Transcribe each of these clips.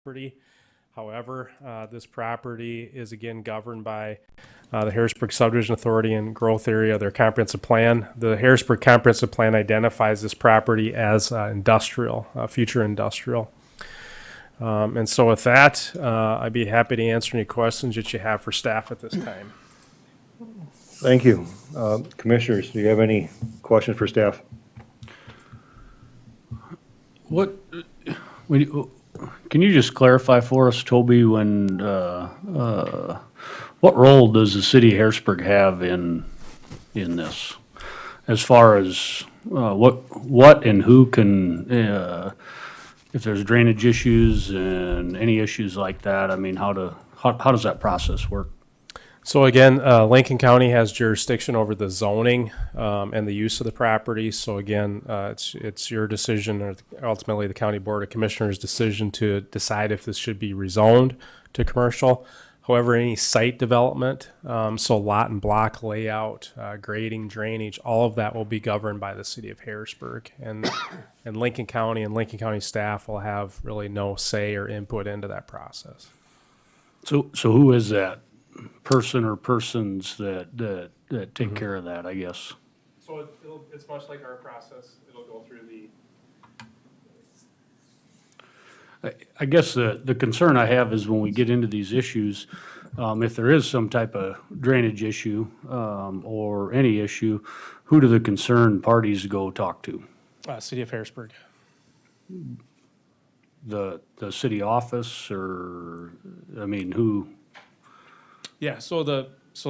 property. However, this property is again governed by the Harrisburg Subdivision Authority and Growth Area, their comprehensive plan. The Harrisburg Comprehensive Plan identifies this property as industrial, future industrial. And so with that, I'd be happy to answer any questions that you have for staff at this time. Thank you. Commissioners, do you have any questions for staff? Can you just clarify for us, Toby, when, what role does the city of Harrisburg have in this? As far as, what and who can, if there's drainage issues and any issues like that, I mean, how does that process work? So again, Lincoln County has jurisdiction over the zoning and the use of the property. So again, it's your decision, or ultimately the County Board of Commissioners' decision to decide if this should be rezoned to commercial. However, any site development, so lot and block layout, grading, drainage, all of that will be governed by the city of Harrisburg. And Lincoln County and Lincoln County staff will have really no say or input into that process. So who is that person or persons that take care of that, I guess? So it's much like our process. It'll go through the I guess the concern I have is when we get into these issues, if there is some type of drainage issue or any issue, who do the concerned parties go talk to? city of Harrisburg. The city office, or, I mean, who? Yeah, so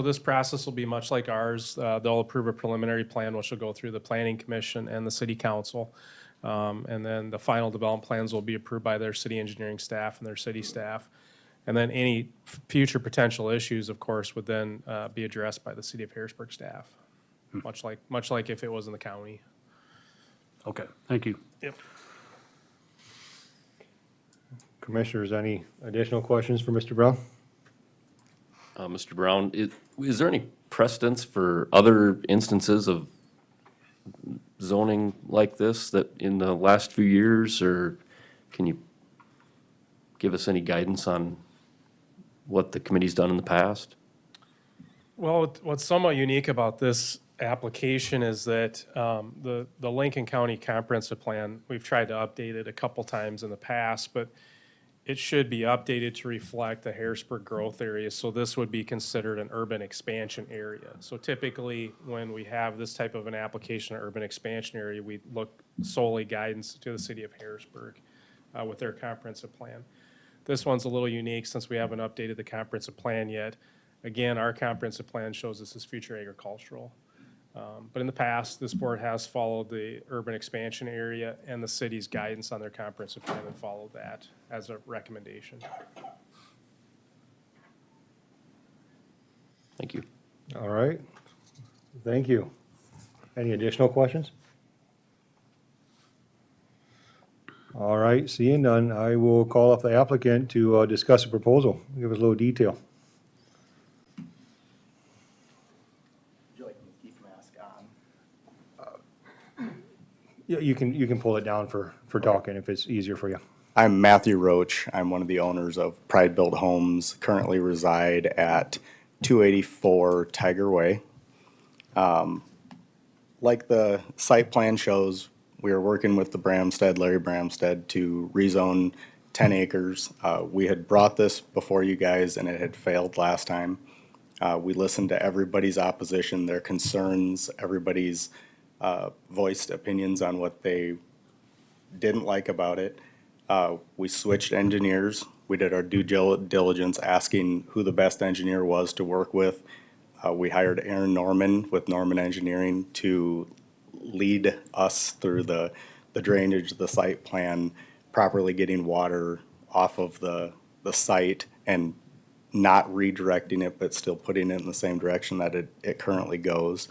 this process will be much like ours. They'll approve a preliminary plan, which will go through the planning commission and the city council. And then the final development plans will be approved by their city engineering staff and their city staff. And then any future potential issues, of course, would then be addressed by the city of Harrisburg staff, much like if it was in the county. Okay, thank you. Yep. Commissioners, any additional questions for Mr. Brown? Mr. Brown, is there any precedence for other instances of zoning like this that in the last few years, or can you give us any guidance on what the committee's done in the past? Well, what's somewhat unique about this application is that the Lincoln County Comprehensive Plan, we've tried to update it a couple times in the past, but it should be updated to reflect the Harrisburg growth area. So this would be considered an urban expansion area. So typically, when we have this type of an application, an urban expansion area, we look solely guidance to the city of Harrisburg with their comprehensive plan. This one's a little unique since we haven't updated the comprehensive plan yet. Again, our comprehensive plan shows this as future agricultural. But in the past, this board has followed the urban expansion area and the city's guidance on their comprehensive plan and followed that as a recommendation. Thank you. All right. Thank you. Any additional questions? All right, seeing none, I will call up the applicant to discuss the proposal. Give us a little detail. Yeah, you can pull it down for talking if it's easier for you. I'm Matthew Roach. I'm one of the owners of Pride Built Homes, currently reside at 284 Tiger Way. Like the site plan shows, we are working with Larry Bramstead, to rezone 10 acres. We had brought this before you guys and it had failed last time. We listened to everybody's opposition, their concerns, everybody's voiced opinions on what they didn't like about it. We switched engineers. We did our due diligence asking who the best engineer was to work with. We hired Aaron Norman with Norman Engineering to lead us through the drainage, the site plan, properly getting water off of the site and not redirecting it, but still putting it in the same direction that it currently goes.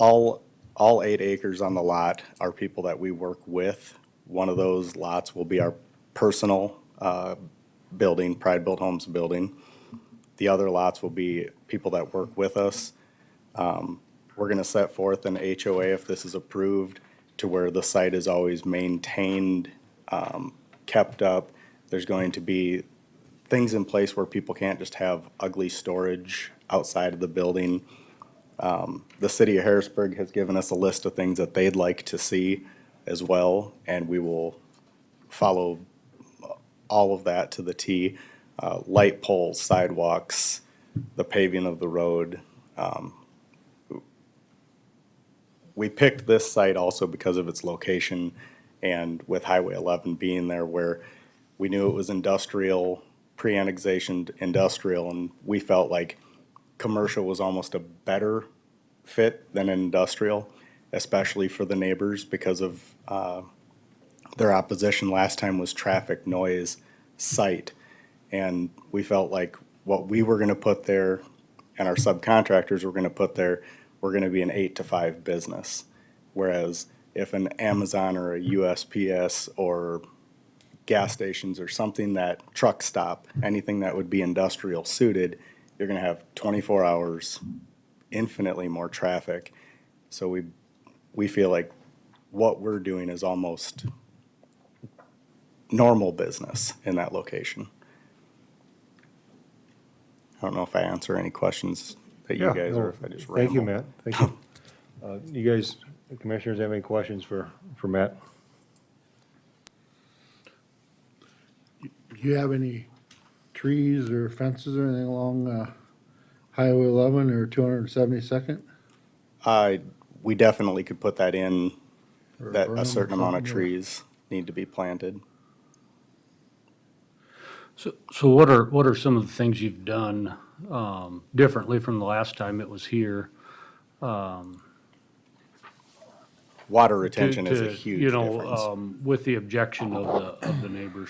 All 8 acres on the lot are people that we work with. One of those lots will be our personal building, Pride Built Homes building. The other lots will be people that work with us. We're going to set forth an HOA if this is approved, to where the site is always maintained kept up. There's going to be things in place where people can't just have ugly storage outside of the building. The city of Harrisburg has given us a list of things that they'd like to see as well, and we will follow all of that to the T. Light poles, sidewalks, the paving of the road. We picked this site also because of its location and with Highway 11 being there, where we knew it was industrial, pre-annexation industrial, and we felt like commercial was almost a better fit than industrial, especially for the neighbors because of their opposition last time was traffic, noise, sight. And we felt like what we were gonna put there and our subcontractors were gonna put there, were gonna be an 8 to 5 business. Whereas if an Amazon or a USPS or gas stations or something that truck stop, anything that would be industrial suited, you're gonna have 24 hours, infinitely more traffic. So we feel like what we're doing is almost normal business in that location. I don't know if I answer any questions that you Yeah, guys, no, or if I just ramble. Thank you, Matt. Thank you. You guys, the commissioners, have any questions for Matt? Do you have any trees or fences or anything along Highway 11 or 272nd? We definitely could put that in, Or that berm a or certain amount of something, or- trees need to be planted. So what are some of the things you've done differently from the last time it was here? Water retention is a to, huge you know, difference. with the objection of the neighbors?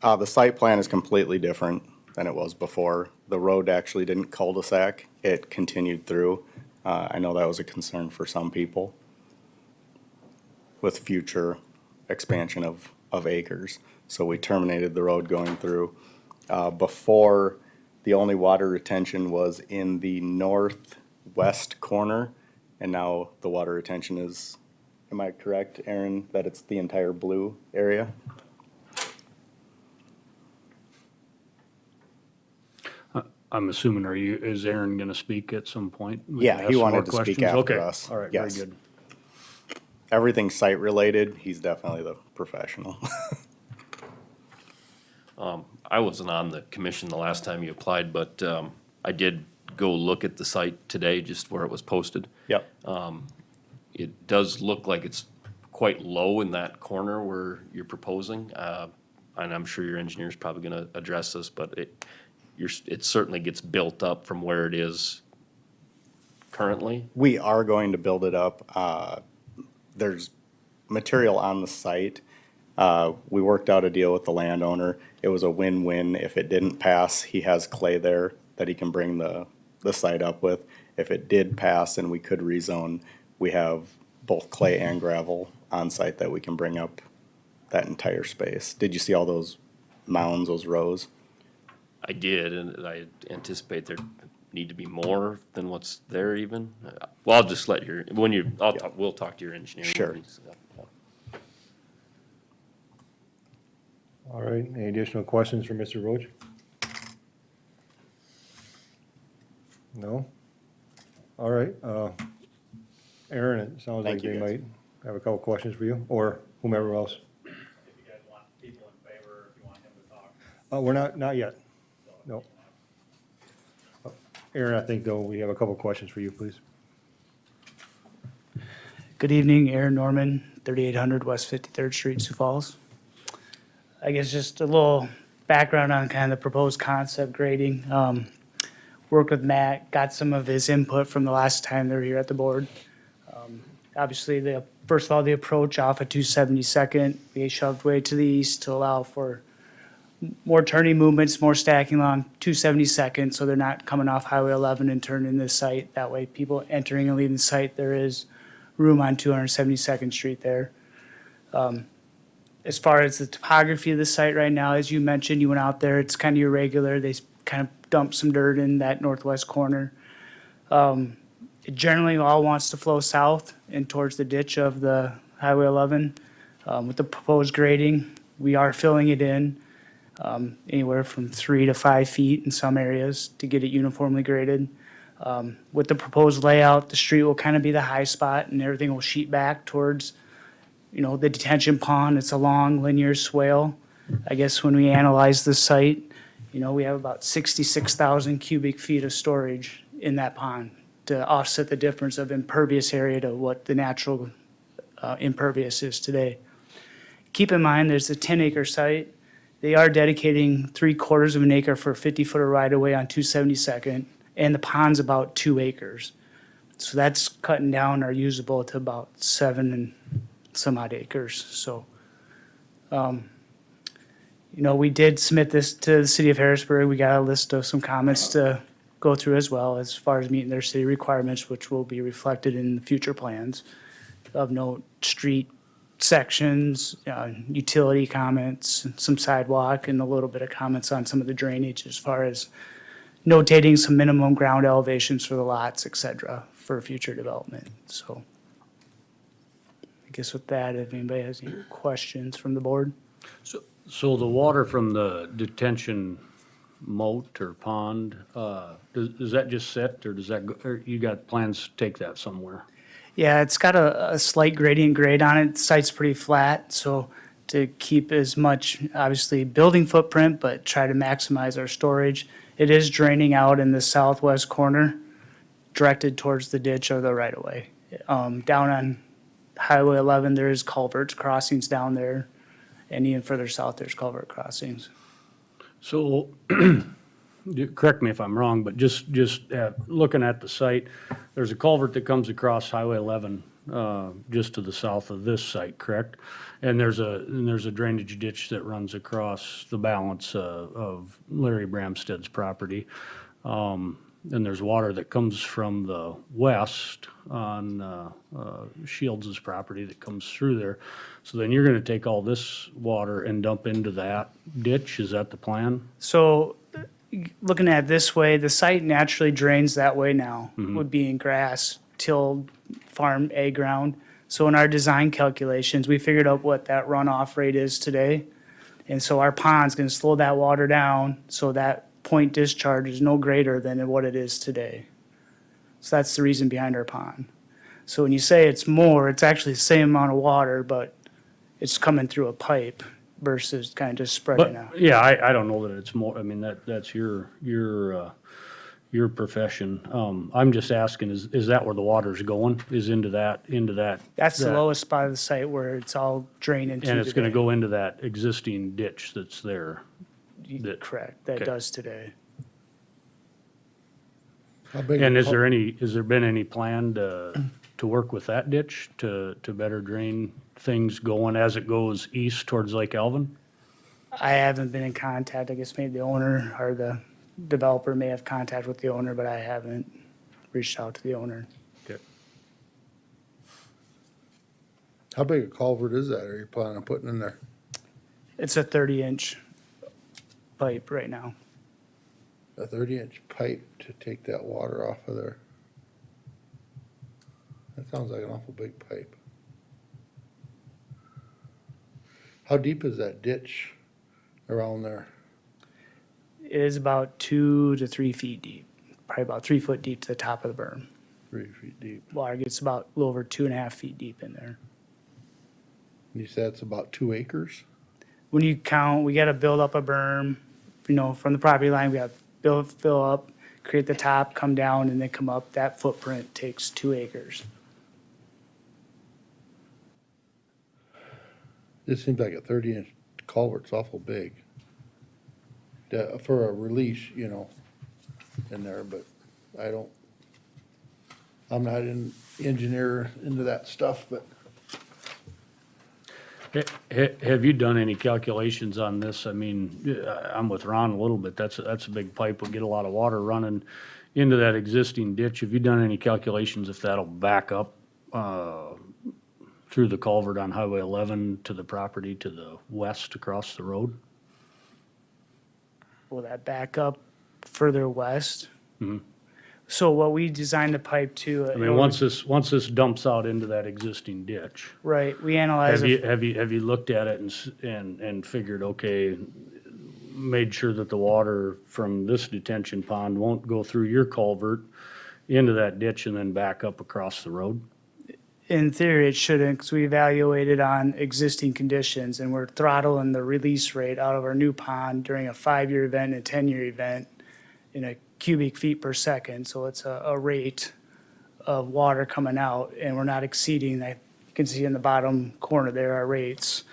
The site plan is completely different than it was before. The road actually didn't cul-de-sac, it continued through. I know that was a concern for some people with future expansion of acres. So we terminated the road going through. Before, the only water retention was in the northwest corner, and now the water retention is, am I correct, Aaron, that it's the entire blue area? I'm assuming, is Aaron gonna speak at some point? We Yeah, can he ask some wanted more to speak questions? after Okay, us. all right, very Yes. good. Everything site-related, he's definitely the professional. I wasn't on the commission the last time you applied, but I did go look at the site today, just where it was posted. Yep. It does look like it's quite low in that corner where you're proposing. And I'm sure your engineer's probably gonna address this, but it certainly gets built up from where it is currently. We are going to build it up. There's material on the site. We worked out a deal with the landowner. It was a win-win. If it didn't pass, he has clay there that he can bring the site up with. If it did pass and we could rezone, we have both clay and gravel on site that we can bring up that entire space. Did you see all those mounds, those rows? I did, and I anticipate there need to be more than what's there even. Well, I'll just let we'll talk to your engineer. Sure. All right, any additional questions for Mr. Roach? No? All right, Aaron, it sounds like Thank you, they guys. might have a couple questions for you, or whomever else. If you guys want people in favor, if you want him to talk. We're not yet, no. Aaron, I think though, we have a couple questions for you, please. Good evening, Aaron Norman, 3800 West 53rd Street, Sioux Falls. I guess just a little background on kind of the proposed concept grading. Worked with Matt, got some of his input from the last time they were here at the board. Obviously, first of all, the approach off of 272nd, we shoved way to the east to allow for more turning movements, more stacking along 272nd, so they're not coming off Highway 11 and turning this site. That way, people entering and leaving the site, there is room on 272nd Street there. As far as the topography of the site right now, as you mentioned, you went out there, it's kind of irregular. They kind of dumped some dirt in that northwest corner. It generally all wants to flow south and towards the ditch of the Highway 11. With the proposed grading, we are filling it in anywhere from 3 to 5 feet in some areas to get it uniformly graded. With the proposed layout, the street will kind of be the high spot and everything will sheet back towards, the detention pond. It's a long linear swale. I guess when we analyze the site, we have about 66,000 cubic feet of storage in that pond to offset the difference of impervious area to what the natural impervious is today. Keep in mind, there's a 10-acre site. They are dedicating 3/4 of an acre for a 50-footer right-of-way on 272nd, and the pond's about 2 acres. So that's cutting down our usable to about 7 and some odd acres. So, we did submit this to the city of Harrisburg. We got a list of some comments to go through as well as far as meeting their city requirements, which will be reflected in the future plans. Of note, street sections, utility comments, some sidewalk, and a little bit of comments on some of the drainage as far as notating some minimum ground elevations for the lots, et cetera, for future development. So I guess with that, if anybody has any questions from the board? So the water from the detention moat or pond, does that just sit, or does that, or you got plans to take that somewhere? Yeah, it's got a slight gradient grade on it. The site's pretty flat, so to keep as much, obviously, building footprint, but try to maximize our storage. It is draining out in the southwest corner, directed towards the ditch or the right-of-way. Down on Highway 11, there's culverts crossings down there, and even further south, there's culvert crossings. So, correct me if I'm wrong, but just looking at the site, there's a culvert that comes across Highway 11, just to the south of this site, correct? And there's a drainage ditch that runs across the balance of Larry Bramstead's property. And there's water that comes from the west on Shields' property that comes through there. So then you're gonna take all this water and dump into that ditch, is that the plan? So looking at it this way, the site naturally drains that way now, would be in grass, tilled farm A ground. So in our design calculations, we figured out what that runoff rate is today. And so our pond's gonna slow that water down so that point discharge is no greater than what it is today. So that's the reason behind our pond. So when you say it's more, it's actually the same amount of water, but it's coming through a pipe versus kind of just spreading out. But, yeah, I don't know that it's more, I mean, that's your profession. I'm just asking, is that where the water's going, is into that? That's the that- lowest spot of the site where it's all drained into. And it's gonna today. go into that existing ditch that's there? Correct, that Okay. does today. How big And a has there been any plan to work with that ditch to better drain things going as it goes east towards Lake Alvin? I haven't been in contact. I guess maybe the owner or the developer may have contact with the owner, but I haven't reached out to the owner. Okay. How big a culvert is that? Are you planning on putting in there? It's a 30-inch pipe right now. A 30-inch pipe to take that water off of there? That sounds like an awful big pipe. How deep is that ditch around there? It is about 2 to 3 feet deep, probably about 3 foot deep to the top of the berm. 3 feet deep. Water gets about a little over 2.5 feet deep in there. And you said it's about 2 acres? When you count, we gotta build up a berm, from the property line, we gotta fill up, create the top, come down, and then come up. That footprint takes 2 acres. This seems like a 30-inch culvert's awful big. For a release, in there, but I'm not an engineer into that stuff, but Have you done any calculations on this? I mean, I'm with Ron a little bit. That's a big pipe. We'll get a lot of water running into that existing ditch. Have you done any calculations if that'll back up through the culvert on Highway 11 to the property to the west across the road? Will that back up further west? So what we designed the pipe to. I mean, once this dumps out into that existing ditch, Right, we analyze. have you looked at it and figured, okay, made sure that the water from this detention pond won't go through your culvert into that ditch and then back up across the road? In theory, it shouldn't, because we evaluated on existing conditions, and we're throttling the release rate out of our new pond during a 5-year event and a 10-year event in a cubic feet per second, so it's a rate of water coming out, and we're not exceeding, you can see in the bottom corner there are rates,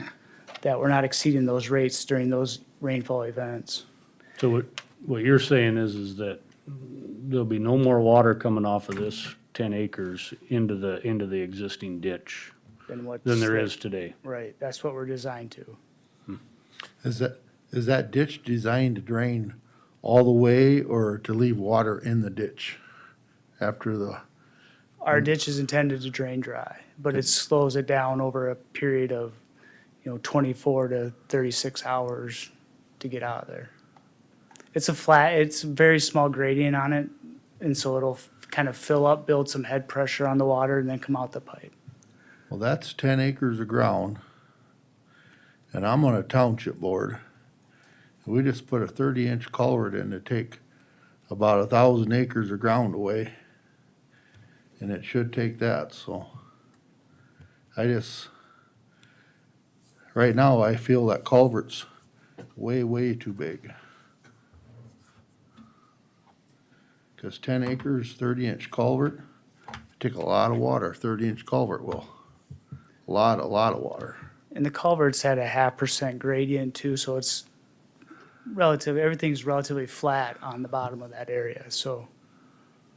that we're not exceeding those rates during those rainfall events. So what you're saying is that there'll be no more water coming off of this 10 acres into the existing ditch than there is today? Right, that's what we're designed to. Is that ditch designed to drain all the way or to leave water in the ditch after the, Our ditch is intended to drain dry, but it slows it down over a period of, 24 to 36 hours to get out of there. It's a very small gradient on it, and so it'll kind of fill up, build some head pressure on the water, and then come out the pipe. well, that's 10 acres of ground. And I'm on a township board. We just put a 30-inch culvert in to take about 1,000 acres of ground away. And it should take that, so. Right now, I feel that culvert's way, way too big. Cause 10 acres, 30-inch culvert, take a lot of water, 30-inch culvert will. A lot of water. And the culvert's had a 0.5% gradient too, so it's everything's relatively flat on the bottom of that area, so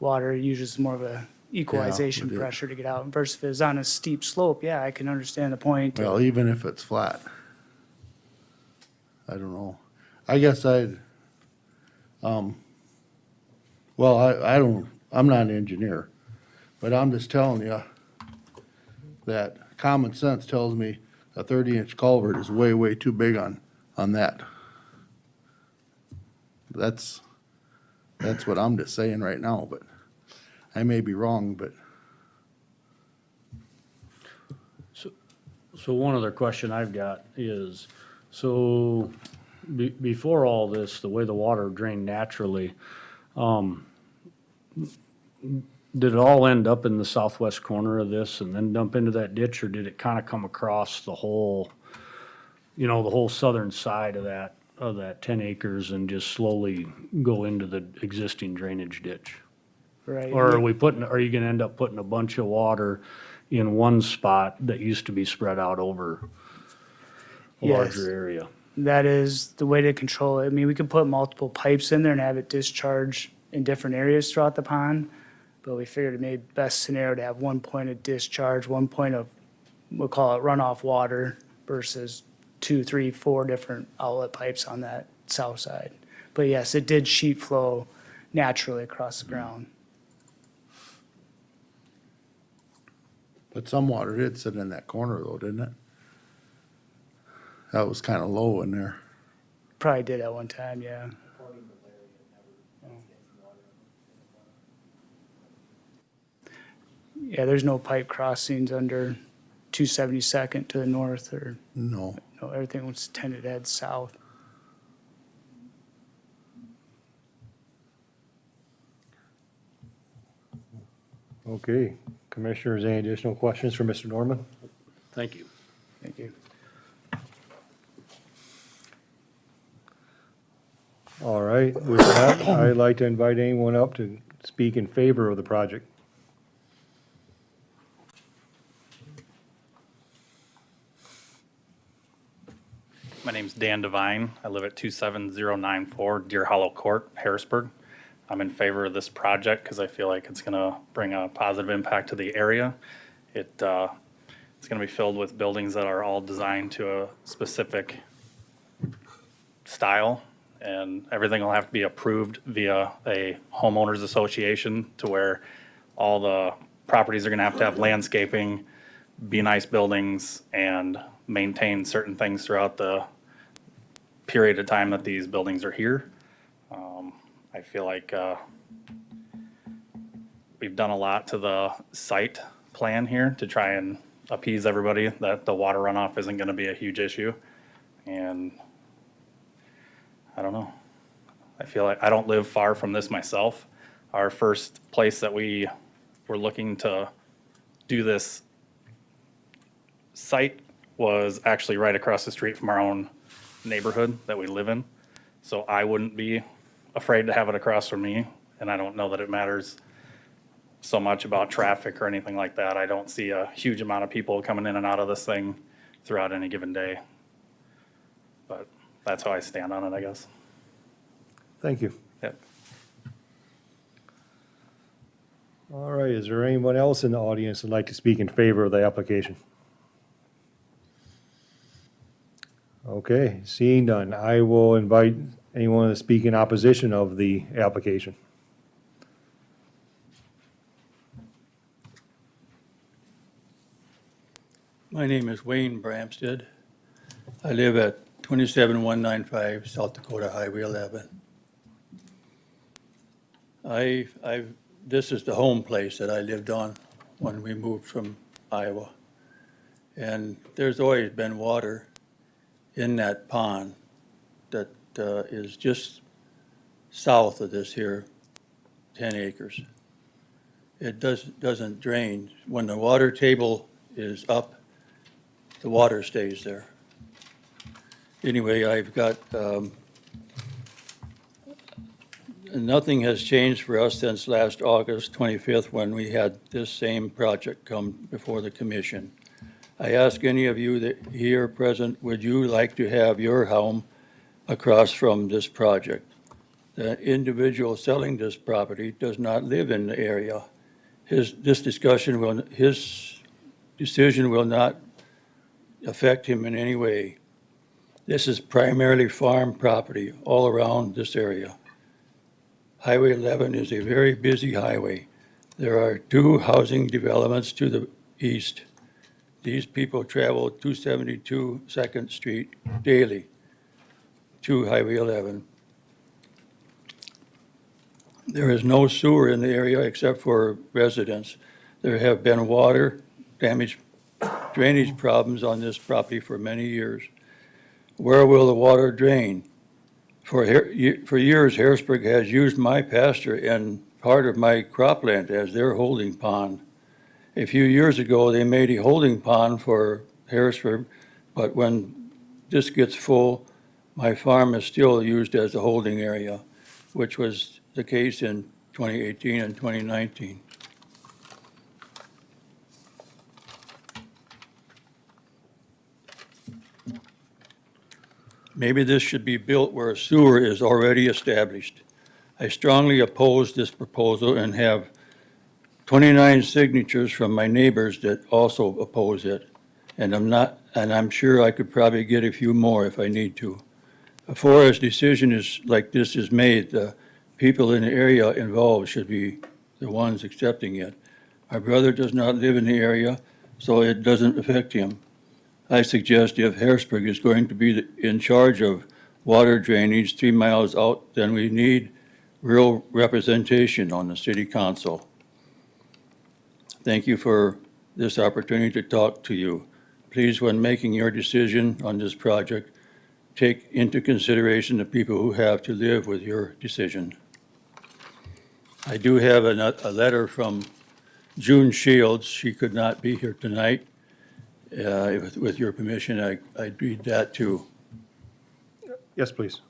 water uses more of a equalization it is. pressure to get out versus if it's on a steep slope, yeah, I can understand the point. Well, even if it's flat. I don't know. I guess I'm not an engineer, but I'm just telling you that common sense tells me a 30-inch culvert is way, way too big on that. That's what I'm just saying right now, but I may be wrong, but. So one other question I've got is, so before all this, the way the water drained naturally, did it all end up in the southwest corner of this and then dump into that ditch, or did it kind of come across the whole, the whole southern side of that 10 acres and just slowly go into the existing drainage ditch? Right. Or are you gonna end up putting a bunch of water in one spot that used to be spread out over a Yes. larger area? That is the way to control it. I mean, we could put multiple pipes in there and have it discharge in different areas throughout the pond, but we figured it made best scenario to have one point of discharge, one point of, we'll call it runoff water versus 2, 3, 4 different outlet pipes on that south side. But yes, it did sheet flow naturally across the ground. But some water did sit in that corner though, didn't it? That was kind of low in there. Probably did at one time, yeah. Yeah, there's no pipe crossings under 272nd to the north, or, No. no, everything was tended to head south. Okay, Commissioners, any additional questions for Mr. Norman? Thank you. Thank you. All right, with that, I'd like to invite anyone up to speak in favor of the project. My name's Dan Devine. I live at 27094 Deer Hollow Court, Harrisburg. I'm in favor of this project because I feel like it's going to bring a positive impact to the area. It's going to be filled with buildings that are all designed to a specific style, and everything will have to be approved via a homeowners association, to where all the properties are going to have landscaping, be nice buildings, and maintain certain things throughout the period of time that these buildings are here. I feel like we've done a lot to the site plan here to try and appease everybody that the water runoff isn't gonna be a huge issue. And I don't know. I feel like I don't live far from this myself. Our first place that we were looking to do this site was actually right across the street from our own neighborhood that we live in. So I wouldn't be afraid to have it across from me, and I don't know that it matters so much about traffic or anything like that. I don't see a huge amount of people coming in and out of this thing throughout any given day. But that's how I stand on it, I guess. Thank you. Yep. All right, is there anyone else in the audience that'd like to speak in favor of the application? Okay, seeing none, I will invite anyone to speak in opposition of the application. My name is Wayne Bramstead. I live at 27195 South Dakota Highway 11. This is the home place that I lived on when we moved from Iowa. And there's always been water in that pond that is just south of this here 10 acres. It doesn't drain. When the water table is up, the water stays there. Anyway, I've got, nothing has changed for us since last August 25th when we had this same project come before the commission. I ask any of you that here present, would you like to have your home across from this project? The individual selling this property does not live in the area. His decision will not affect him in any way. This is primarily farm property all around this area. Highway 11 is a very busy highway. There are 2 housing developments to the east. These people travel 272 2nd Street daily to Highway 11. There is no sewer in the area except for residents. There have been water damage, drainage problems on this property for many years. Where will the water drain? For years, Harrisburg has used my pasture and part of my cropland as their holding pond. A few years ago, they made a holding pond for Harrisburg, but when this gets full, my farm is still used as a holding area, which was the case in 2018 and 2019. Maybe this should be built where a sewer is already established. I strongly oppose this proposal and have 29 signatures from my neighbors that also oppose it. And I'm sure I could probably get a few more if I need to. Before a decision like this is made, the people in the area involved should be the ones accepting it. My brother does not live in the area, so it doesn't affect him. I suggest if Harrisburg is going to be in charge of water drainage 3 miles out, then we need real representation on the city council. Thank you for this opportunity to talk to you. Please, when making your decision on this project, take into consideration the people who have to live with your decision. I do have a letter from June Shields. She could not be here tonight. With your permission, I'd read that too. Yes, please.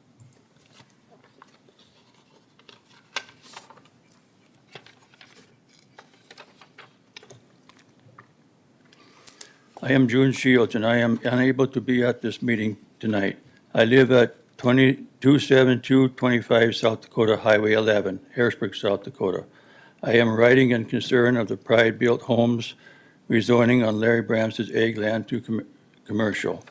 I am June Shields, and I am unable to be at this meeting tonight. I live at 27225 South Dakota Highway 11, Harrisburg, South Dakota. I am writing in concern of the pride-built homes rezoning on Larry Bramsted's egg land to commercial.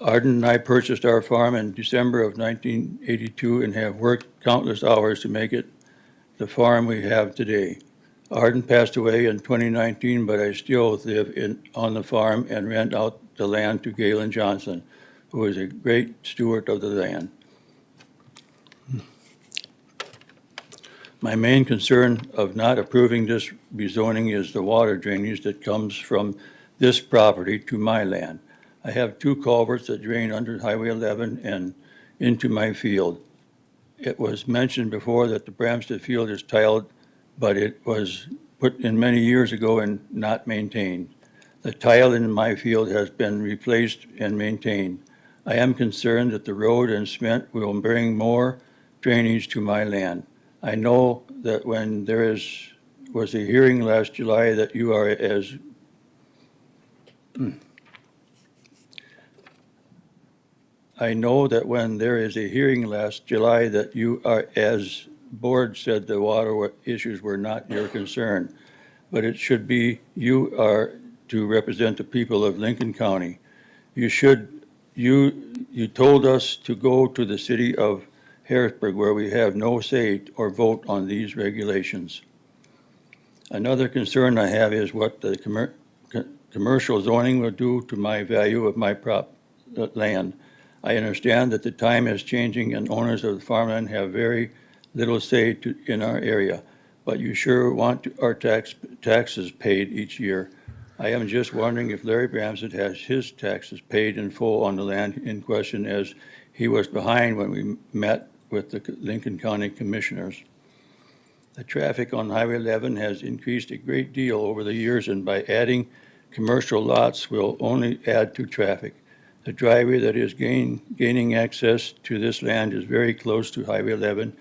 Arden and I purchased our farm in December of 1982 and have worked countless hours to make it the farm we have today. Arden passed away in 2019, but I still live on the farm and rent out the land to Galen Johnson, who is a great steward of the land. My main concern of not approving this rezoning is the water drainage that comes from this property to my land. I have 2 culverts that drain under Highway 11 and into my field. It was mentioned before that the Bramstead field is tiled, but it was put in many years ago and not maintained. The tile in my field has been replaced and maintained. I am concerned that the road and cement will bring more drainage to my land. I know that when was a hearing last July that you are as I know that when there is a hearing last July that you are, as board said, the water issues were not your concern. But it should be, you are to represent the people of Lincoln County. You told us to go to the city of Harrisburg where we have no say or vote on these regulations. Another concern I have is what the commercial zoning will do to my value of my land. I understand that the time is changing and owners of the farmland have very little say in our area, but you sure want our taxes paid each year. I am just wondering if Larry Bramstead has his taxes paid in full on the land in question, as he was behind when we met with the Lincoln County Commissioners. The traffic on Highway 11 has increased a great deal over the years, and by adding commercial lots will only add to traffic. The driveway that is gaining access to this land is very close to Highway 11,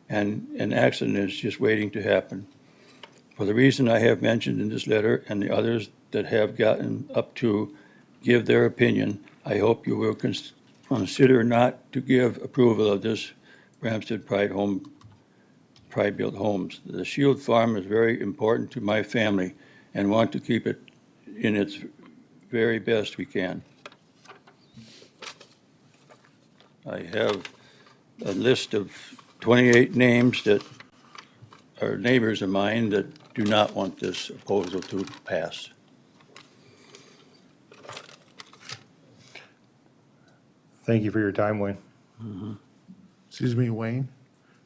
and an accident is just waiting to happen. For the reason I have mentioned in this letter and the others that have gotten up to give their opinion, I hope you will consider not to give approval of this Bramstead Pride-Built Homes. The Shield Farm is very important to my family and want to keep it in its very best we can. I have a list of 28 names that are neighbors of mine that do not want this proposal to pass. Thank you for your time, Wayne. Excuse me, Wayne,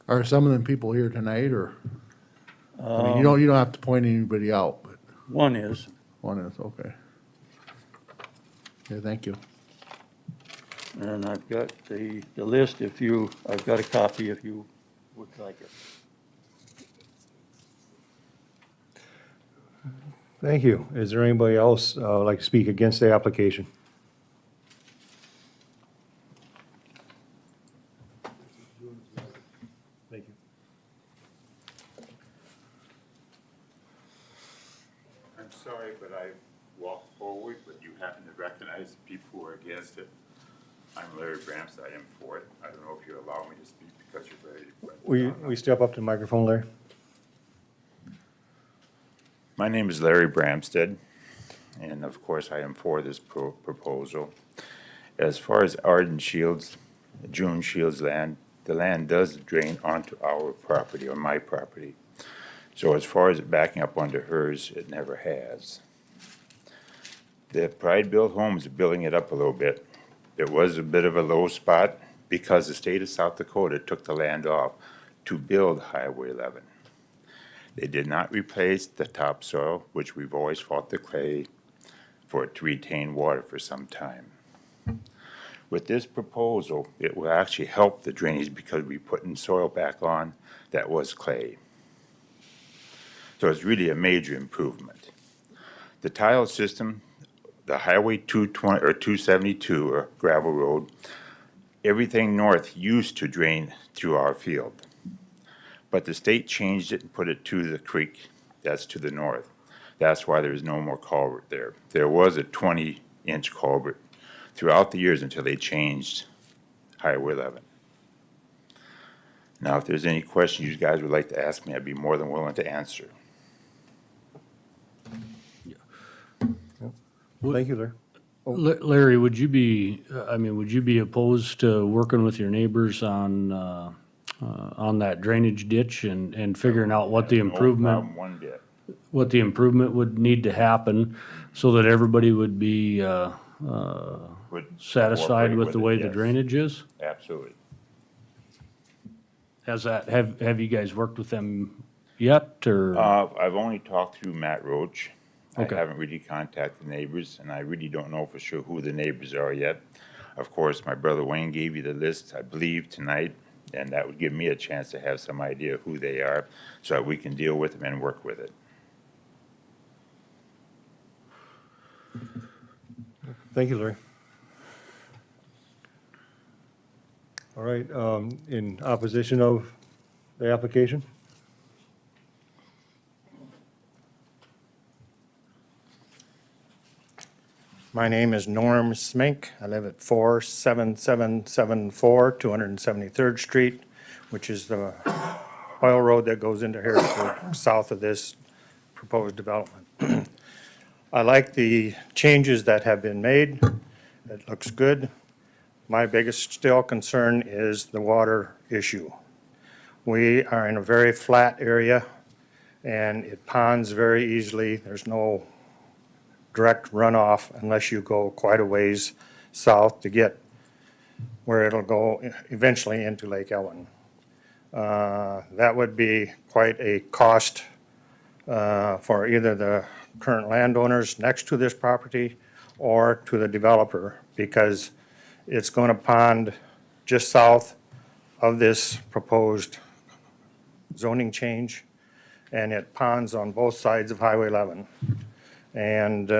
are some of them people here tonight, or? I mean, you don't have to point anybody out, but One is, one is, okay. Okay, thank you. and I've got the list I've got a copy if you would like it. Thank you. Is there anybody else like to speak against the application? Thank you. I'm sorry, but I walked forward, but you happen to recognize the people who are against it. I'm Larry Bramstead, I am for it. I don't know if you allow me to speak because you're ready to. Will you step up to the microphone, Larry? My name is Larry Bramstead, and of course I am for this proposal. As far as Arden Shields, June Shields' land, the land does drain onto our property or my property. So as far as it backing up onto hers, it never has. The Pride-Built Homes are building it up a little bit. It was a bit of a low spot because the state of South Dakota took the land off to build Highway 11. They did not replace the topsoil, which we've always fought the clay for it to retain water for some time. With this proposal, it will actually help the drainage because we put in soil back on that was clay. So it's really a major improvement. The tile system, the Highway 220 or 272 or gravel road, everything north used to drain through our field. But the state changed it and put it to the creek that's to the north. That's why there's no more culvert there. There was a 20-inch culvert throughout the years until they changed Highway 11. Now, if there's any questions you guys would like to ask me, I'd be more than willing to answer. Thank you, Larry. Larry, would you be opposed to working with your neighbors on that drainage ditch and figuring out what the No problem improvement, one bit. what the improvement would need to happen so that everybody would be, Would satisfied cooperate with the it, way the yes. drainage is? Absolutely. have you guys worked with them yet, or? I've only talked through Matt Roach. I Okay. haven't really contacted neighbors, and I really don't know for sure who the neighbors are yet. Of course, my brother Wayne gave you the list, I believe, tonight, and that would give me a chance to have some idea who they are, so that we can deal with them and work with it. Thank you, Larry. All right, in opposition of the application? My name is Norm Smink. I live at 47774 273rd Street, which is the oil road that goes into Harrisburg, south of this proposed development. I like the changes that have been made. It looks good. My biggest still concern is the water issue. We are in a very flat area, and it ponds very easily. There's no direct runoff unless you go quite a ways south to get where it'll go eventually into Lake Ellen. That would be quite a cost for either the current landowners next to this property or to the developer, because it's going to pond just south of this proposed zoning change, and it ponds on both sides of Highway 11. And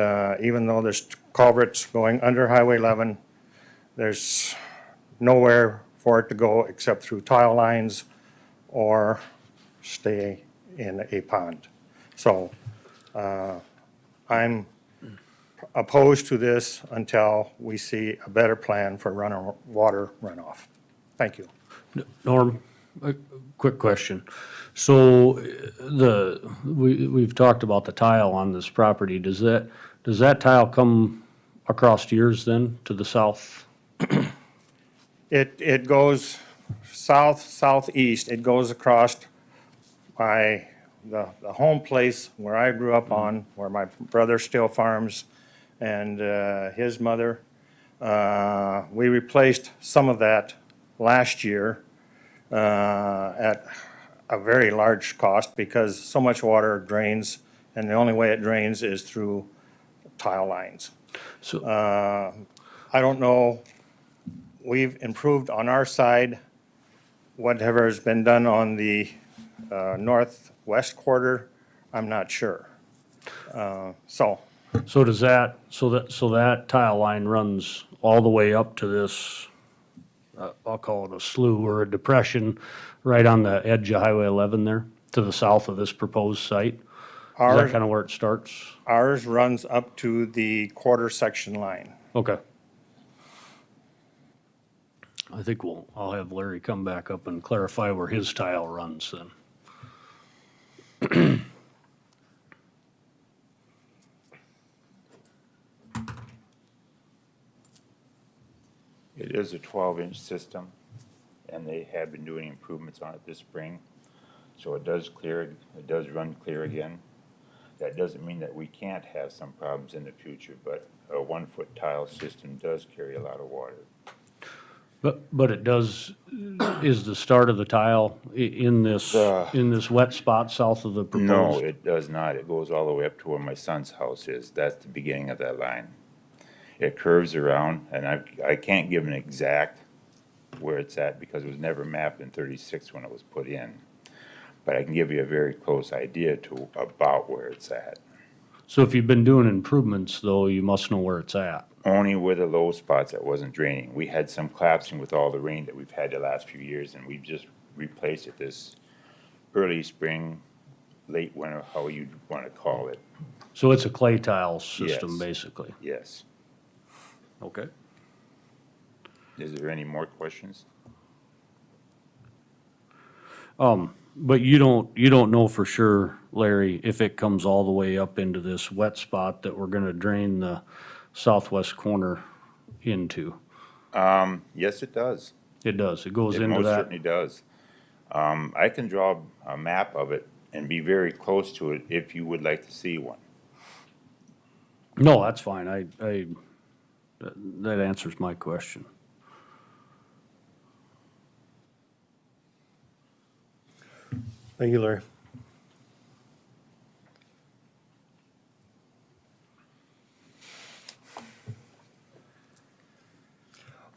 even though there's culverts going under Highway 11, there's nowhere for it to go except through tile lines or stay in a pond. So I'm opposed to this until we see a better plan for water runoff. Thank you. Norm, a quick question. So we've talked about the tile on this property. Does that tile come across yours then to the south? It goes south, southeast. It goes across my, the home place where I grew up on, where my brother still farms, and his mother. We replaced some of that last year at a very large cost because so much water drains, and the only way it drains is through tile lines. So, I don't know, we've improved on our side. Whatever has been done on the northwest quarter, I'm not sure. So does that, so that tile line runs all the way up to this, I'll call it a slough or a depression, right on the edge of Highway 11 there, to the south of this proposed site? Is that ours, kind of where it starts? ours runs up to the quarter section line. Okay. I think I'll have Larry come back up and clarify where his tile runs then. It is a 12-inch system, and they have been doing improvements on it this spring. So it does clear, it does run clear again. That doesn't mean that we can't have some problems in the future, but a 1-foot tile system does carry a lot of water. But it does, is the start of the tile in this wet spot south of the proposed? No, it does not. It goes all the way up to where my son's house is. That's the beginning of that line. It curves around, and I can't give an exact where it's at because it was never mapped in 36 when it was put in. But I can give you a very close idea to about where it's at. So if you've been doing improvements, though, you must know where it's at. Only where the low spots that wasn't draining. We had some collapsing with all the rain that we've had the last few years, and we've just replaced it this early spring, late winter, how you want to call it. So it's a clay tile system, Yes. basically? Yes. Okay. Is there any more questions? But you don't know for sure, Larry, if it comes all the way up into this wet spot that we're gonna drain the southwest corner into? Yes, it does. It does, it goes It into most that? certainly does. I can draw a map of it and be very close to it if you would like to see one. No, that's fine, that answers my question. Thank you, Larry.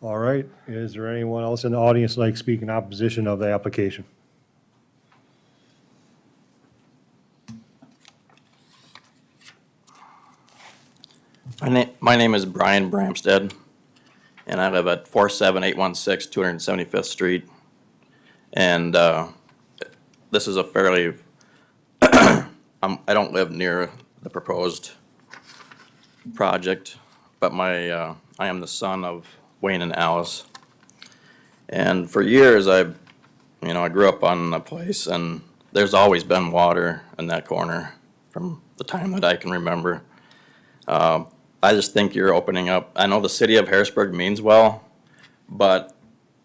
All right, is there anyone else in the audience like speak in opposition of the application? My name is Brian Bramstead, and I live at 47816 275th Street. And this is a fairly, I don't live near the proposed project, but I am the son of Wayne and Alice. And for years, I grew up on the place, and there's always been water in that corner from the time that I can remember. I just think you're opening up, I know the city of Harrisburg means well, but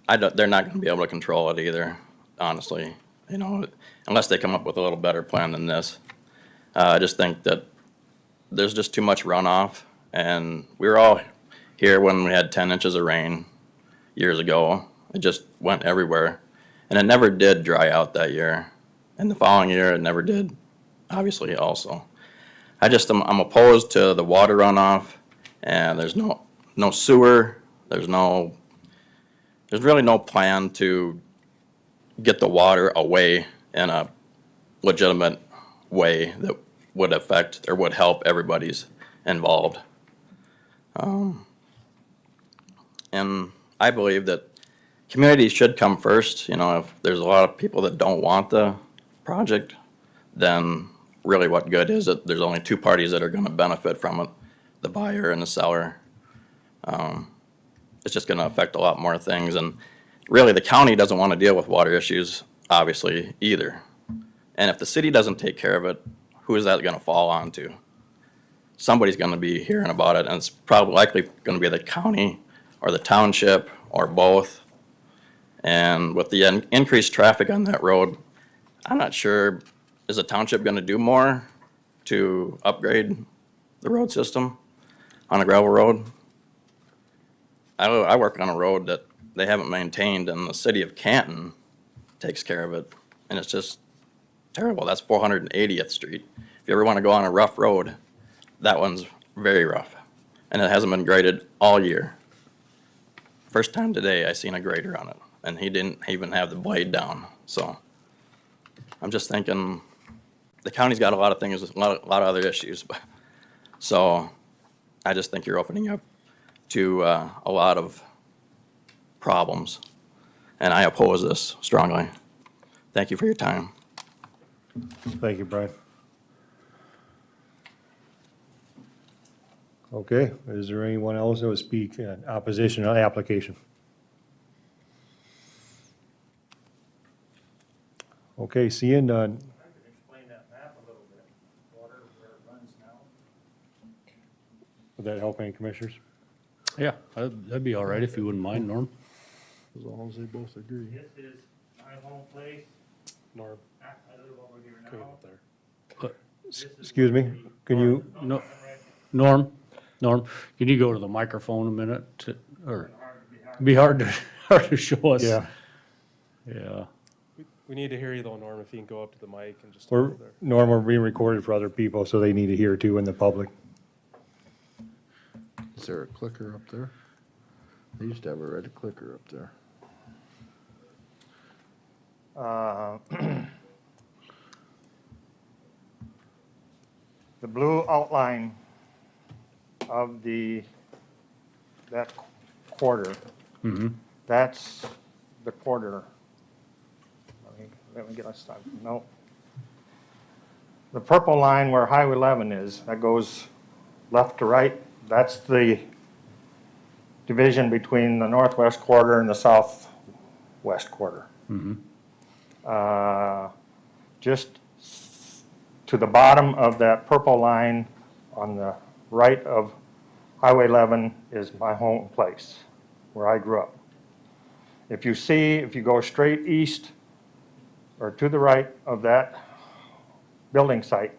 they're not gonna be able to control it either, honestly, unless they come up with a little better plan than this. I just think that there's just too much runoff, and we were all here when we had 10 inches of rain years ago. It just went everywhere, and it never did dry out that year. And the following year, it never did, obviously, also. I'm opposed to the water runoff, and there's no sewer, there's really no plan to get the water away in a legitimate way that would affect or would help everybody's involved. And I believe that communities should come first. If there's a lot of people that don't want the project, then really what good is it? There's only two parties that are gonna benefit from it, the buyer and the seller. It's just gonna affect a lot more things, and really the county doesn't wanna deal with water issues, obviously, either. And if the city doesn't take care of it, who is that gonna fall on to? Somebody's gonna be hearing about it, and it's probably likely gonna be the county or the township or both. And with the increased traffic on that road, I'm not sure, is the township gonna do more to upgrade the road system on a gravel road? I work on a road that they haven't maintained, and the city of Canton takes care of it, and it's just terrible. That's 480th Street. If you ever wanna go on a rough road, that one's very rough, and it hasn't been graded all year. First time today I seen a grader on it, and he didn't even have the blade down, so. I'm just thinking, the county's got a lot of things, a lot of other issues, so I just think you're opening up to a lot of problems, and I oppose this strongly. Thank you for your time. Thank you, Brian. Okay, is there anyone else that would speak in opposition to the application? Okay, seeing none. Explain that map a little bit, water where it runs now. Would that help any commissioners? Yeah, that'd be all right if you wouldn't mind, Norm. As long as they both agree. This is my home place. Norm, I live over here come now. up there. Excuse me, can you, No, Norm, can you go to the microphone a minute, or, it'd be hard to show us. yeah, Yeah. We need to hear you though, Norm, if you can go up to the mic and just. we're, over there. Norm, we're being recorded for other people, so they need to hear too in the public. Is there a clicker up there? They used to have a red clicker up there. The blue outline of that quarter, that's the quarter. Let me get us started. No. The purple line where Highway 11 is, that goes left to right, that's the division between the northwest quarter and the southwest quarter. Just to the bottom of that purple line on the right of Highway 11 is my home place, where I grew up. If you go straight east or to the right of that building site,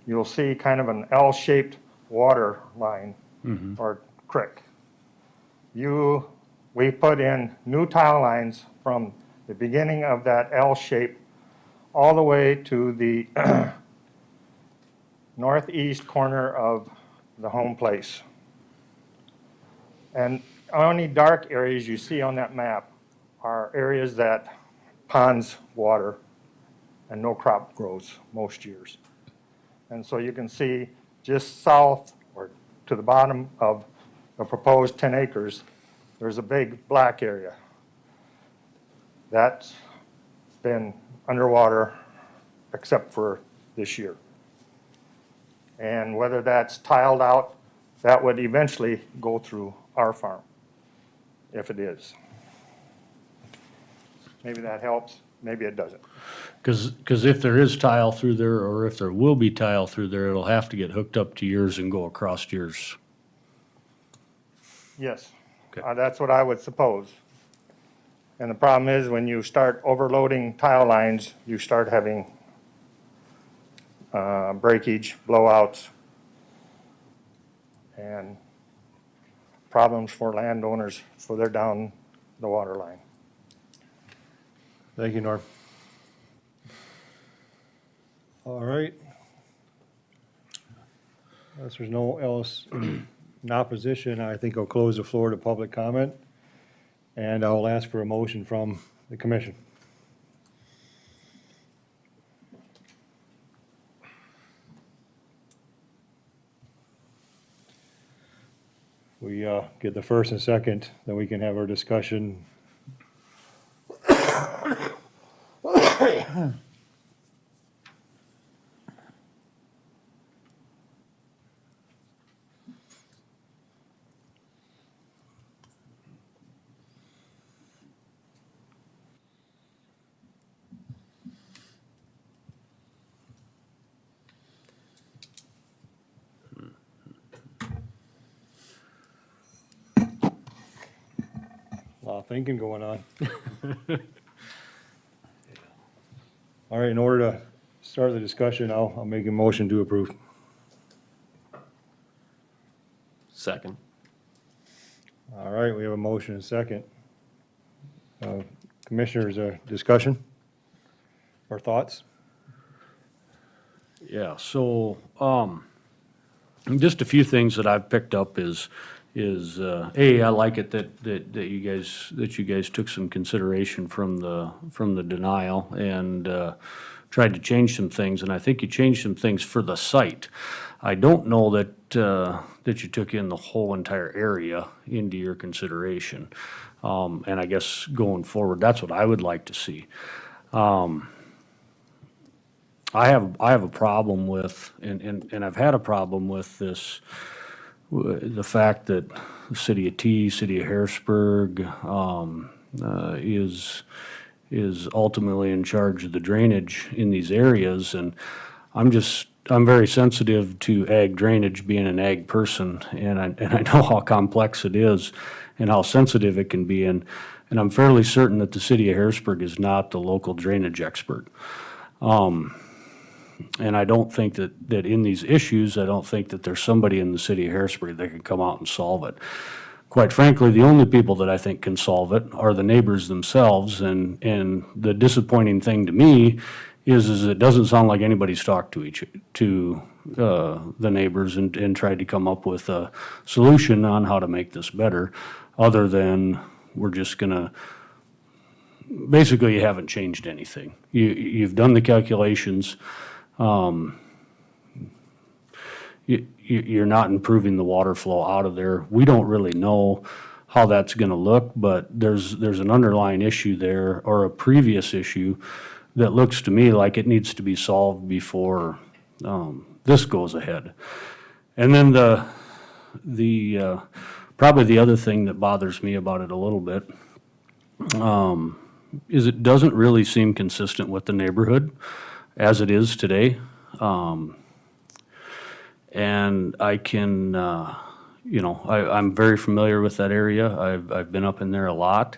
you'll see kind of an L-shaped water line or creek. We put in new tile lines from the beginning of that L-shaped all the way to the northeast corner of the home place. And only dark areas you see on that map are areas that ponds water and no crop grows most years. And so you can see just south or to the bottom of the proposed 10 acres, there's a big black area. That's been underwater except for this year. And whether that's tiled out, that would eventually go through our farm, if it is. Maybe that helps, maybe it doesn't. Because if there is tile through there, or if there will be tile through there, it'll have to get hooked up to yours and go across yours. Yes, Okay. That's what I would suppose. And the problem is, when you start overloading tile lines, you start having breakage, blowouts, and problems for landowners for they're down the water line. Thank you, Norm. All right. Unless there's no else in opposition, I think I'll close the floor to public comment, and I'll ask for a motion from the commission. We get the first and second, then we can have our discussion. A lot of thinking going on. All right, in order to start the discussion, I'll make a motion to approve. Second. All right, we have a motion and second. Commissioners, discussion or thoughts? Yeah, so, just a few things that I've picked up is, I like it that you guys took some consideration from the denial and, tried to change some things, and I think you changed some things for the site. I don't know that you took in the whole entire area into your consideration. And I guess going forward, that's what I would like to see. I have a problem with, and I've had a problem with this, the fact that the city of Harrisburg, is ultimately in charge of the drainage in these areas, and I'm very sensitive to ag drainage, being an ag person, and I know how complex it is and how sensitive it can be, and I'm fairly certain that the city of Harrisburg is not the local drainage expert. And I don't think that in these issues, I don't think that there's somebody in the city of Harrisburg that can come out and solve it. Quite frankly, the only people that I think can solve it are the neighbors themselves, and the disappointing thing to me is it doesn't sound like anybody's talked to the neighbors and tried to come up with a solution on how to make this better, other than we're just gonna, basically you haven't changed anything. You've done the calculations. You're not improving the water flow out of there. We don't really know how that's gonna look, but there's an underlying issue there, or a previous issue, that looks to me like it needs to be solved before this goes ahead. And then probably the other thing that bothers me about it a little bit is it doesn't really seem consistent with the neighborhood as it is today. And I can, I'm very familiar with that area. I've been up in there a lot.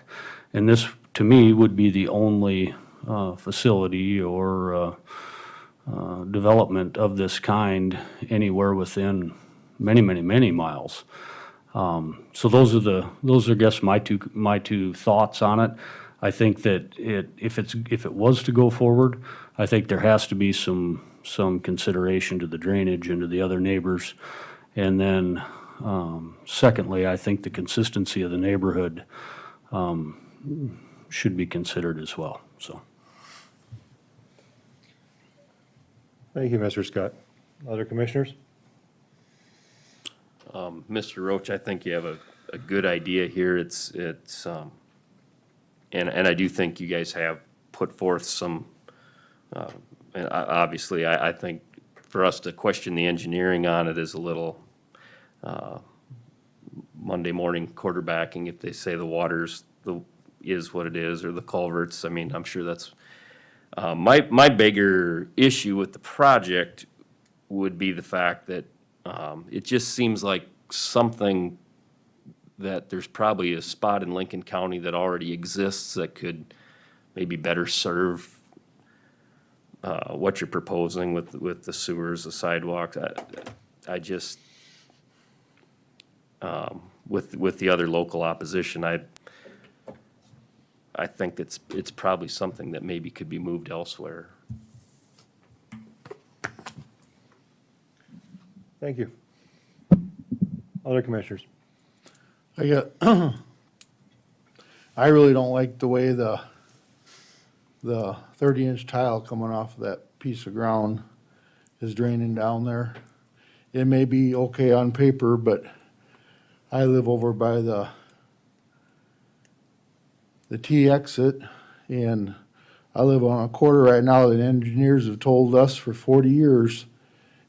And this, to me, would be the only facility or development of this kind anywhere within many, many, many miles. So those are, I guess, my two thoughts on it. I think that if it was to go forward, I think there has to be some consideration to the drainage and to the other neighbors. And then, secondly, I think the consistency of the neighborhood, should be considered as well, so. Thank you, Mr. Scott. Other commissioners? Mr. Roach, I think you have a good idea here. And I do think you guys have put forth some, and obviously, I think for us to question the engineering on it is a little, Monday morning quarterbacking if they say the water's is what it is, or the culverts. I mean, I'm sure that's, my bigger issue with the project would be the fact that, it just seems like something that there's probably a spot in Lincoln County that already exists that could maybe better serve, what you're proposing with the sewers, the sidewalks. I just, with the other local opposition, I think it's probably something that maybe could be moved elsewhere. Thank you. Other commissioners? I really don't like the way the 30-inch tile coming off of that piece of ground is draining down there. It may be okay on paper, but I live over by the T exit, and I live on a quarter right now that engineers have told us for 40 years,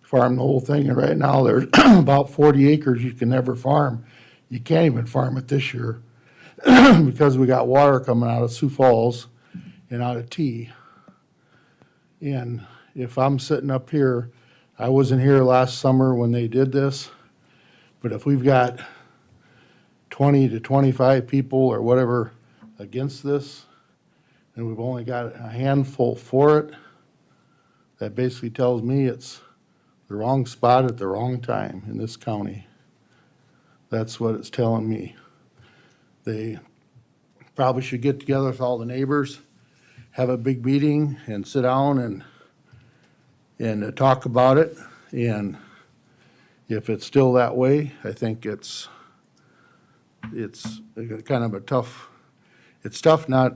farm the whole thing, and right now there's about 40 acres you can never farm. You can't even farm it this year because we got water coming out of Sioux Falls and out of T. And if I'm sitting up here, I wasn't here last summer when they did this, but if we've got 20 to 25 people or whatever against this, and we've only got a handful for it, that basically tells me it's the wrong spot at the wrong time in this county. That's what it's telling me. They probably should get together with all the neighbors, have a big meeting and sit down and talk about it. And if it's still that way, I think it's kind of it's tough not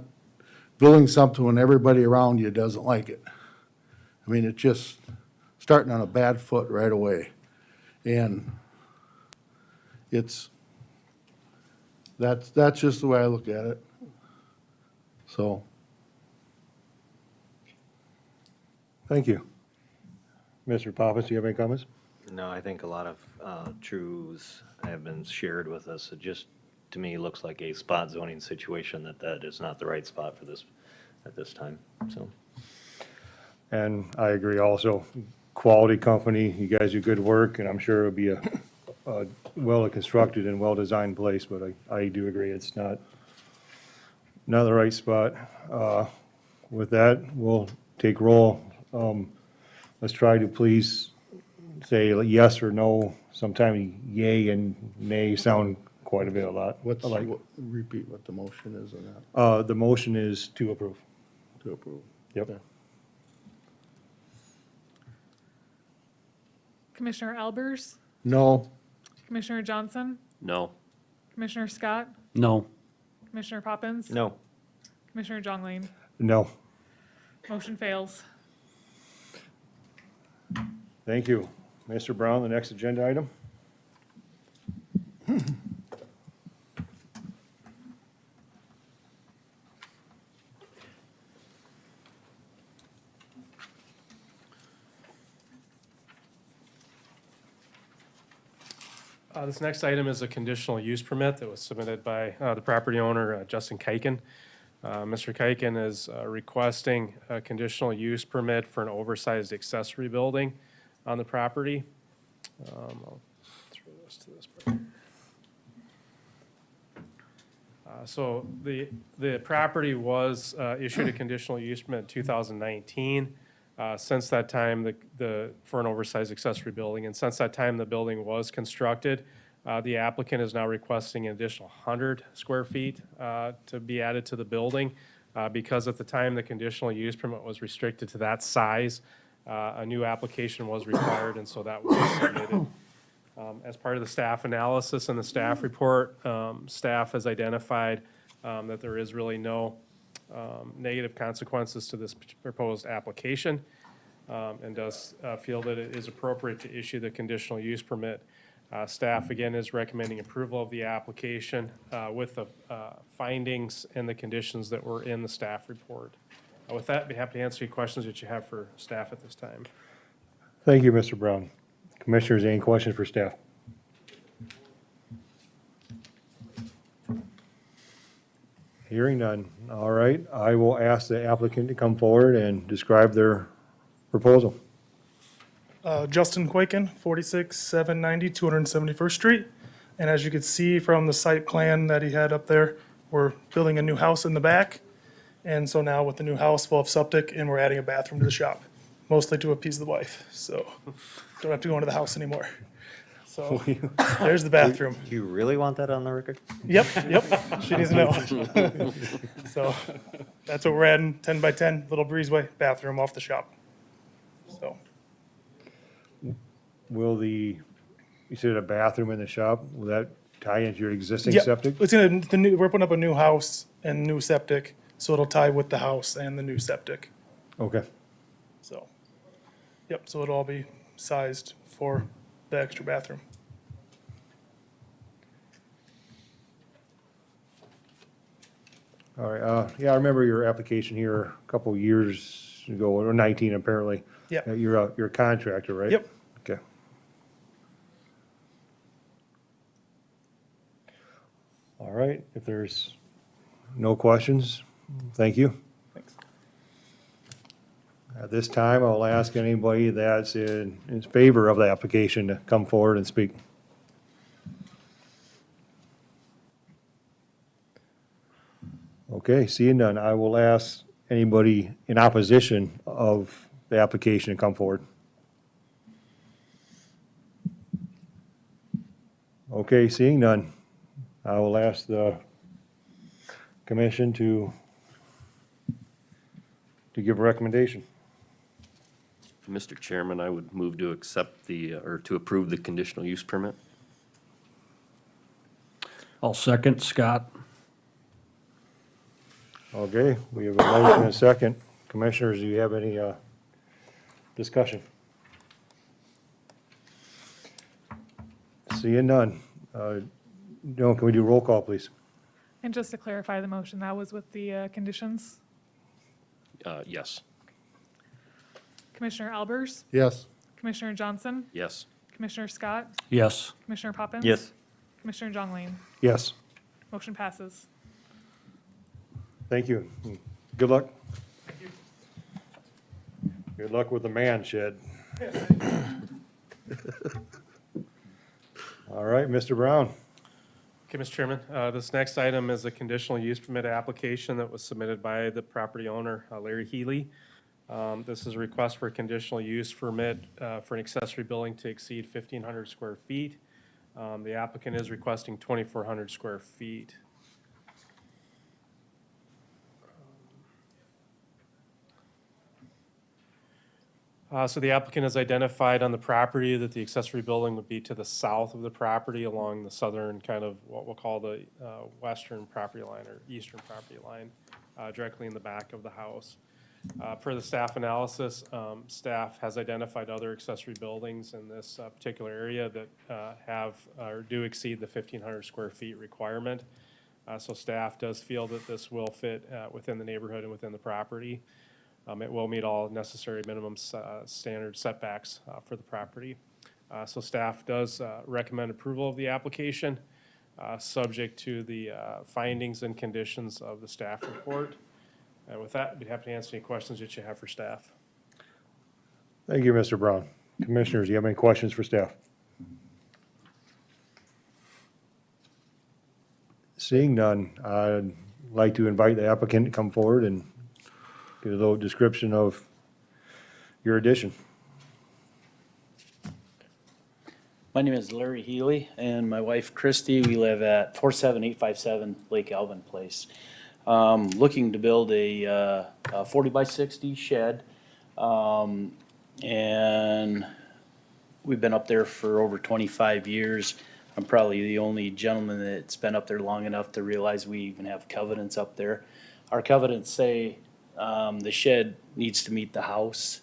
building something when everybody around you doesn't like it. I mean, it's just starting on a bad foot right away. And that's just the way I look at it. So. Thank you. Mr. Pappas, do you have any comments? No, I think a lot of truths have been shared with us. It just, to me, looks like a spot zoning situation that is not the right spot for this at this time, so. And I agree also. Quality company, you guys do good work, and I'm sure it'll be a well-constructed and well-designed place, but I do agree it's not the right spot. With that, we'll take roll. Let's try to please say yes or no. Sometimes yay and nay sound quite a bit a lot. Repeat what the motion is on that. The motion is to approve. To approve. Yep. Okay. Commissioner Albers, No. Commissioner Johnson, No. Commissioner Scott, No. Commissioner Poppins, No. Commissioner Jonglin. No. Motion fails. Thank you. Mr. Brown, the next agenda item? This next item is a conditional use permit that was submitted by the property owner, Justin Kiken. Mr. Kiken is requesting a conditional use permit for an oversized accessory building on the property. I'll throw this to this part. So the property was issued a conditional use permit in 2019. Since that time, for an oversized accessory building, and since that time, the building was constructed. The applicant is now requesting an additional 100 square feet to be added to the building. Because at the time the conditional use permit was restricted to that size, a new application was required, and so that was submitted. As part of the staff analysis and the staff report, staff has identified that there is really no negative consequences to this proposed application, and does feel that it is appropriate to issue the conditional use permit. Staff, again, is recommending approval of the application with the findings and the conditions that were in the staff report. With that, I'd be happy to answer any questions that you have for staff at this time. Thank you, Mr. Brown. Commissioners, any questions for staff? Hearing none. All right, I will ask the applicant to come forward and describe their proposal. Justin Quaken, 46790 271st Street. And as you can see from the site plan that he had up there, we're building a new house in the back. And so now with the new house, we'll have septic and we're adding a bathroom to the shop, mostly to appease the wife. So don't have to go into the house anymore. So there's the bathroom. Do you really want that on the record? Yep. She needs to know. So that's what we're adding, 10 by 10, little breezeway bathroom off the shop. So. Will you said a bathroom in the shop, will that tie into your existing Yeah, septic? It's we're putting up a new house and new septic, so it'll tie with the house and the new septic. Okay. So, yep, so it'll all be sized for the extra bathroom. All right, yeah, I remember your application here a couple years ago, or 19 apparently. Yeah. You're a contractor, right? Yep. Okay. All right, if there's no questions, thank you. Thanks. At this time, I'll ask anybody that's in favor of the application to come forward and speak. Okay, seeing none, I will ask anybody in opposition of the application to come forward. Okay, seeing none, I will ask the commission to give a recommendation. Mr. Chairman, I would move to accept or to approve the conditional use permit. I'll second, Scott. Okay, we have a motion and a second. Commissioners, do you have any discussion? Seeing none. Dylan, can we do roll call, please? And just to clarify the motion, that was with the conditions? Yes. Commissioner Albers? Yes. Commissioner Johnson? Yes. Commissioner Scott? Yes. Commissioner Poppins? Yes. Commissioner Jongling? Yes. Motion passes. Thank you. Good luck. Good luck with the man shed. All right, Mr. Brown. Okay, Mr. Chairman, this next item is a conditional use permit application that was submitted by the property owner, Larry Healy. This is a request for a conditional use permit for an accessory building to exceed 1,500 square feet. The applicant is requesting 2,400 square feet. So the applicant has identified on the property that the accessory building would be to the south of the property along the southern kind of what we'll call the western property line or eastern property line, directly in the back of the house. Per the staff analysis, staff has identified other accessory buildings in this particular area that have or do exceed the 1,500 square feet requirement. So staff does feel that this will fit within the neighborhood and within the property. It will meet all necessary minimum standard setbacks for the property. So staff does recommend approval of the application, subject to the findings and conditions of the staff report. And with that, I'd be happy to answer any questions that you have for staff. Thank you, Mr. Brown. Commissioners, do you have any questions for staff? Seeing none, I'd like to invite the applicant to come forward and give a little description of your addition. My name is Larry Healy, and my wife Christy, we live at 47857 Lake Alvin Place. Looking to build a 40 by 60 shed. And we've been up there for over 25 years. I'm probably the only gentleman that's been up there long enough to realize we even have covenants up there. Our covenants say the shed needs to meet the house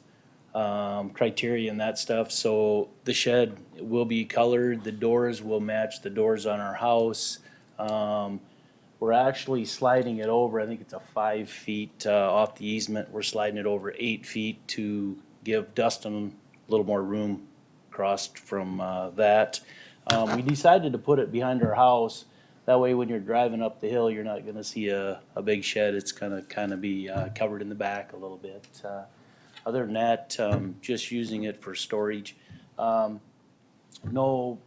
criteria and that stuff. So the shed will be colored, the doors will match the doors on our house. We're actually sliding it over, I think it's a 5 feet off the easement. We're sliding it over 8 feet to give Dustin a little more room across from that. We decided to put it behind our house. That way when you're driving up the hill, you're not gonna see a big shed. It's gonna kind of be covered in the back a little bit. Other than that, just using it for storage. Know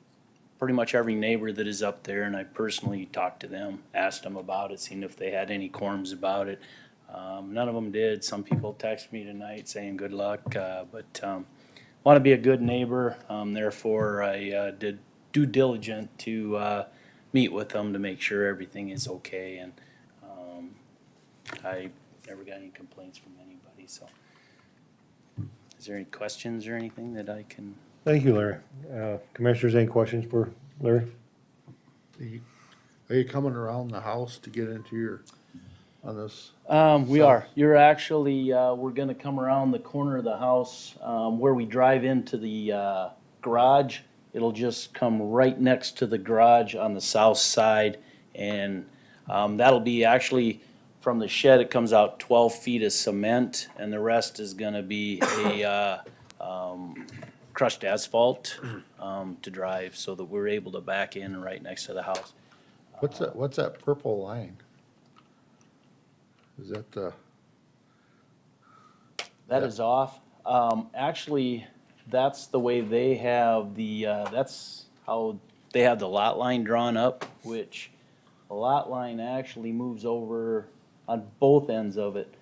pretty much every neighbor that is up there, and I personally talked to them, asked them about it, seen if they had any qualms about it. None of them did. Some people texted me tonight saying good luck, but want to be a good neighbor. Therefore, I did due diligent to meet with them to make sure everything is okay, and I never got any complaints from anybody. So, is there any questions or anything that I can? Thank you, Larry. Commissioners, any questions for Larry? Are you coming around the house to get into your, on this? We are. You're actually, we're gonna come around the corner of the house, where we drive into the, garage. It'll just come right next to the garage on the south side. And, that'll be actually, from the shed, it comes out 12 feet of cement, and the rest is gonna be a, crushed asphalt, to drive, so that we're able to back in right next to the house. What's that purple line? Is that the? That is off. Actually, that's the way they have the, that's how they have the lot line drawn up, which the lot line actually moves over on both ends of it.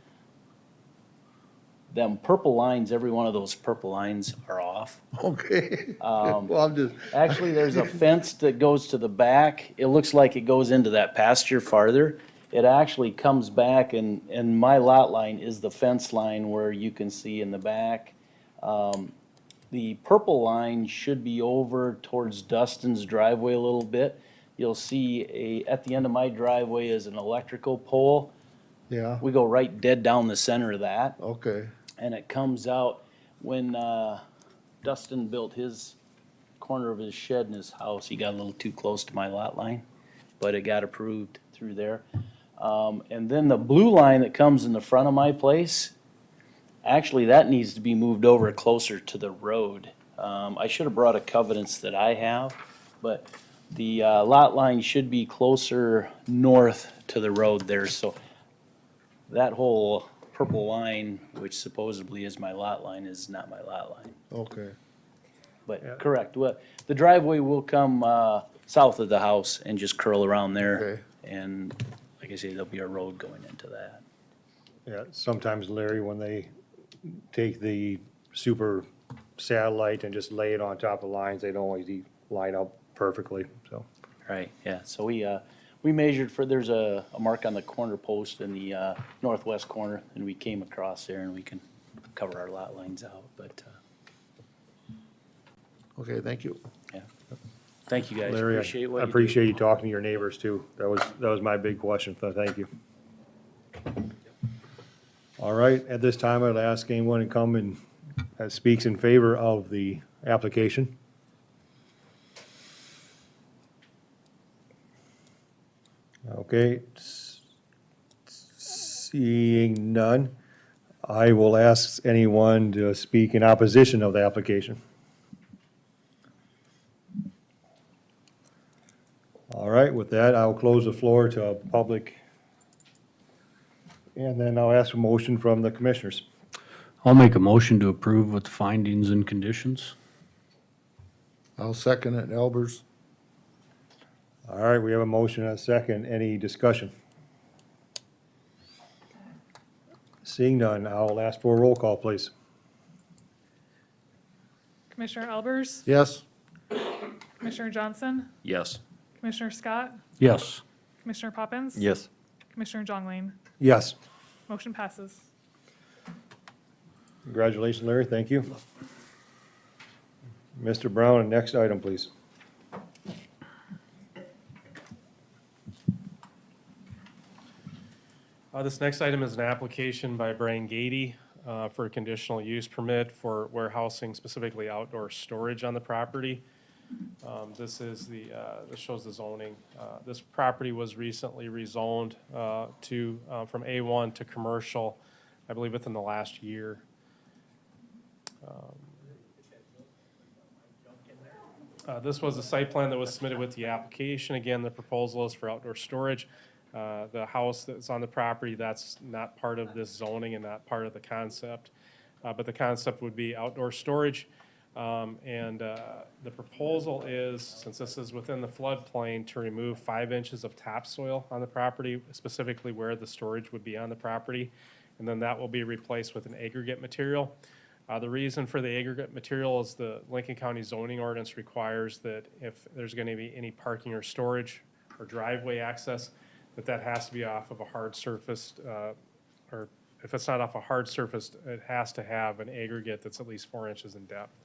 Them purple lines, every one of those purple lines are off. Okay. Well, I'm just. Actually, there's a fence that goes to the back. It looks like it goes into that pasture farther. It actually comes back, and my lot line is the fence line where you can see in the back. The purple line should be over towards Dustin's driveway a little bit. You'll see at the end of my driveway is an electrical pole. Yeah, We go right dead down the center of that. okay. And it comes out when Dustin built his corner of his shed in his house, he got a little too close to my lot line, but it got approved through there. And then the blue line that comes in the front of my place, actually that needs to be moved over closer to the road. I should have brought a covenants that I have, but the lot line should be closer north to the road there, so that whole purple line, which supposedly is my lot line, is not my lot line. Okay. But correct, the driveway will come south of the house and just curl around there. Okay. And like I say, there'll be a road going into that. Yeah, sometimes, Larry, when they take the super satellite and just lay it on top of lines, they don't always line up perfectly, so. Right, yeah, so we measured for, there's a mark on the corner post in the northwest corner, and we came across there and we can cover our lot lines out, but, Okay, thank you. yeah. Thank you guys, Larry, appreciate what I you do. appreciate you talking to your neighbors too. That was my big question, so thank you. All right, at this time, I'd ask anyone to come and speaks in favor of the application. Okay, seeing none, I will ask anyone to speak in opposition of the application. All right, with that, I'll close the floor to public. And then I'll ask a motion from the commissioners. I'll make a motion to approve with the findings and conditions. I'll second it, Albers. All right, we have a motion and a second. Any discussion? Seeing none, I'll ask for a roll call, please. Commissioner Albers? Yes? Commissioner Johnson, Yes. Commissioner Scott, Yes. Commissioner Poppins. Yes. Commissioner Jongling. Yes. Motion passes. Congratulations, Larry. Thank you. Mr. Brown, next item, please. This next item is an application by Brian Gady for a conditional use permit for warehousing, specifically outdoor storage on the property. This is this shows the zoning. This property was recently rezoned from A1 to commercial, I believe within the last year. This was a site plan that was submitted with the application. Again, the proposal is for outdoor storage. The house that's on the property, that's not part of this zoning and not part of the concept. But the concept would be outdoor storage. The proposal is, since this is within the floodplain, to remove 5 inches of topsoil on the property, specifically where the storage would be on the property. And then that will be replaced with an aggregate material. The reason for the aggregate material is the Lincoln County zoning ordinance requires that if there's going to be any parking or storage or driveway access, that has to be off of a hard surface, or if it's not off a hard surface, it has to have an aggregate that's at least 4 inches in depth.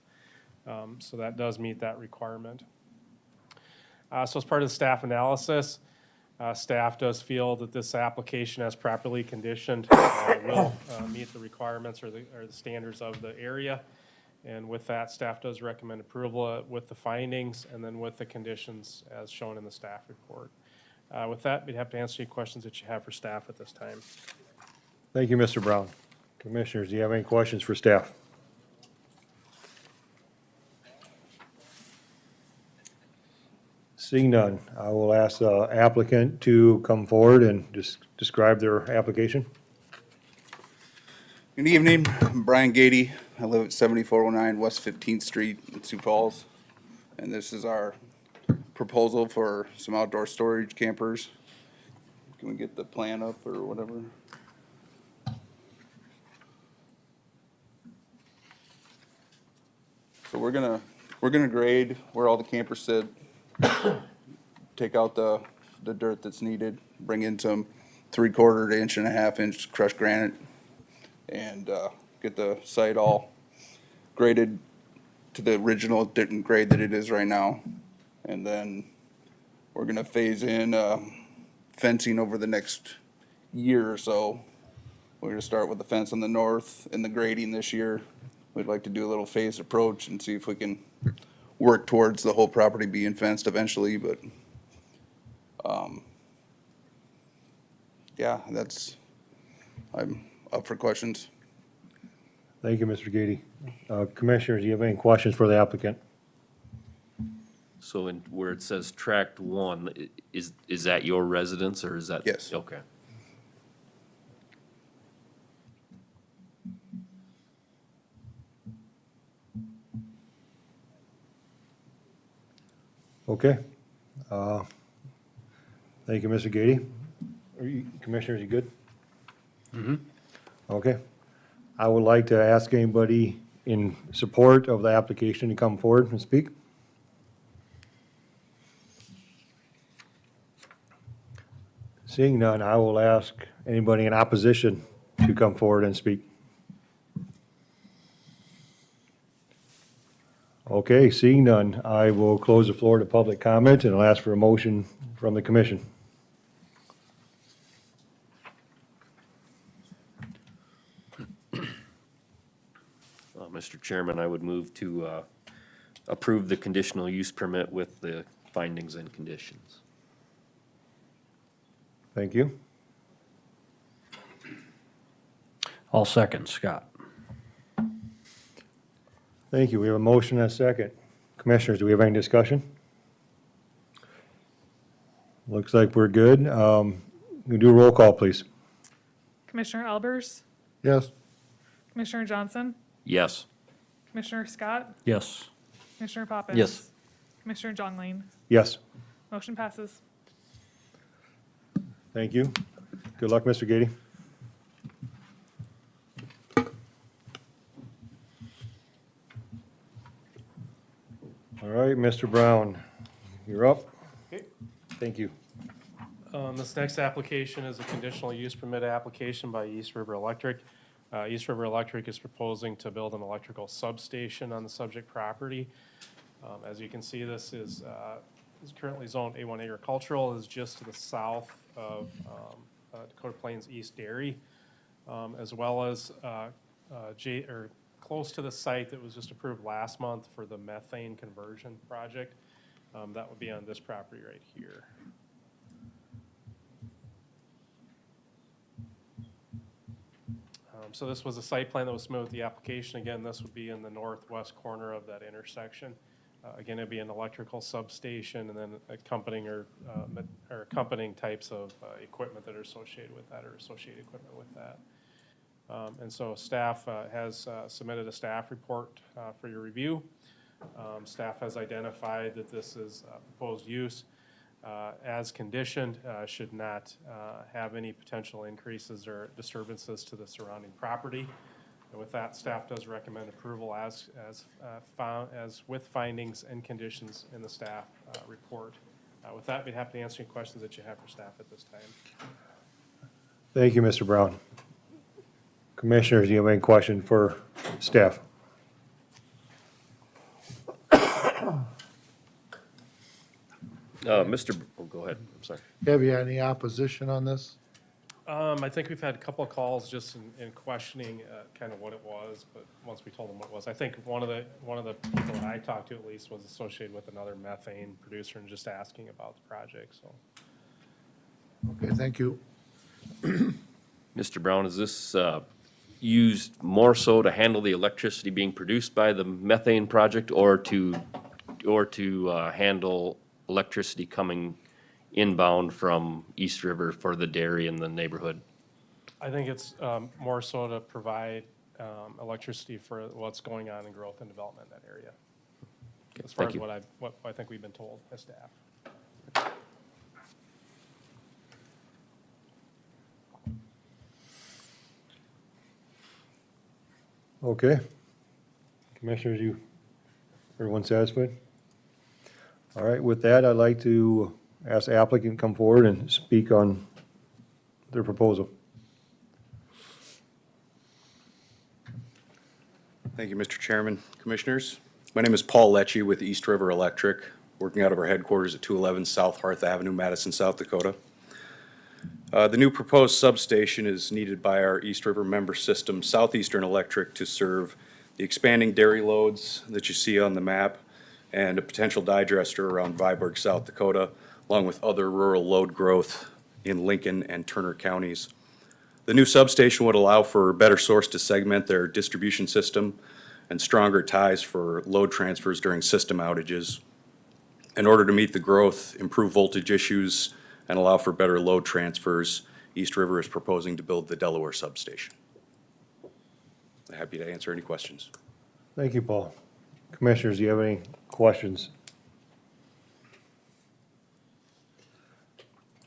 So that does meet that requirement. So as part of the staff analysis, staff does feel that this application, as properly conditioned, will meet the requirements or the standards of the area. And with that, staff does recommend approval with the findings and then with the conditions as shown in the staff report. With that, we'd have to answer any questions that you have for staff at this time. Thank you, Mr. Brown. Commissioners, do you have any questions for staff? Seeing none, I will ask the applicant to come forward and just describe their application. Good evening, I'm Brian Gady. I live at 7409 West 15th Street in Sioux Falls. And this is our proposal for some outdoor storage campers. Can we get the plan up or whatever? So we're gonna grade where all the campers sit, take out the dirt that's needed, bring in some 3/4 to 1.5 inch crushed granite, and get the site all graded to the original grade that it is right now. And then we're gonna phase in fencing over the next year or so. We're gonna start with the fence on the north and the grading this year. We'd like to do a little phased approach and see if we can work towards the whole property being fenced eventually, but yeah, I'm up for questions. Thank you, Mr. Gady. Commissioners, do you have any questions for the applicant? So where it says tract 1, is that your residence or is that? Yes. Okay. Okay. Thank you, Mr. Gady. Commissioners, you good? Mm-hmm. Okay. I would like to ask anybody in support of the application to come forward and speak. Seeing none, I will ask anybody in opposition to come forward and speak. Okay, seeing none, I will close the floor to public comment and I'll ask for a motion from the commission. Mr. Chairman, I would move to approve the conditional use permit with the findings and conditions. Thank you. All second, Scott. Thank you. We have a motion and a second. Commissioners, do we have any discussion? Looks like we're good. We do a roll call, please. Commissioner Albers, Yes. Commissioner Johnson, Yes. Commissioner Scott, Yes. Commissioner Poppins. Yes. Commissioner Jongling. Yes. Motion passes. Thank you. Good luck, Mr. Gady. All right, right, Mr. Brown, you're up. Okay. Thank you. This next application is a conditional use permit application by East River Electric. East River Electric is proposing to build an electrical substation on the subject property. As you can see, this is currently zoned A1 agricultural, is just to the south of Dakota Plains East Dairy, as well as close to the site that was just approved last month for the methane conversion project. That would be on this property right here. So this was a site plan that was submitted with the application. Again, this would be in the northwest corner of that intersection. Again, it'd be an electrical substation and then accompanying accompanying types of equipment that are associated with that or associated equipment with that. And so staff has submitted a staff report for your review. Staff has identified that this is proposed use as conditioned, should not have any potential increases or disturbances to the surrounding property. And with that, staff does recommend approval as with findings and conditions in the staff report. With that, I'd be happy to answer any questions that you have for staff at this time. Thank you, Mr. Brown. Commissioners, do you have any question for staff? Go ahead, I'm sorry. Have you had any opposition on this? I think we've had a couple of calls just in questioning kind of what it was, but once we told them what it was, I think one of the people that I talked to at least was associated with another methane producer and just asking about the project, so. Okay, thank you. Mr. Brown, is this used more so to handle the electricity being produced by the methane project or to handle electricity coming inbound from East River for the dairy in the neighborhood? I think it's more so to provide electricity for what's going on in growth and development in that area. As far as what I think we've been told as staff. Okay. Commissioners, everyone satisfied? All right, with that, I'd like to ask the applicant to come forward and speak on their proposal. Thank you, Mr. Chairman, Commissioners. My name is Paul Lecce with East River Electric, working out of our headquarters at 211 South Hearth Avenue, Madison, South Dakota. The new proposed substation is needed by our East River member system, Southeastern Electric, to serve the expanding dairy loads that you see on the map and a potential digester around Viborg, South Dakota, along with other rural load growth in Lincoln and Turner counties. The new substation would allow for a better source to segment their distribution system and stronger ties for load transfers during system outages. In order to meet the growth, improve voltage issues, and allow for better load transfers, East River is proposing to build the Delaware substation. I'm happy to answer any questions. Thank you, Paul. Commissioners, do you have any questions?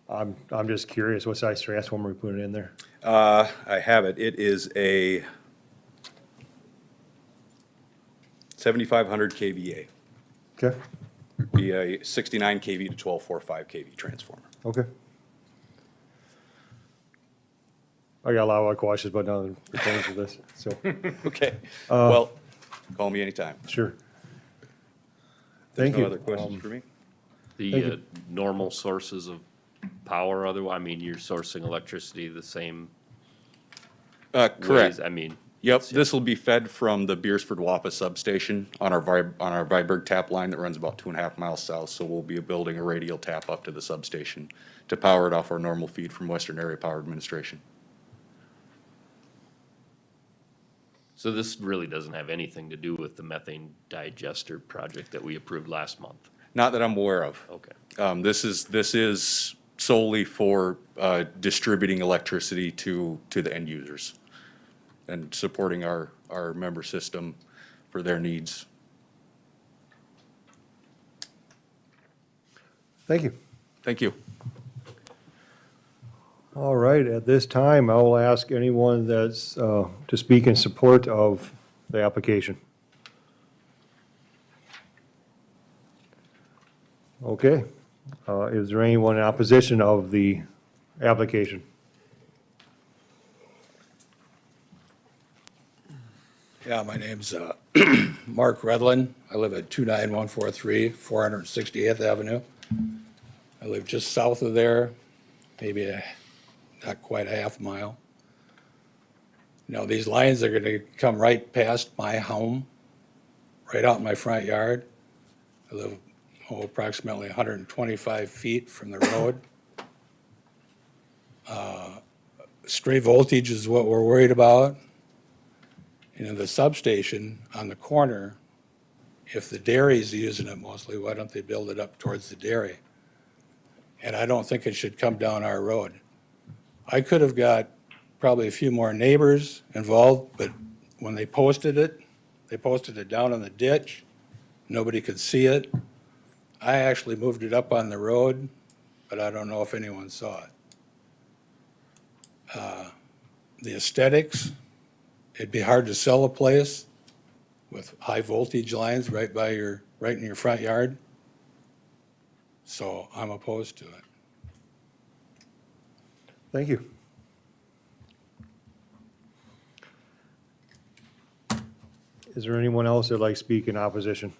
I'm just curious, what size transformer we put in there? I have it. It is a 7,500 kVA. Okay, Be a 69 kV to 1245 kV transformer. okay. I got a lot of questions, but none pertains to this, so, Okay. Well, call me anytime. sure. There's Thank no you. other questions for me? Thank The you. normal sources of power, otherwise, I mean, you're sourcing electricity the same Correct. ways, I mean. Yep, this will be fed from the Beersford-Wappa substation on our Viborg tap line that runs about 2.5 miles south. So we'll be building a radial tap up to the substation to power it off our normal feed from Western Area Power Administration. So this really doesn't have anything to do with the methane digester project that we approved last month? Not that I'm aware of. Okay. This is solely for distributing electricity to the end users and supporting our member system for their needs. Thank you. Thank you. All right, at this time, I will ask anyone that's, to speak in support of the application. Okay. Is there anyone in opposition of the application? Yeah, my name's Mark Redlin. I live at 29143 468th Avenue. I live just south of there, maybe not quite a half mile. Now, these lines are going to come right past my home, right out in my front yard. I live approximately 125 feet from the road. Stray voltage is what we're worried about. And in the substation on the corner, if the dairy's using it mostly, why don't they build it up towards the dairy? And I don't think it should come down our road. I could have got probably a few more neighbors involved, but when they posted it down in the ditch. Nobody could see it. I actually moved it up on the road, but I don't know if anyone saw it. The aesthetics, it'd be hard to sell a place with high voltage lines right in your front yard. So I'm opposed to it. Thank you. Is there anyone else that'd like to speak in opposition?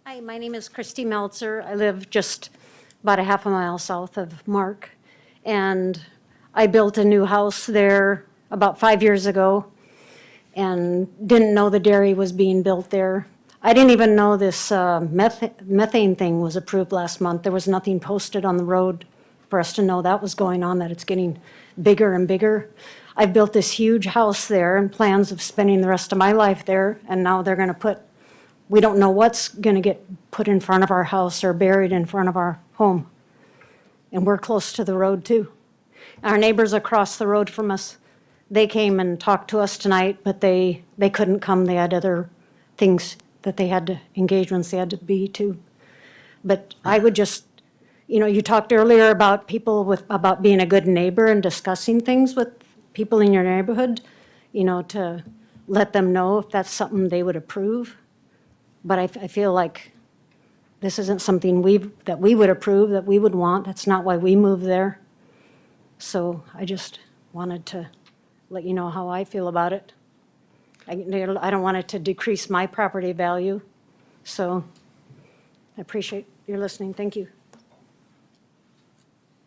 Hi, my name is Christy Meltzer. I live just about a half a mile south of Mark. And I built a new house there about 5 years ago and didn't know the dairy was being built there. I didn't even know this methane thing was approved last month. There was nothing posted on the road for us to know that was going on, that it's getting bigger and bigger. I built this huge house there and plans of spending the rest of my life there, and now they're gonna put, we don't know what's gonna get put in front of our house or buried in front of our home. And we're close to the road too. Our neighbors across the road from us, they came and talked to us tonight, but they couldn't come. They had other things that they had to, engagements they had to be to. But I would just, you talked earlier about about being a good neighbor and discussing things with people in your neighborhood, to let them know if that's something they would approve. But I feel like this isn't something that we would approve, that we would want. That's not why we moved there. So I just wanted to let you know how I feel about it. I don't want it to decrease my property value. So I appreciate your listening. Thank you.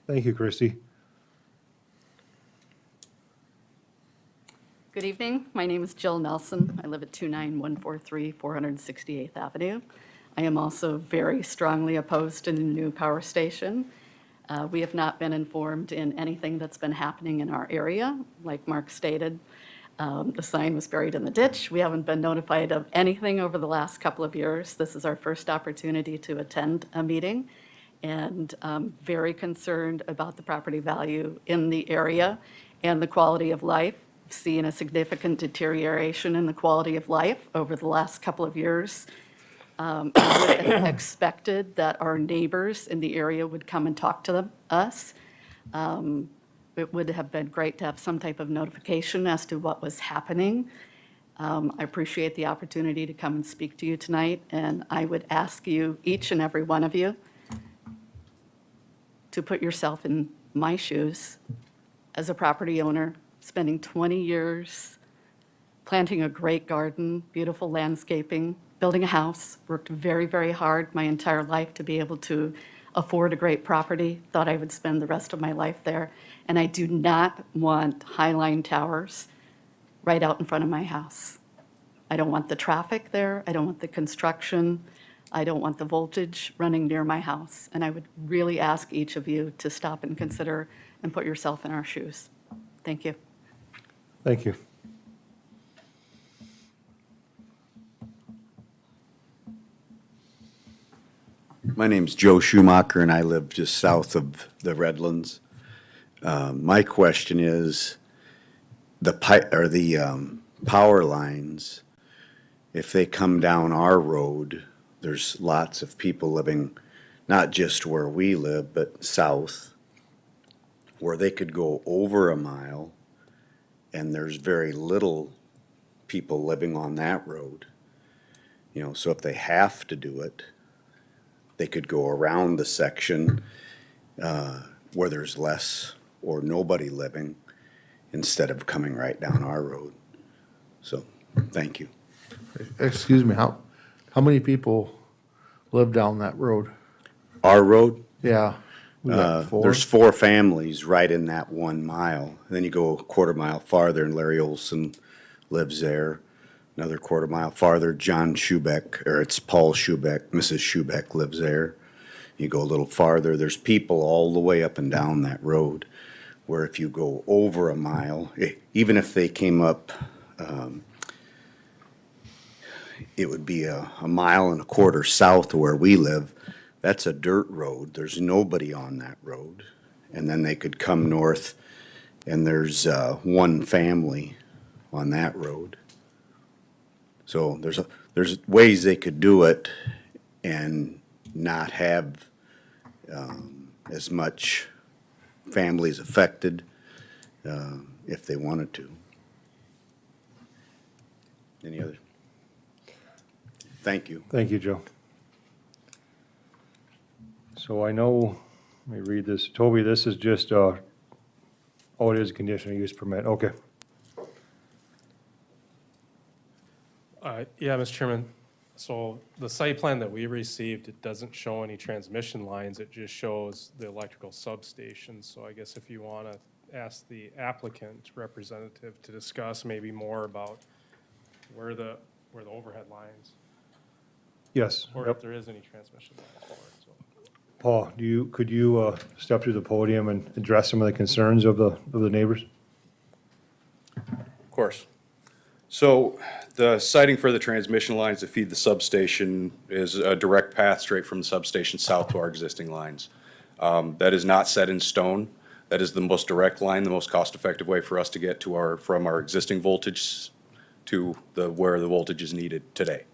Thank you, Christy. Good evening. My name is Jill Nelson. I live at 29143 468th Avenue. I am also very strongly opposed to the new power station. We have not been informed in anything that's been happening in our area. Like Mark stated, the sign was buried in the ditch. We haven't been notified of anything over the last couple of years. This is our first opportunity to attend a meeting, and I'm very concerned about the property value in the area and the quality of life. Seeing a significant deterioration in the quality of life over the last couple of years. I would have expected that our neighbors in the area would come and talk to us. It would have been great to have some type of notification as to what was happening. I appreciate the opportunity to come and speak to you tonight, and I would ask you, each and every one of you, to put yourself in my shoes as a property owner, spending 20 years planting a great garden, beautiful landscaping, building a house, worked very, very hard my entire life to be able to afford a great property, thought I would spend the rest of my life there. And I do not want high-line towers right out in front of my house. I don't want the traffic there. I don't want the construction. I don't want the voltage running near my house. And I would really ask each of you to stop and consider and put yourself in our shoes. Thank you. Thank you. My name's Joe Schumacher, and I live just south of the Redlands. My question is, the power lines, if they come down our road, there's lots of people living, not just where we live, but south, where they could go over a mile, and there's very little people living on that road. You know, so if they have to do it, they could go around the section where there's less or nobody living instead of coming right down our road. So, thank you. Excuse me, how many people live down that road? Our road? Yeah. We got four? There's 4 families right in that 1 mile. Then you go a quarter mile farther and Larry Olson lives there. Another quarter mile farther, John Schubeck, or it's Paul Schubeck, Mrs. Schubeck lives there. You go a little farther, there's people all the way up and down that road, where if you go over a mile, even if they came up, it would be a 1.25 miles south of where we live. That's a dirt road. There's nobody on that road. And then they could come north and there's 1 family on that road. So there's ways they could do it and not have as much families affected if they wanted to. Any other? Thank you. Thank you, Joe. So I know, let me read this. Toby, this is just, oh, it is a conditional use permit. Okay. Yeah, Mr. Chairman, so the site plan that we received, it doesn't show any transmission lines, it just shows the electrical substation. So I guess if you want to ask the applicant representative to discuss maybe more about where the overhead lines, Yes. or Yep. if there is any transmission lines for it, so. Paul, could you step to the podium and address some of the concerns of the neighbors? Of course. So the siting for the transmission lines to feed the substation is a direct path straight from the substation south to our existing lines. That is not set in stone. That is the most direct line, the most cost-effective way for us to get to from our existing voltage to where the voltage is needed today.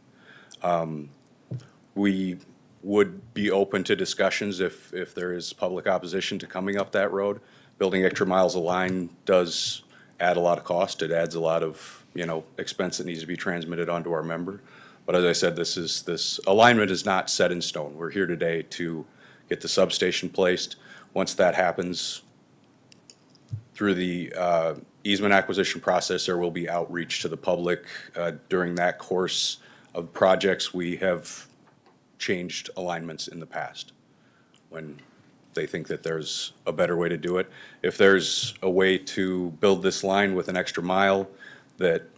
We would be open to discussions if there is public opposition to coming up that road. Building extra miles of line does add a lot of cost. It adds a lot of, expense that needs to be transmitted onto our member. But as I said, this alignment is not set in stone. We're here today to get the substation placed. Once that happens, through the easement acquisition process, there will be outreach to the public. During that course of projects, we have changed alignments in the past when they think that there's a better way to do it. If there's a way to build this line with an extra mile that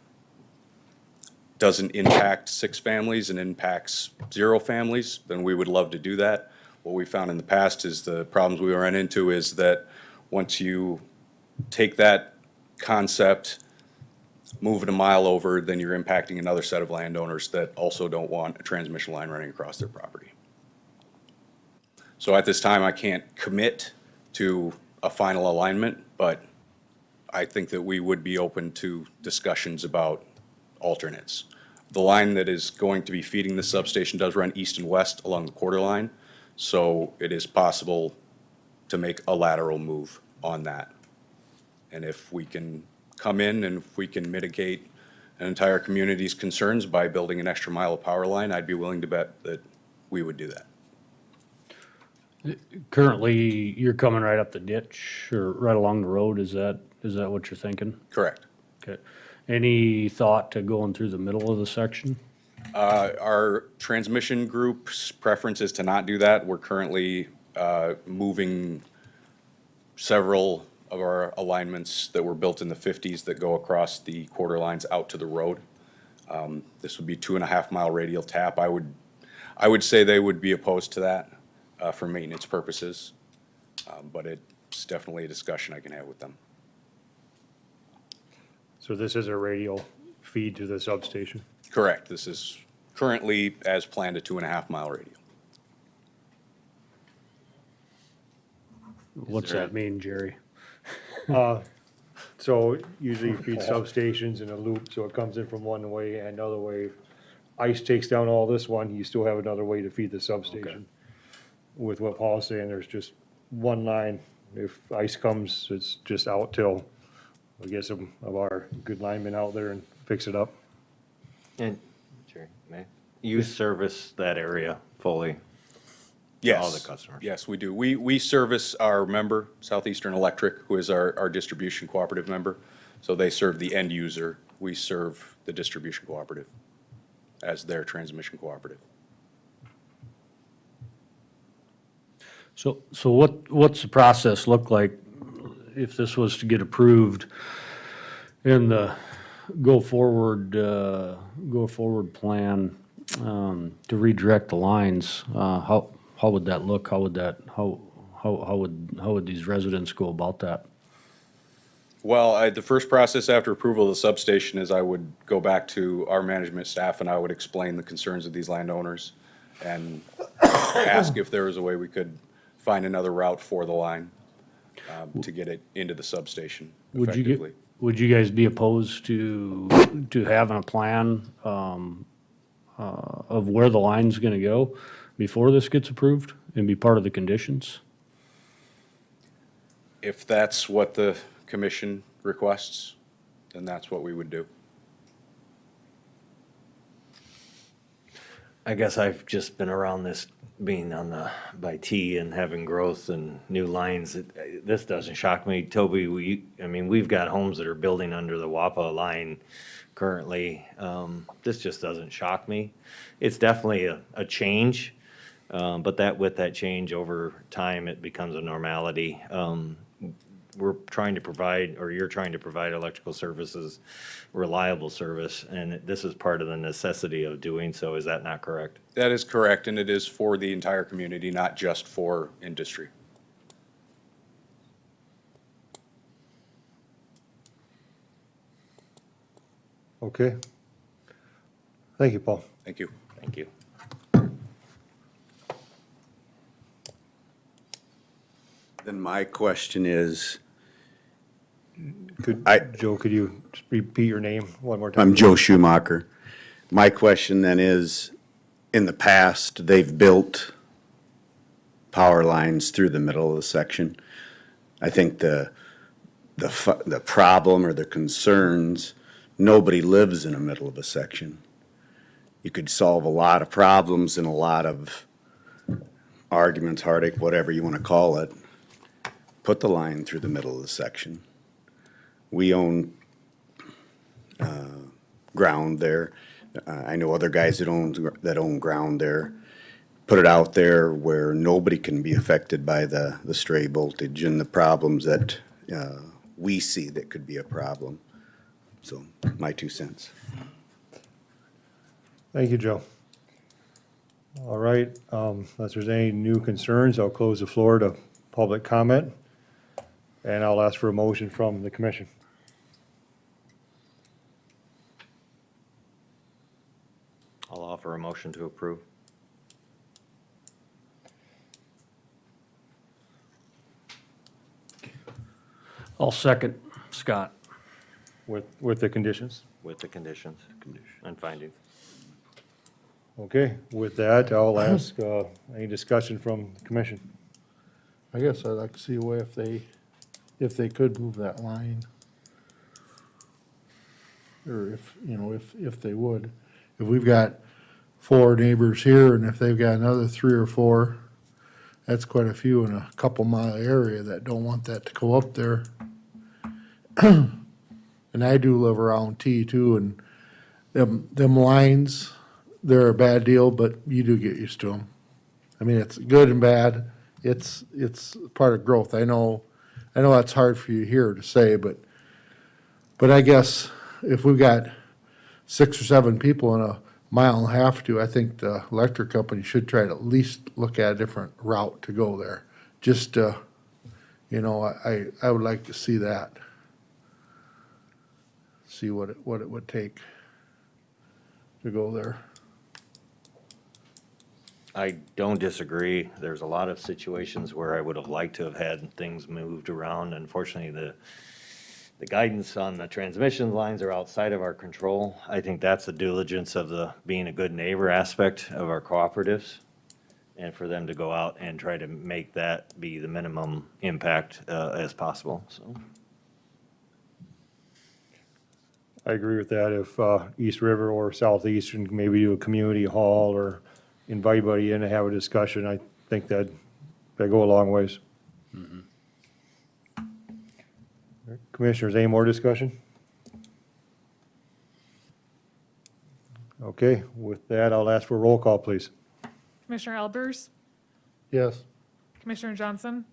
doesn't impact 6 families and impacts 0 families, then we would love to do that. What we found in the past is the problems we ran into is that once you take that concept, move it a mile over, then you're impacting another set of landowners that also don't want a transmission line running across their property. So at this time, I can't commit to a final alignment, but I think that we would be open to discussions about alternates. The line that is going to be feeding the substation does run east and west along the quarter line, so it is possible to make a lateral move on that. And if we can come in and if we can mitigate an entire community's concerns by building an extra mile of power line, I'd be willing to bet that we would do that. Currently, you're coming right up the ditch or right along the road, is that what you're thinking? Correct. Okay. Any thought to going through the middle of the section? Our transmission group's preference is to not do that. We're currently moving several of our alignments that were built in the 50s that go across the quarter lines out to the road. This would be 2.5 mile radial tap. I would say they would be opposed to that for maintenance purposes, but it's definitely a discussion I can have with them. So this is a radial feed to the substation? Correct. This is currently, as planned, a 2.5 mile radial. What's that mean, Jerry? So usually you feed substations in a loop, so it comes in from one way and another way. Ice takes down all this one, you still have another way to feed the substation. With what Paul's saying, there's just one line. If ice comes, it's just out till we get some of our good linemen out there and fix it up. And, Jerry, may You service that area fully? Yes. All the customers? Yes, we do. We service our member, Southeastern Electric, who is our distribution cooperative member. So they serve the end user. We serve the distribution cooperative as their transmission cooperative. So what's the process look like if this was to get approved in the go forward plan to redirect the lines? How would that look? How would these residents go about that? Well, the first process after approval of the substation is I would go back to our management staff and I would explain the concerns of these landowners and ask if there was a way we could find another route for the line to get it into the substation effectively. Would you guys be opposed to having a plan of where the line's gonna go before this gets approved and be part of the conditions? If that's what the commission requests, then that's what we would do. I guess I've just been around this, being on the, by T and having growth and new lines. This doesn't shock me. Toby, we've got homes that are building under the WAPA line currently. This just doesn't shock me. It's definitely a change, but with that change over time, it becomes a normality. We're trying to provide, or you're trying to provide electrical services, reliable service, and this is part of the necessity of doing so. Is that not correct? That is correct, and it is for the entire community, not just for industry. Okay. Thank you, Paul. Thank you. Thank you. Then my question is, Joe, could you just repeat your name one more time? I'm Joe Schumacher. My question then is, in the past, they've built power lines through the middle of the section. I think the problem or the concerns, nobody lives in the middle of a section. You could solve a lot of problems and a lot of arguments, heartache, whatever you want to call it. Put the line through the middle of the section. We own ground there. I know other guys that own ground there. Put it out there where nobody can be affected by the stray voltage and the problems that we see that could be a problem. So, my 2 cents. Thank you, Joe. All right, unless there's any new concerns, I'll close the floor to public comment, and I'll ask for a motion from the commission. I'll offer a motion to approve. I'll second Scott. With the conditions? With the conditions and findings. Okay, with that, I'll ask, any discussion from the commission? I guess I'd like to see a way if they could move that line. Or if they would. If we've got 4 neighbors here, and if they've got another 3 or 4, that's quite a few in a couple mile area that don't want that to go up there. And I do live around T too, and them lines, they're a bad deal, but you do get used to them. I mean, it's good and bad. It's part of growth. I know that's hard for you here to say, but I guess if we've got 6 or 7 people in a mile and a half to, I think the electric company should try to at least look at a different route to go there. Just, I would like to see that. See what it would take to go there. I don't disagree. There's a lot of situations where I would have liked to have had things moved around. Unfortunately, the guidance on the transmission lines are outside of our control. I think that's the diligence of the being a good neighbor aspect of our cooperatives, and for them to go out and try to make that be the minimum impact as possible, so. I agree with that. If East River or Southeastern can maybe do a community hall or invite everybody in to have a discussion, I think that go a long ways. Commissioners, any more discussion? Okay, with that, I'll ask for a roll call, please. Commissioner Albers, Yes. Commissioner Johnson,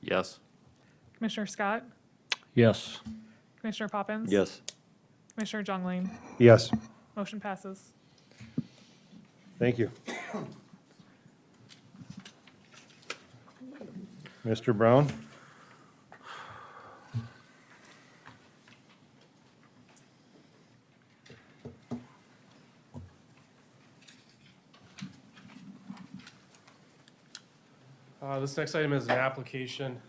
Yes. Commissioner Scott, Yes. Commissioner Poppins. Yes. Commissioner Jungling. Yes, Motion passes. thank you. Mr. Brown? This next item is an application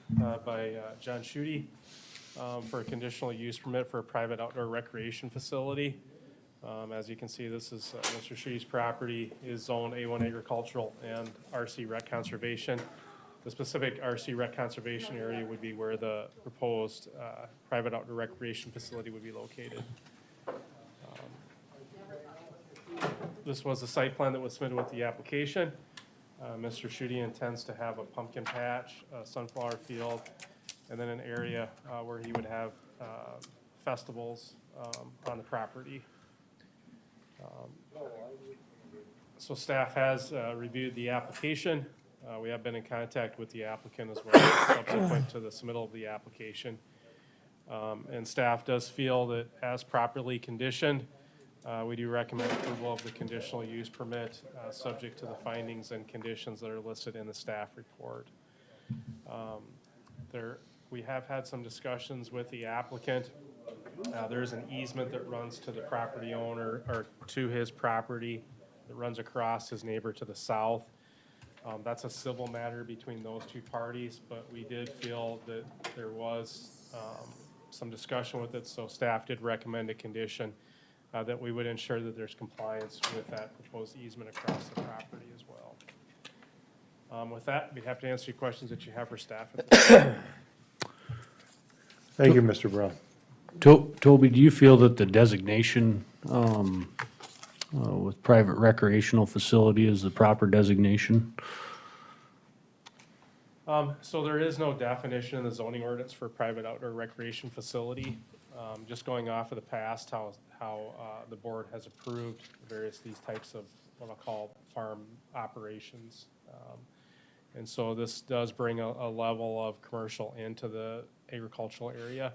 by John Schutte for a conditional use permit for a private outdoor recreation facility. As you can see, this is Mr. Schutte's property is zoned A1 agricultural and RC rec conservation. The specific RC rec conservation area would be where the proposed private outdoor recreation facility would be located. This was the site plan that was submitted with the application. Mr. Schutte intends to have a pumpkin patch, a sunflower field, and then an area where he would have festivals on the property. So staff has reviewed the application. We have been in contact with the applicant as well subsequent to the submittal of the application. And staff does feel that as properly conditioned, we do recommend approval of the conditional use permit, subject to the findings and conditions that are listed in the staff report. We have had some discussions with the applicant. There's an easement that runs to the property owner, or to his property, that runs across his neighbor to the south. That's a civil matter between those two parties, but we did feel that there was some discussion with it, so staff did recommend a condition that we would ensure that there's compliance with that proposed easement across the property as well. With that, we'd have to answer your questions that you have for staff at this time. Thank you, Mr. Brown. Toby, do you feel that the designation with private recreational facility is the proper designation? So there is no definition in the zoning ordinance for private outdoor recreation facility. Just going off of the past, how the board has approved these types of what I'll call farm operations. And so this does bring a level of commercial into the agricultural area.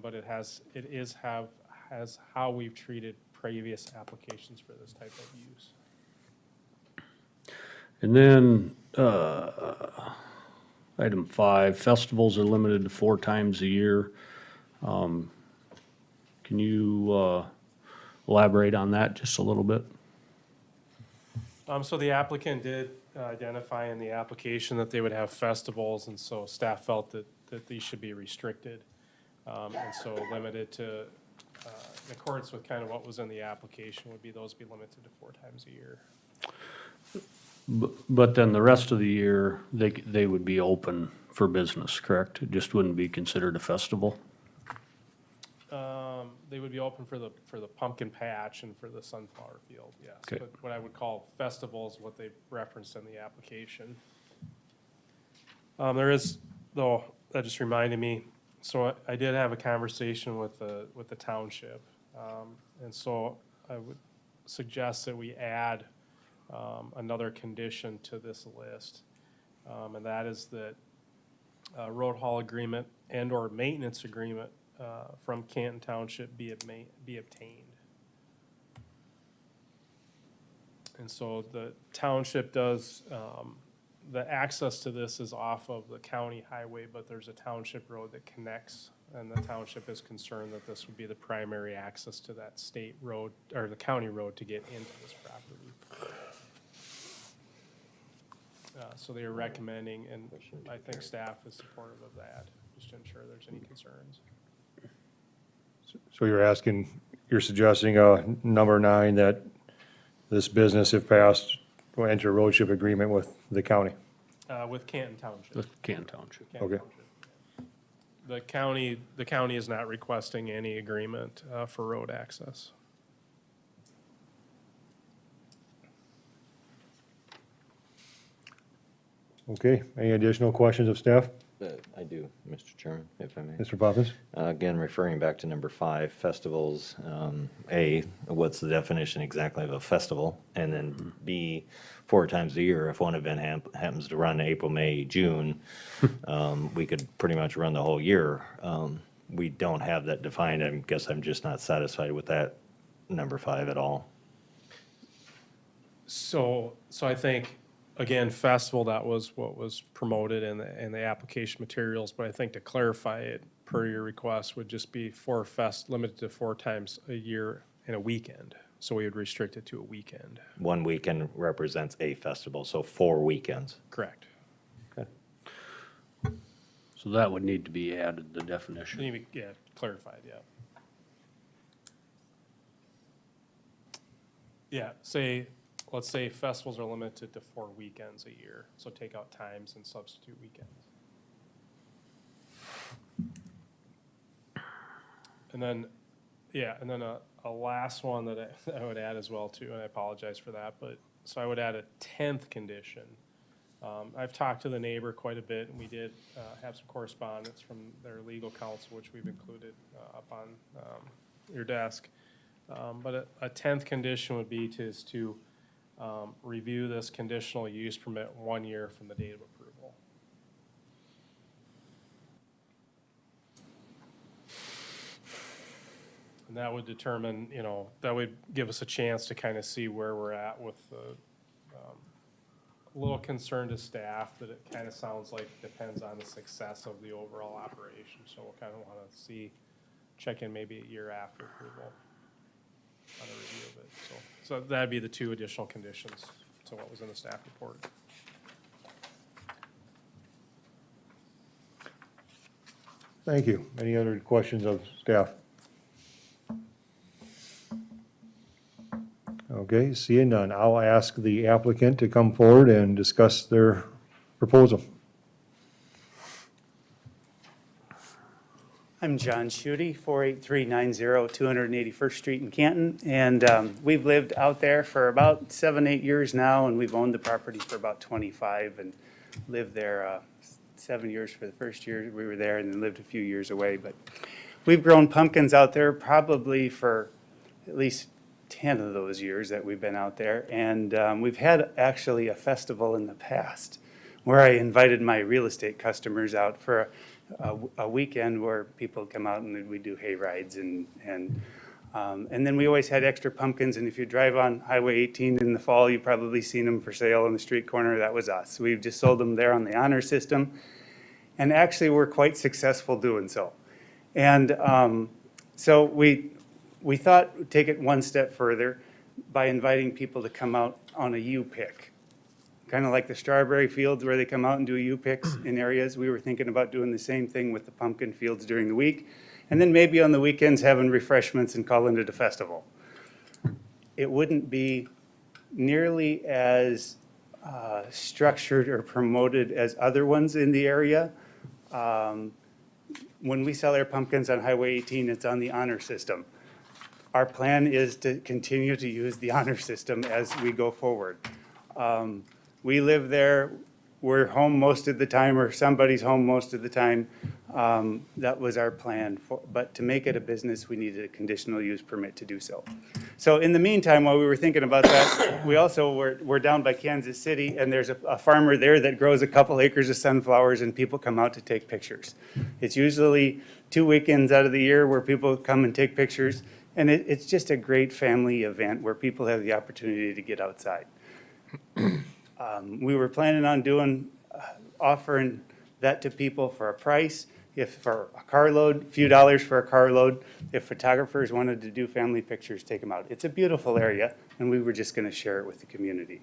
But has how we've treated previous applications for this type of use. And then, item 5, festivals are limited to 4 times a year. Can you elaborate on that just a little bit? So the applicant did identify in the application that they would have festivals, and so staff felt that these should be restricted. And so limited to, in accordance with kind of what was in the application, would be those be limited to 4 times a year. But then the rest of the year, they would be open for business, correct? It just wouldn't be considered a festival? They would be open for the pumpkin patch and for the sunflower field, yes. Okay. But what I would call festivals, what they referenced in the application. There is, though, that just reminded me, so I did have a conversation with the township. And so I would suggest that we add another condition to this list. And that is that road haul agreement and or maintenance agreement from Canton Township be obtained. And so the township does, the access to this is off of the county highway, but there's a township road that connects, and the township is concerned that this would be the primary access to that state road, or the county road to get into this property. So they are recommending, and I think staff is supportive of that, just to ensure there's any concerns. So you're suggesting number 9, that this business, if passed, will enter a roadship agreement with the county? With Canton Township. With Canton Township. Canton Okay. Township. the county is not requesting any agreement for road access. Okay, any additional questions of staff? I do, Mr. Chairman, if I may. Mr. Poppins? Again, referring back to number 5, festivals, A, what's the definition exactly of a festival? And then B, 4 times a year, if one event happens to run April, May, June, we could pretty much run the whole year. We don't have that defined. I guess I'm just not satisfied with that number 5 at all. So I think, again, festival, that was what was promoted in the application materials, but I think to clarify it, per your request, would just be limited to 4 times a year in a weekend. So we would restrict it to a weekend. One weekend represents a festival, so 4 weekends. Correct. Okay. So that would need to be added, the definition. Yeah, clarified, yeah. Yeah, let's say festivals are limited to 4 weekends a year, so take out times and substitute weekends. And then, a last one that I would add as well too, and I apologize for that, but, so I would add a 10th condition. I've talked to the neighbor quite a bit, and we did have some correspondence from their legal counsel, which we've included up on your desk. But a 10th condition would be to review this conditional use permit 1 year from the date of approval. And that would determine, that would give us a chance to kind of see where we're at with the, a little concern to staff that it kind of sounds like depends on the success of the overall operation. So we'll kind of want to check in maybe a year after approval on a review of it. So that'd be the 2 additional conditions to what was in the staff report. Thank you. Any other questions of staff? Okay, seeing none, I'll ask the applicant to come forward and discuss their proposal. I'm John Schutte, 48390 281st Street in Canton, and we've lived out there for about 7-8 years now, and we've owned the property for about 25 and lived there 7 years for the first year we were there, and then lived a few years away. But we've grown pumpkins out there probably for at least 10 of those years that we've been out there, and we've had actually a festival in the past where I invited my real estate customers out for a weekend where people come out and we do hay rides and then we always had extra pumpkins. And if you drive on Highway 18 in the fall, you've probably seen them for sale on the street corner. That was us. We've just sold them there on the honor system, and actually we're quite successful doing so. And so we thought we'd take it one step further by inviting people to come out on a U-pick. Kind of like the strawberry fields where they come out and do U-picks in areas. We were thinking about doing the same thing with the pumpkin fields during the week. And then maybe on the weekends having refreshments and calling it a festival. It wouldn't be nearly as structured or promoted as other ones in the area. When we sell our pumpkins on Highway 18, it's on the honor system. Our plan is to continue to use the honor system as we go forward. We live there, we're home most of the time, or somebody's home most of the time. That was our plan. But to make it a business, we needed a conditional use permit to do so. So in the meantime, while we were thinking about that, we also we're down by Kansas City, and there's a farmer there that grows a couple acres of sunflowers, and people come out to take pictures. It's usually 2 weekends out of the year where people come and take pictures, and it's just a great family event where people have the opportunity to get outside. We were planning on offering that to people for a price, if for a carload, a few dollars for a carload. If photographers wanted to do family pictures, take them out. It's a beautiful area, and we were just going to share it with the community.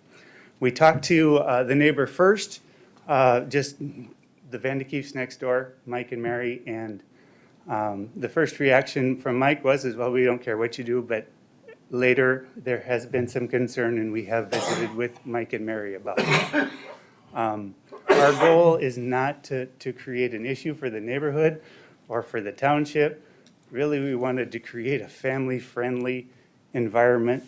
We talked to the neighbor first, just the Vandekeefs next door, Mike and Mary, and the first reaction from Mike was, well, we don't care what you do, but later, there has been some concern, and we have visited with Mike and Mary about it. Our goal is not to create an issue for the neighborhood, or for the township. Really, we wanted to create a family-friendly environment.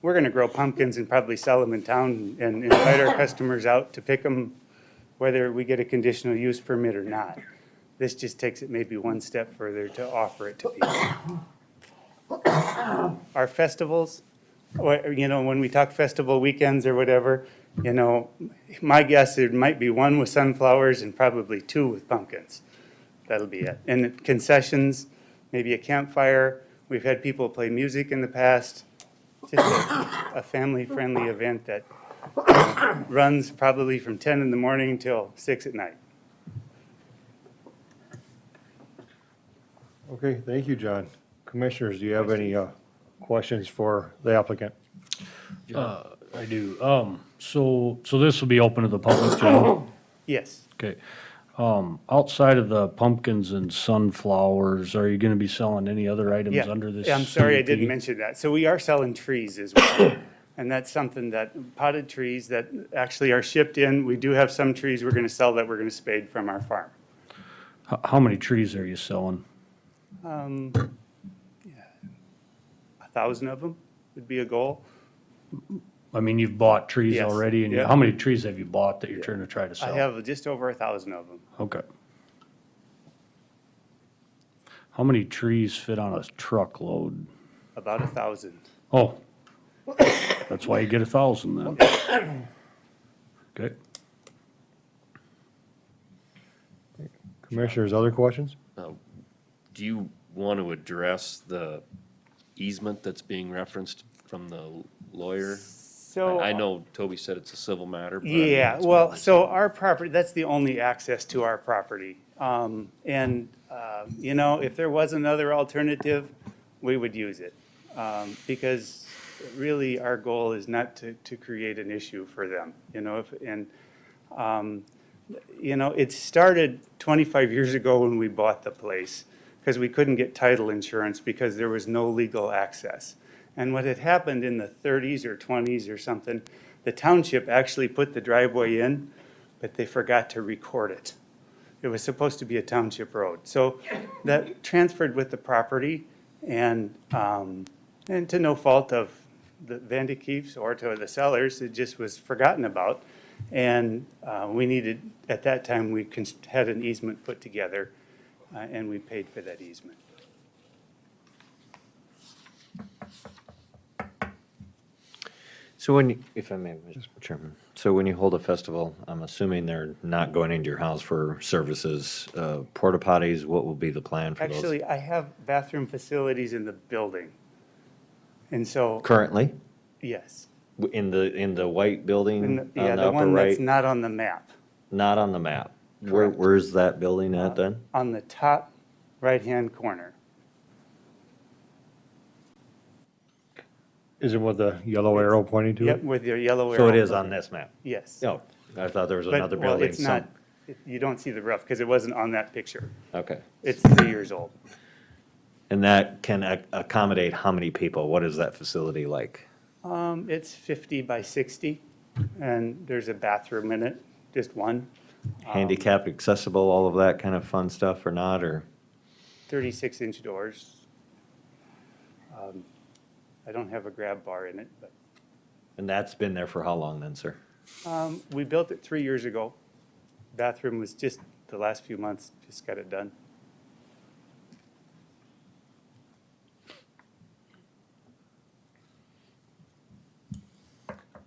We're gonna grow pumpkins and probably sell them in town and invite our customers out to pick them, whether we get a conditional use permit or not. This just takes it maybe one step further to offer it to people. Our festivals, when we talk festival weekends or whatever, my guess, it might be one with sunflowers and probably two with pumpkins. That'll be it. And concessions, maybe a campfire. We've had people play music in the past. Just a family-friendly event that runs probably from 10 in the morning till 6 at night. Okay, thank you, John. Commissioners, do you have any questions for the applicant? I do. So this will be open to the public, John? Yes. Okay. Outside of the pumpkins and sunflowers, are you gonna be selling any other items Yeah. under this? I'm sorry, I didn't CUP? mention that. So we are selling trees as well. And that's something that, potted trees that actually are shipped in. We do have some trees we're gonna sell that we're gonna spade from our farm. How many trees are you selling? 1,000 of them would be a goal. I mean, you've bought trees Yes. already, and Yeah. how many trees have you bought that you're trying to try to sell? I have just over 1,000 of them. Okay. How many trees fit on a truckload? About 1,000. Oh, that's why you get 1,000 then. Okay. Commissioners, other questions? Do you want to address the easement that's being referenced from the lawyer? So. I know Toby said it's a civil matter, but. I mean, Yeah, it's well, not- so our property, that's the only access to our property. If there was another alternative, we would use it. Because really, our goal is not to create an issue for them, it started 25 years ago when we bought the place, because we couldn't get title insurance because there was no legal access. And what had happened in the 30s or 20s or something, the township actually put the driveway in, but they forgot to record it. It was supposed to be a township road. So that transferred with the property, and to no fault of the Vandekeefs or to the sellers, it just was forgotten about. And we needed, at that time, we had an easement put together, and we paid for that easement. So if I may, Mr. Chairman, so when you hold a festival, I'm assuming they're not going into your house for services, porta potties, what will be the plan for those? Actually, I have bathroom facilities in the building. And so, Currently, yes. in the white building on the Yeah, the upper one that's right? not on the map. Not on the map. Correct. Where's that building at then? On the top right-hand corner. Is it with the yellow arrow pointing to Yep, it? with your yellow arrow. So it is on this map? Yes. Oh, I thought there was But, another well, building. it's not, you don't see the roof because it wasn't on that picture. Okay. It's 3 years old. And that can accommodate how many people? What is that facility like? It's 50 by 60, and there's a bathroom in it, just one. Handicapped accessible, all of that kind of fun stuff or not, or? 36-inch doors. I don't have a grab bar in it, but And that's been there for how long then, sir? we built it 3 years ago. Bathroom was just the last few months, just got it done.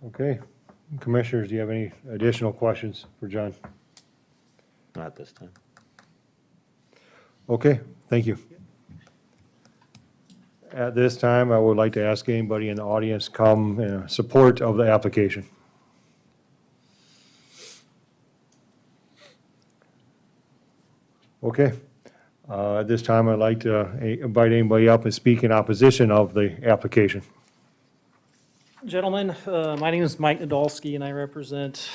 Okay. Commissioners, do you have any additional questions for John? Not this time. Okay, thank you. At this time, I would like to ask anybody in the audience come in support of the application. Okay. At this time, I'd like to invite anybody up and speak in opposition of the application. Gentlemen, my name is Mike Nadolski, and I represent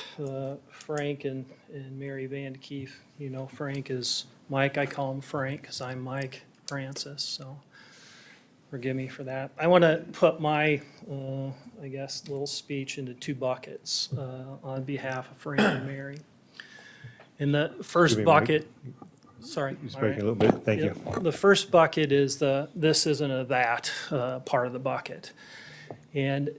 Frank and Mary Vandekeef. You know Frank is Mike. I call him Frank because I'm Mike Francis, so forgive me for that. I want to put my, I guess, little speech into two buckets on behalf of Frank and Mary. In the first Excuse me, Mike. bucket, Sorry. He's all breaking a right. little bit. Thank you. Yep. The first bucket is the this isn't a that part of the bucket. And,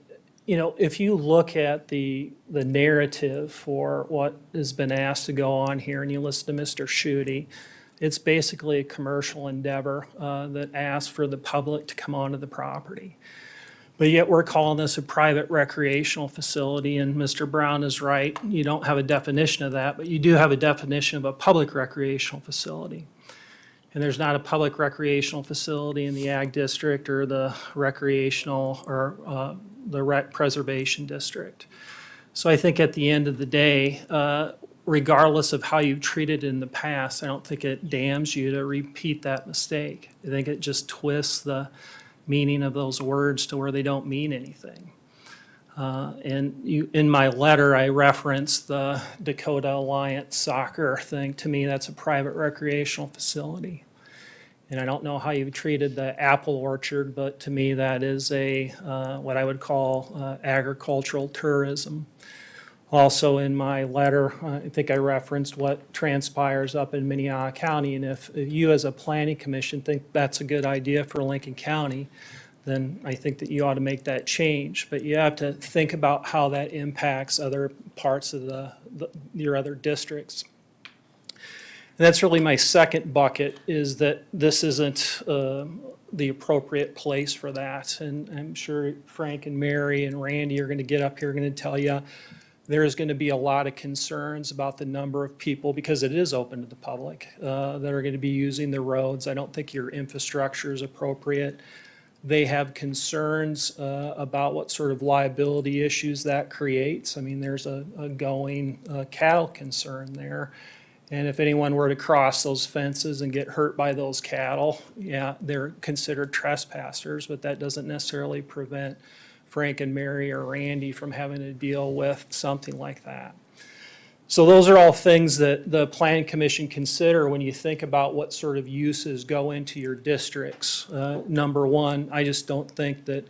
if you look at the narrative for what has been asked to go on here, and you listen to Mr. Schutte, it's basically a commercial endeavor that asks for the public to come onto the property. But yet we're calling this a private recreational facility, and Mr. Brown is right. You don't have a definition of that, but you do have a definition of a public recreational facility. And there's not a public recreational facility in the ag district or the recreational or the rec preservation district. So I think at the end of the day, regardless of how you've treated it in the past, I don't think it damns you to repeat that mistake. I think it just twists the meaning of those words to where they don't mean anything. In my letter, I referenced the Dakota Alliance soccer thing. To me, that's a private recreational facility. And I don't know how you've treated the apple orchard, but to me, that is a what I would call agricultural tourism. Also in my letter, I think I referenced what transpires up in Minnehaha County. And if you as a planning commission think that's a good idea for Lincoln County, then I think that you ought to make that change. But you have to think about how that impacts other parts of your other districts. And that's really my second bucket, is that this isn't the appropriate place for that. And I'm sure Frank and Mary and Randy are going to get up here and going to tell you there's going to be a lot of concerns about the number of people, because it is open to the public, that are going to be using the roads. I don't think your infrastructure is appropriate. They have concerns about what sort of liability issues that creates. I mean, there's a going cattle concern there. And if anyone were to cross those fences and get hurt by those cattle, yeah, they're considered trespassers, but that doesn't necessarily prevent Frank and Mary or Randy from having to deal with something like that. So those are all things that the Planning Commission consider when you think about what sort of uses go into your districts. Number one, I just don't think that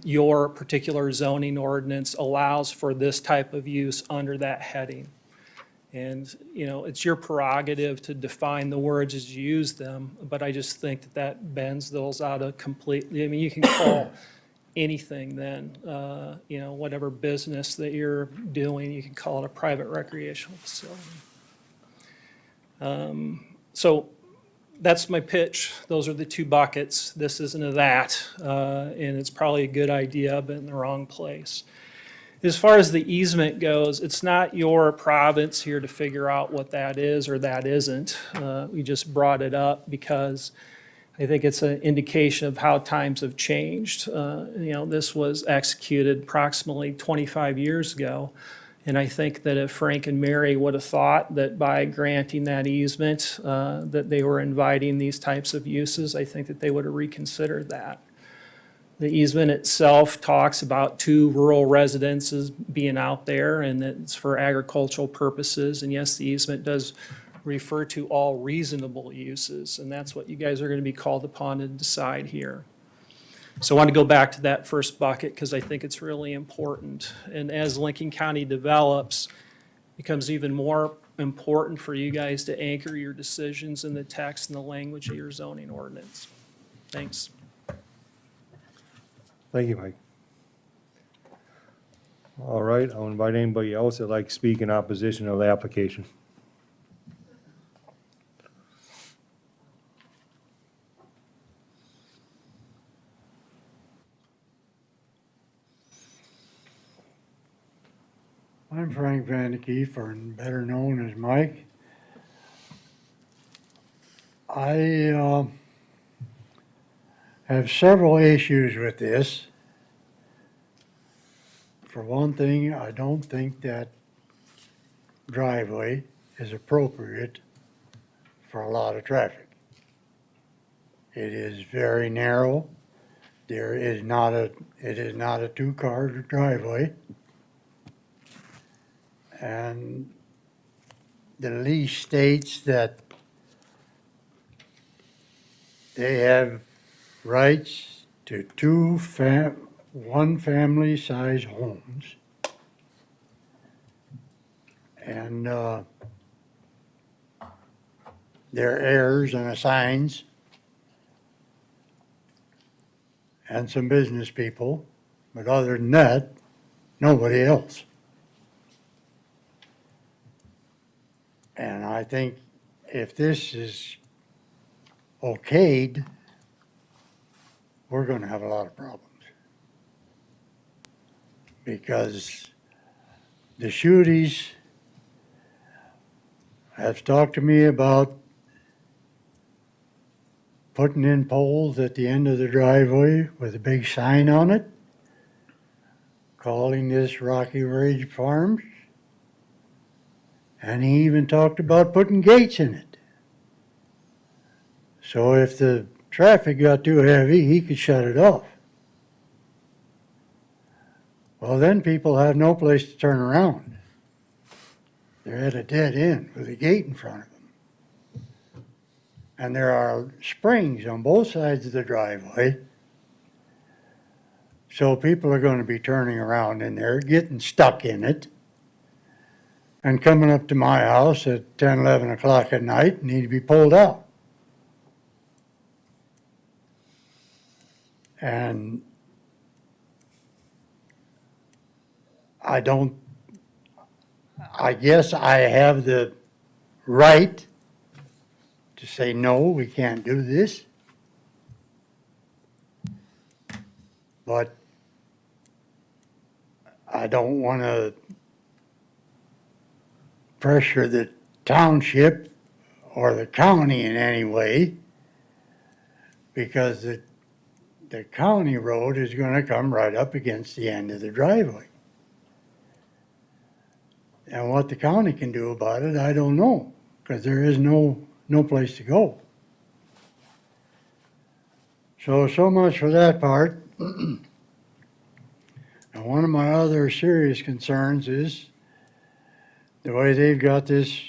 your particular zoning ordinance allows for this type of use under that heading. And, it's your prerogative to define the words as you use them, but I just think that that bends those out of completely. I mean, you can call anything then, whatever business that you're doing, you can call it a private recreational facility. So that's my pitch. Those are the two buckets. This isn't a that, and it's probably a good idea, but in the wrong place. As far as the easement goes, it's not your province here to figure out what that is or that isn't. We just brought it up because I think it's an indication of how times have changed. This was executed approximately 25 years ago. And I think that if Frank and Mary would have thought that by granting that easement, that they were inviting these types of uses, I think that they would have reconsidered that. The easement itself talks about 2 rural residences being out there, and it's for agricultural purposes. And yes, the easement does refer to all reasonable uses, and that's what you guys are going to be called upon to decide here. So I want to go back to that first bucket because I think it's really important. And as Lincoln County develops, it becomes even more important for you guys to anchor your decisions in the text and the language of your zoning ordinance. Thanks. Thank you, Mike. All right, I'll invite anybody else that'd like to speak in opposition of the application. I'm Frank Vandekeef, or better known as Mike. I have several issues with this. For one thing, I don't think that driveway is appropriate for a lot of traffic. It is very narrow. It is not a 2-car driveway. And the lease states that they have rights to 2 one-family-size homes. And their heirs and assigns, and some business people, but other than that, nobody else. And I think if this is okayed, we're gonna have a lot of problems. Because the Shooties have talked to me about putting in poles at the end of the driveway with a big sign on it, calling this Rocky Ridge Farms. And he even talked about putting gates in it. So if the traffic got too heavy, he could shut it off. Well, then people have no place to turn around. They're at a dead end with a gate in front of them. And there are springs on both sides of the driveway. So people are going to be turning around in there, getting stuck in it, and coming up to my house at 10, 11 o'clock at night, need to be pulled out. And I guess I have the right to say, no, we can't do this. But I don't want to pressure the township or the county in any way, because the county road is going to come right up against the end of the driveway. And what the county can do about it, I don't know, because there is no place to go. So much for that part. And one of my other serious concerns is the way they've got this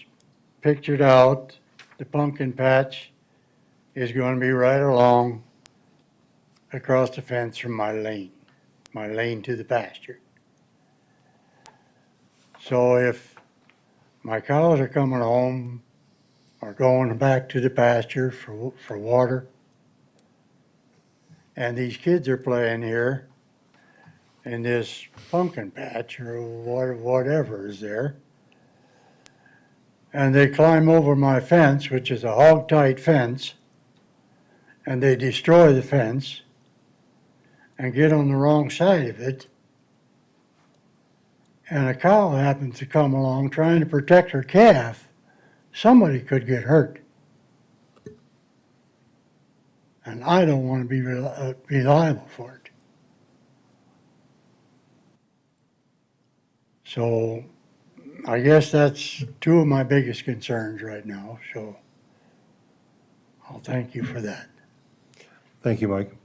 pictured out. The pumpkin patch is going to be right along across the fence from my lane to the pasture. So if my cows are coming home or going back to the pasture for water, and these kids are playing here in this pumpkin patch or whatever is there, and they climb over my fence, which is a hog-tight fence, and they destroy the fence and get on the wrong side of it, and a cow happens to come along trying to protect her calf, somebody could get hurt. And I don't want to be liable for it. So I guess that's two of my biggest concerns right now, so I'll thank you for that. Thank you, Mike.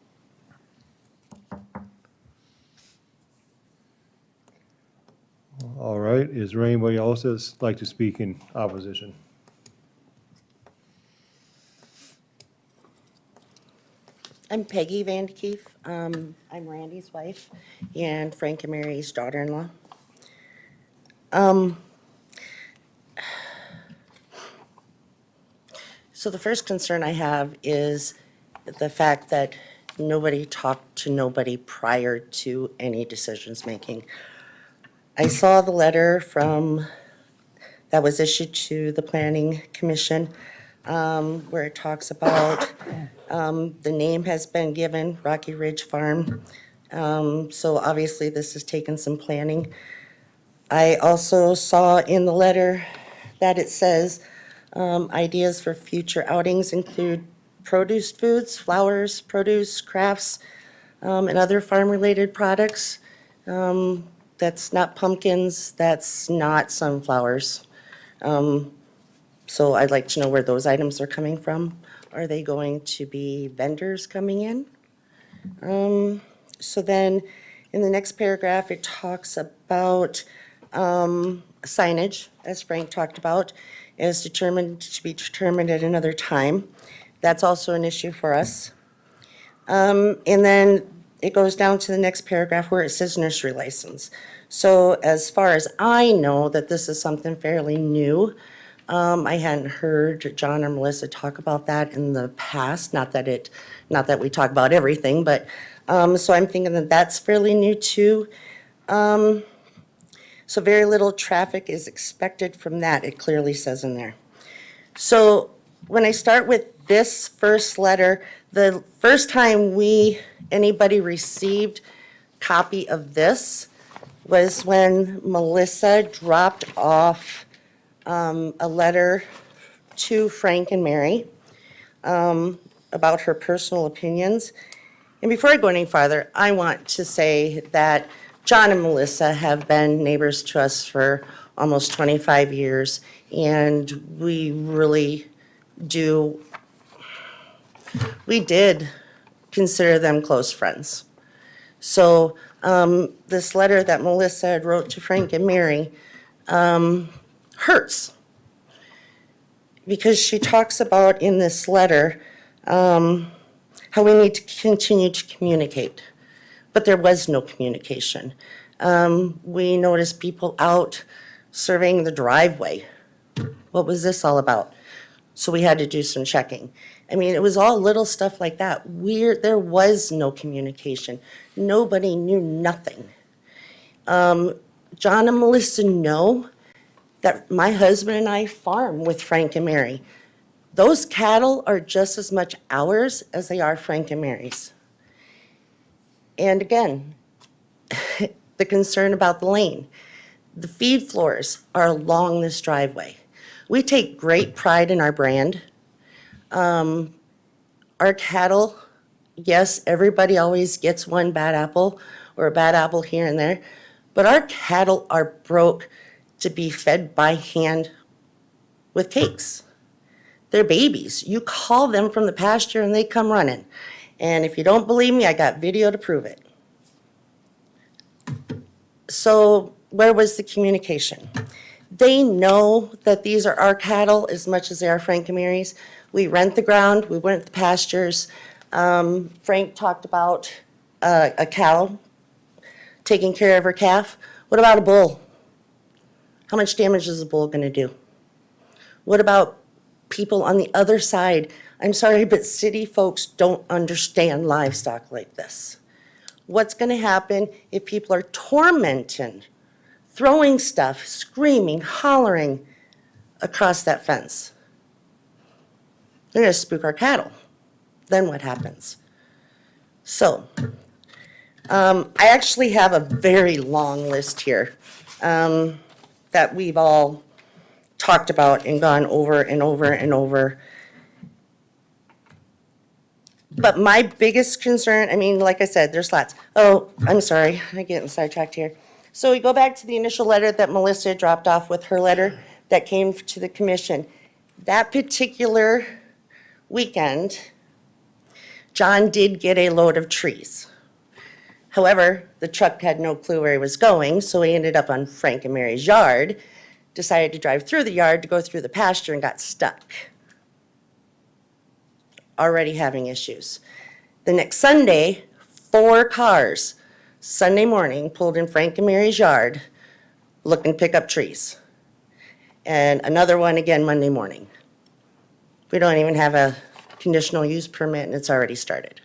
All right, is there anybody else that's like to speak in opposition? I'm Peggy Van Keef. I'm Randy's wife and Frank and Mary's daughter-in-law. So the first concern I have is the fact that nobody talked to nobody prior to any decisions making. I saw the letter that was issued to the Planning Commission, where it talks about the name has been given, Rocky Ridge Farm. So obviously this has taken some planning. I also saw in the letter that it says ideas for future outings include produce foods, flowers, produce, crafts, and other farm-related products. That's not pumpkins, that's not sunflowers. So I'd like to know where those items are coming from. Are they going to be vendors coming in? So then, in the next paragraph, it talks about signage, as Frank talked about, is to be determined at another time. That's also an issue for us. And then it goes down to the next paragraph where it says nursery license. So as far as I know, that this is something fairly new, I hadn't heard John or Melissa talk about that in the past, not that we talk about everything, but, so I'm thinking that that's fairly new too. So very little traffic is expected from that, it clearly says in there. So when I start with this first letter, the first time anybody received copy of this was when Melissa dropped off a letter to Frank and Mary about her personal opinions. And before I go any farther, I want to say that John and Melissa have been neighbors to us for almost 25 years, and we really did consider them close friends. So this letter that Melissa had wrote to Frank and Mary hurts, because she talks about in this letter how we need to continue to communicate. But there was no communication. We noticed people out surveying the driveway. What was this all about? So we had to do some checking. I mean, it was all little stuff like that. There was no communication. Nobody knew nothing. John and Melissa know that my husband and I farm with Frank and Mary. Those cattle are just as much ours as they are Frank and Mary's. And again, the concern about the lane. The feed floors are along this driveway. We take great pride in our brand. Our cattle, yes, everybody always gets one bad apple or a bad apple here and there, but our cattle are broke to be fed by hand with cakes. They're babies. You call them from the pasture and they come running. And if you don't believe me, I got video to prove it. So where was the communication? They know that these are our cattle as much as they are Frank and Mary's. We rent the ground, we rent the pastures. Frank talked about a cow taking care of her calf. What about a bull? How much damage is a bull gonna do? What about people on the other side? I'm sorry, but city folks don't understand livestock like this. What's gonna happen if people are tormenting, throwing stuff, screaming, hollering across that fence? They're gonna spook our cattle. Then what happens? So, I actually have a very long list here that we've all talked about and gone over and over and over. But my biggest concern, I mean, like I said, there's lots. Oh, I'm sorry, I'm getting sidetracked here. So we go back to the initial letter that Melissa dropped off with her letter that came to the commission. That particular weekend, John did get a load of trees. However, the truck had no clue where he was going, so he ended up on Frank and Mary's yard, decided to drive through the yard to go through the pasture and got stuck. Already having issues. The next Sunday, 4 cars, Sunday morning, pulled in Frank and Mary's yard looking to pick up trees. And another one again Monday morning. We don't even have a conditional use permit and it's already started.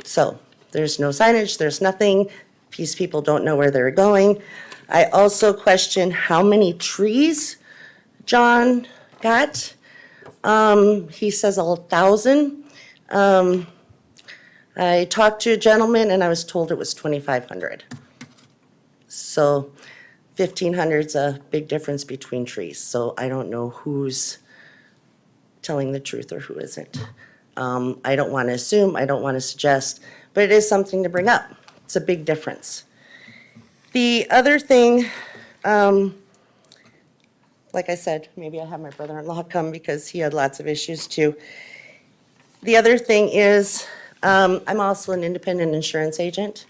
So there's no signage, there's nothing. These people don't know where they're going. I also question how many trees John got. He says 1,000. I talked to a gentleman and I was told it was 2,500. So 1,500 is a big difference between trees. So I don't know who's telling the truth or who isn't. I don't want to assume, I don't want to suggest, but it is something to bring up. It's a big difference. The other thing, like I said, maybe I'll have my brother-in-law come because he had lots of issues too. The other thing is, I'm also an independent insurance agent,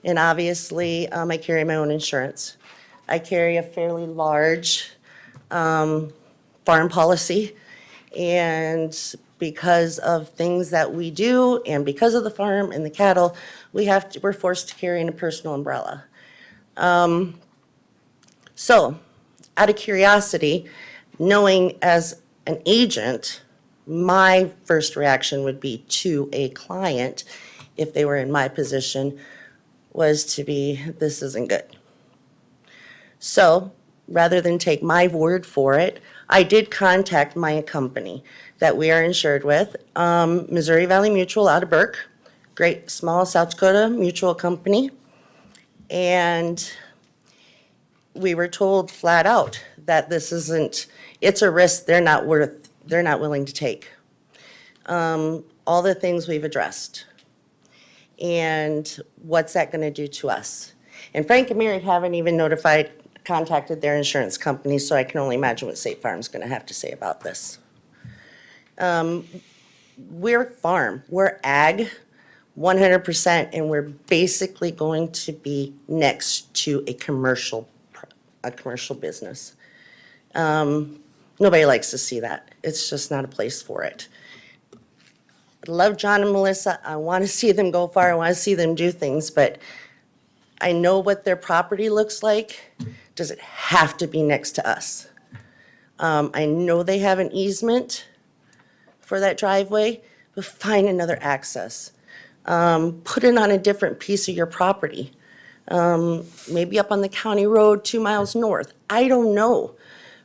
and obviously, I carry my own insurance. I carry a fairly large farm policy, and because of things that we do, and because of the farm and the cattle, we're forced to carry in a personal umbrella. So, out of curiosity, knowing as an agent, my first reaction would be to a client, if they were in my position, was to be, this isn't good. So rather than take my word for it, I did contact my company that we are insured with, Missouri Valley Mutual out of Burke, great small South Dakota mutual company. And we were told flat out that this isn't, it's a risk they're not willing to take. All the things we've addressed. And what's that gonna do to us? And Frank and Mary haven't even contacted their insurance company, so I can only imagine what State Farm's gonna have to say about this. We're farm, we're ag, 100%, and we're basically going to be next to a commercial business. Nobody likes to see that. It's just not a place for it. I love John and Melissa. I want to see them go far. I want to see them do things, but I know what their property looks like. Does it have to be next to us? I know they have an easement for that driveway, but find another access. Put it on a different piece of your property. Maybe up on the county road 2 miles north. I don't know.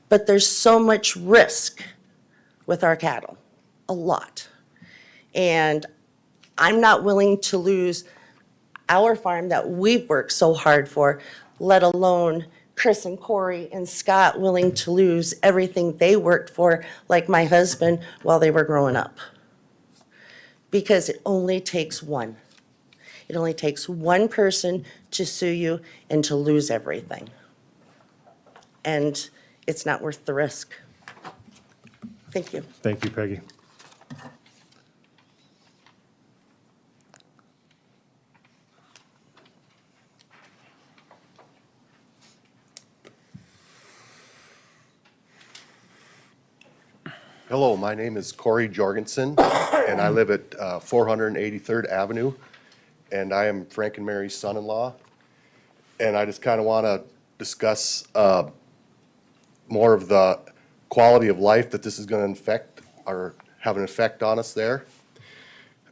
But there's so much risk with our cattle, a lot. And I'm not willing to lose our farm that we've worked so hard for, let alone Chris and Corey and Scott willing to lose everything they worked for, like my husband, while they were growing up. Because it only takes one. It only takes one person to sue you and to lose everything. And it's not worth the risk. Thank you. Thank you, Peggy. Hello, my name is Corey Jorgensen, and I live at 483rd Avenue, and I am Frank and Mary's son-in-law. And I just kind of want to discuss more of the quality of life that this is going to affect or have an effect on us there.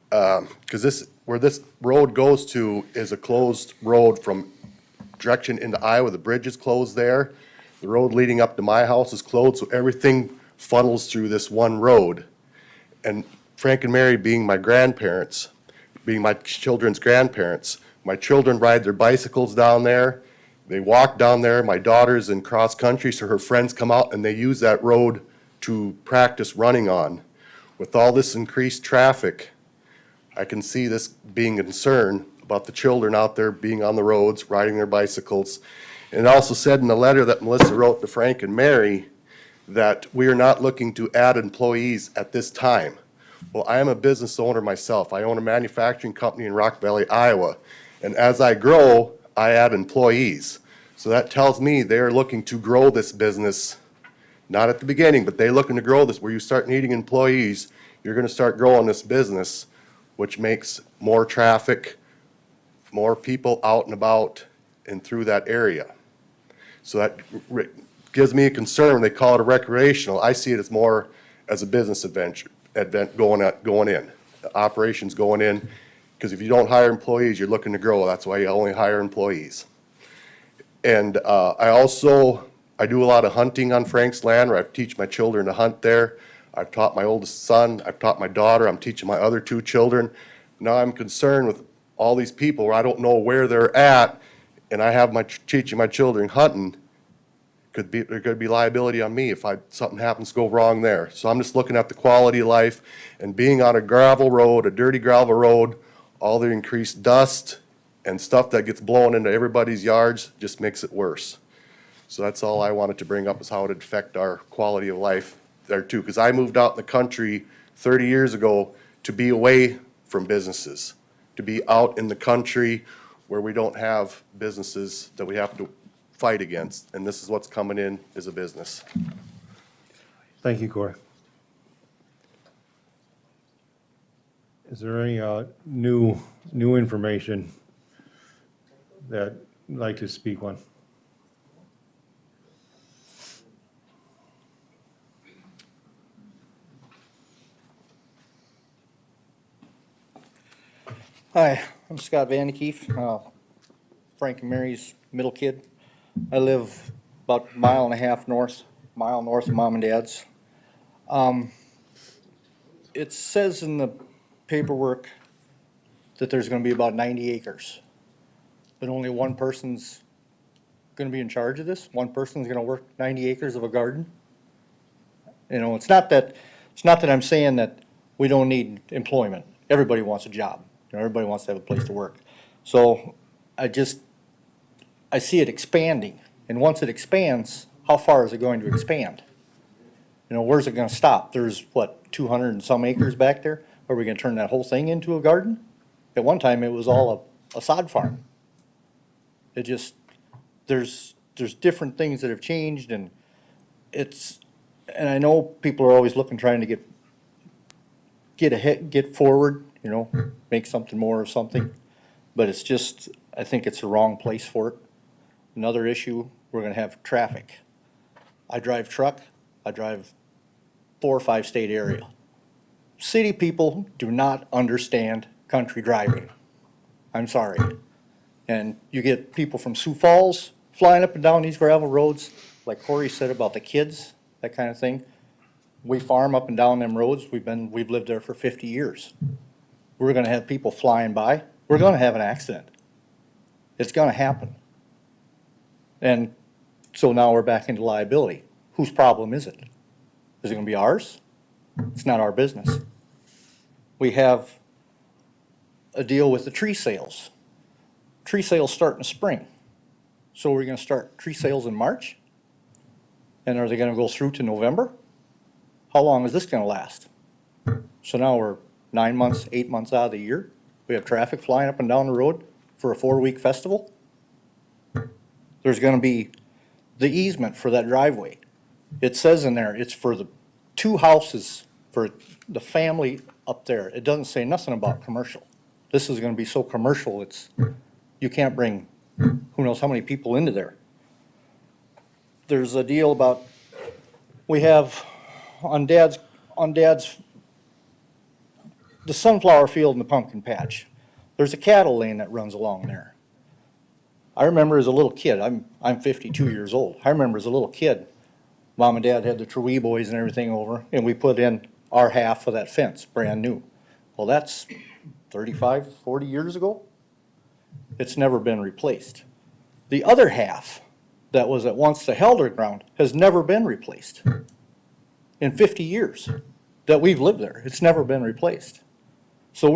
Because where this road goes to is a closed road from direction into Iowa. The bridge is closed there. The road leading up to my house is closed, so everything funnels through this one road. And Frank and Mary being my grandparents, being my children's grandparents, my children ride their bicycles down there. They walk down there. My daughter's in cross country, so her friends come out and they use that road to practice running on. With all this increased traffic, I can see this being a concern about the children out there being on the roads, riding their bicycles. And it also said in the letter that Melissa wrote to Frank and Mary that we are not looking to add employees at this time. Well, I am a business owner myself. I own a manufacturing company in Rock Valley, Iowa. And as I grow, I add employees. So that tells me they're looking to grow this business, not at the beginning, but they're looking to grow this. Where you start needing employees, you're going to start growing this business, which makes more traffic, more people out and about and through that area. So that gives me a concern when they call it a recreational. I see it as more as a business event going in, the operations going in. Because if you don't hire employees, you're looking to grow. That's why you only hire employees. And I do a lot of hunting on Frank's land, where I teach my children to hunt there. I've taught my oldest son, I've taught my daughter, I'm teaching my other 2 children. Now I'm concerned with all these people where I don't know where they're at, and I have teaching my children hunting. There could be liability on me if something happens to go wrong there. So I'm just looking at the quality of life, and being on a gravel road, a dirty gravel road, all the increased dust and stuff that gets blown into everybody's yards just makes it worse. So that's all I wanted to bring up, is how it would affect our quality of life there too. Because I moved out in the country 30 years ago to be away from businesses, to be out in the country where we don't have businesses that we have to fight against. And this is what's coming in as a business. Thank you, Corey. Is there any new information that you'd like to speak on? Hi, I'm Scott Vandekeef, Frank and Mary's middle kid. I live about a mile and a half mile north of Mom and Dad's. It says in the paperwork that there's gonna be about 90 acres, but only one person's gonna be in charge of this? One person's gonna work 90 acres of a garden? You know, it's not that I'm saying that we don't need employment. Everybody wants a job. You know, everybody wants to have a place to work. So I see it expanding. And once it expands, how far is it going to expand? You know, where's it gonna stop? There's, what, 200 and some acres back there? Are we gonna turn that whole thing into a garden? At one time, it was all a sod farm. It just, there's different things that have changed, and and I know people are always looking, trying to get ahead, get forward, you know, make something more of something. But it's just, I think it's the wrong place for it. Another issue, we're gonna have traffic. I drive truck, I drive 4 or 5 state area. City people do not understand country driving. I'm sorry. And you get people from Sioux Falls flying up and down these gravel roads, like Corey said about the kids, that kind of thing. We farm up and down them roads. We've lived there for 50 years. We're gonna have people flying by. We're gonna have an accident. It's gonna happen. And so now we're back into liability. Whose problem is it? Is it gonna be ours? It's not our business. We have a deal with the tree sales. Tree sales start in the spring. So we're gonna start tree sales in March? And are they gonna go through to November? How long is this gonna last? So now we're 9 months, 8 months out of the year. We have traffic flying up and down the road for a 4-week festival. There's gonna be the easement for that driveway. It says in there, it's for the 2 houses for the family up there. It doesn't say nothing about commercial. This is gonna be so commercial, you can't bring who knows how many people into there. There's a deal about, we have on Dad's, the sunflower field and the pumpkin patch. There's a cattle lane that runs along there. I remember as a little kid, I'm 52 years old. I remember as a little kid, Mom and Dad had the Tree boys and everything over, and we put in our half of that fence, brand new. Well, that's 35, 40 years ago. It's never been replaced. The other half that was at once the Helder ground has never been replaced. In 50 years that we've lived there, it's never been replaced. So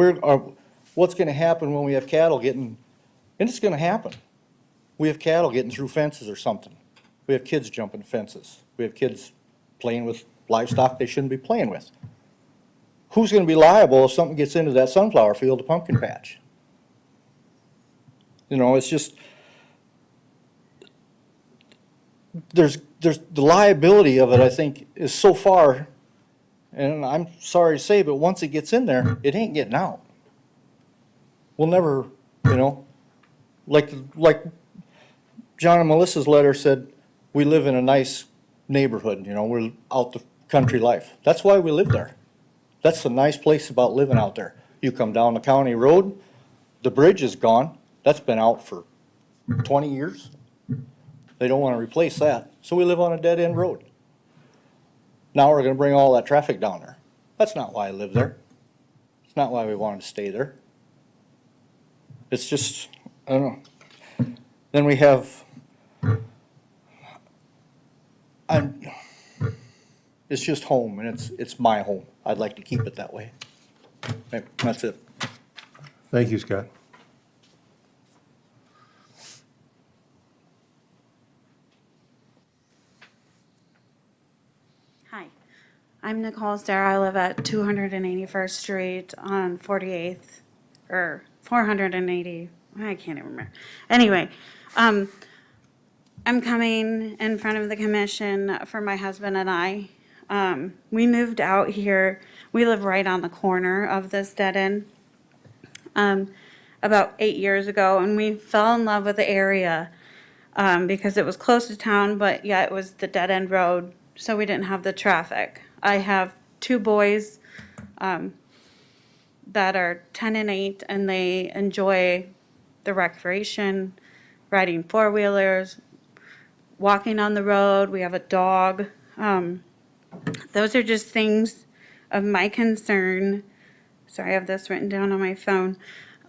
what's gonna happen when we have cattle getting, and it's gonna happen. We have cattle getting through fences or something. We have kids jumping fences. We have kids playing with livestock they shouldn't be playing with. Who's gonna be liable if something gets into that sunflower field or pumpkin patch? You know, it's just, there's the liability of it, I think, is so far, and I'm sorry to say, but once it gets in there, it ain't getting out. We'll never, you know, like John and Melissa's letter said, we live in a nice neighborhood, you know, we're out the country life. That's why we live there. That's the nice place about living out there. You come down the county road, the bridge is gone. That's been out for 20 years. They don't want to replace that, so we live on a dead-end road. Now we're gonna bring all that traffic down there. That's not why I live there. It's not why we wanted to stay there. It's just, I don't know. Then we have, it's just home, and it's my home. I'd like to keep it that way. That's it. Thank you, Scott. Hi, I'm Nicole Starr. I live at 281st Street on 48th, or 480, I can't even remember. Anyway, I'm coming in front of the commission for my husband and I. We moved out here. We live right on the corner of this dead end about 8 years ago, and we fell in love with the area because it was close to town, but yet it was the dead end road, so we didn't have the traffic. I have 2 boys. that are 10 and 8, and they enjoy the recreation, riding four-wheelers, walking on the road. We have a dog. Those are just things of my concern. Sorry, I have this written down on my phone,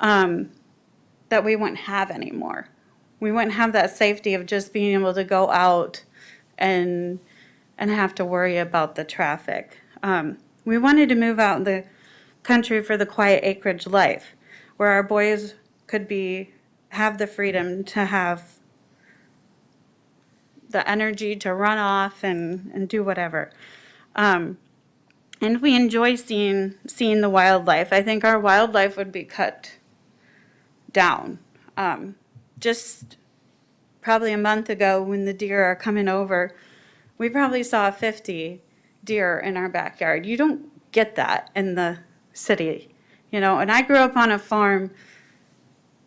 that we wouldn't have anymore. We wouldn't have that safety of just being able to go out and have to worry about the traffic. We wanted to move out in the country for the quiet acreage life, where our boys could have the freedom to have the energy to run off and do whatever. And we enjoy seeing the wildlife. I think our wildlife would be cut down. Just probably a month ago when the deer are coming over, we probably saw 50 deer in our backyard. You don't get that in the city, and I grew up on a farm,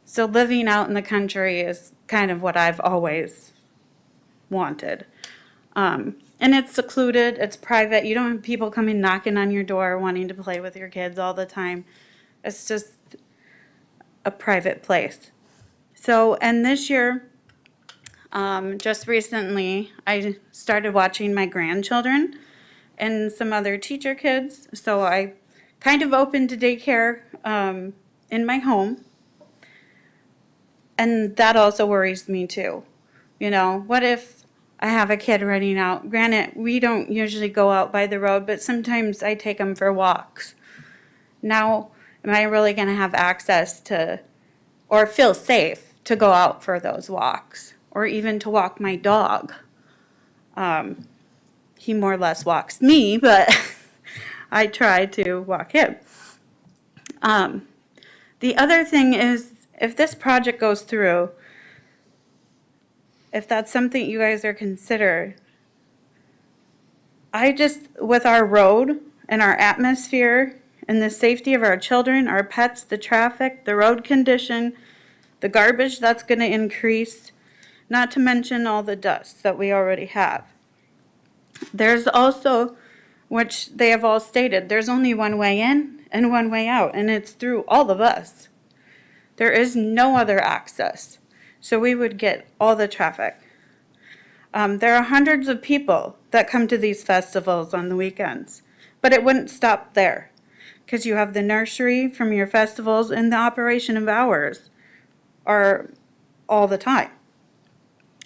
so living out in the country is kind of what I've always wanted. And it's secluded, it's private. You don't have people coming knocking on your door wanting to play with your kids all the time. It's just a private place. So, and this year, just recently, I started watching my grandchildren and some other teacher kids. So I kind of opened a daycare in my home. And that also worries me too. What if I have a kid running out? Granted, we don't usually go out by the road, but sometimes I take them for walks. Now, am I really going to have access to, or feel safe to go out for those walks, or even to walk my dog? He more or less walks me, but I try to walk him. The other thing is, if this project goes through, if that's something you guys are considering, with our road and our atmosphere and the safety of our children, our pets, the traffic, the road condition, the garbage that's going to increase, not to mention all the dust that we already have. There's also, which they have all stated, there's only one way in and one way out, and it's through all of us. There is no other access, so we would get all the traffic. There are hundreds of people that come to these festivals on the weekends, but it wouldn't stop there, because you have the nursery from your festivals, and the operation of hours are all the time.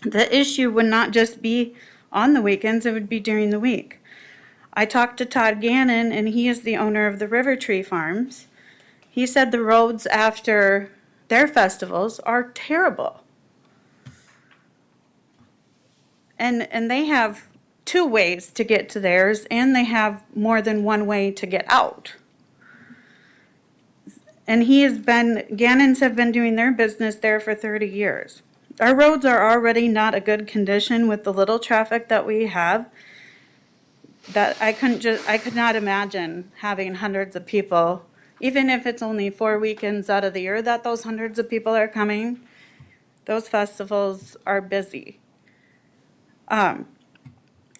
The issue would not just be on the weekends, it would be during the week. I talked to Todd Gannon, and he is the owner of the River Tree Farms. He said the roads after their festivals are terrible. And they have 2 ways to get to theirs, and they have more than one way to get out. And Gannons have been doing their business there for 30 years. Our roads are already not a good condition with the little traffic that we have. That I could not imagine having hundreds of people, even if it's only 4 weekends out of the year that those hundreds of people are coming. Those festivals are busy. And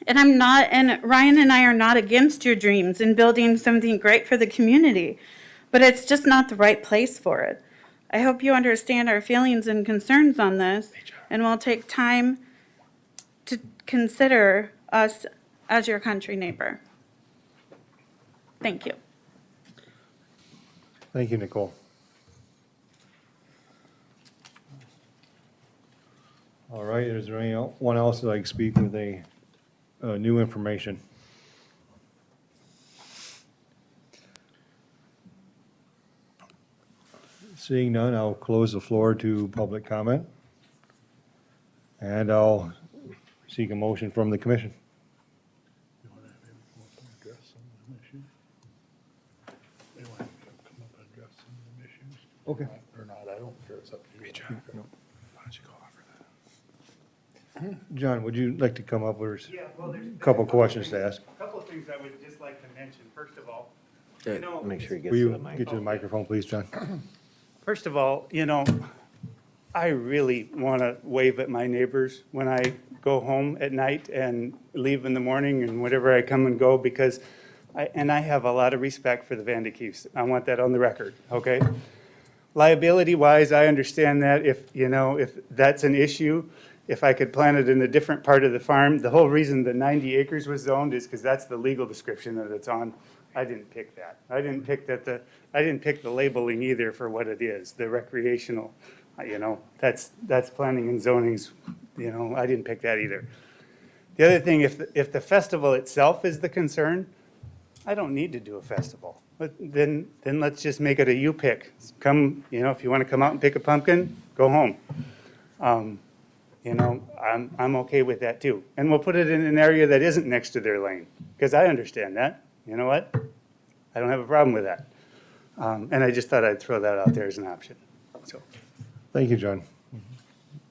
Ryan and I are not against your dreams in building something great for the community, but it's just not the right place for it. I hope you understand our feelings and concerns on this, and will take time to consider us as your country neighbor. Thank you. Thank you, Nicole. All right, is there anyone else that I can speak with new information? Seeing none, I'll close the floor to public comment. And I'll seek a motion from the commission. Okay. Or not, I don't care, it's up to you. John, why don't you go offer that? John, would you like to come up with Yeah, well, there's a couple questions to ask? A couple of things I would just like to mention. First of all, Make sure he gets Will to you the mic. get to the microphone, please, John? First of all, I really want to wave at my neighbors when I go home at night and leave in the morning and whenever I come and go, because And I have a lot of respect for the Van de Kiefs. I want that on the record, okay? Liability-wise, I understand that if, you know, if that's an issue, if I could plant it in a different part of the farm. The whole reason the 90 acres was zoned is because that's the legal description that it's on. I didn't pick that. I didn't pick the labeling either for what it is, the recreational, you know, that's planning and zoning's, you know, I didn't pick that either. The other thing, if the festival itself is the concern, I don't need to do a festival. But then let's just make it a you pick. Come, you know, if you want to come out and pick a pumpkin, go home. You know, I'm okay with that too. And we'll put it in an area that isn't next to their lane, because I understand that. You know what? I don't have a problem with that. And I just thought I'd throw that out there as an option, so. Thank you, John.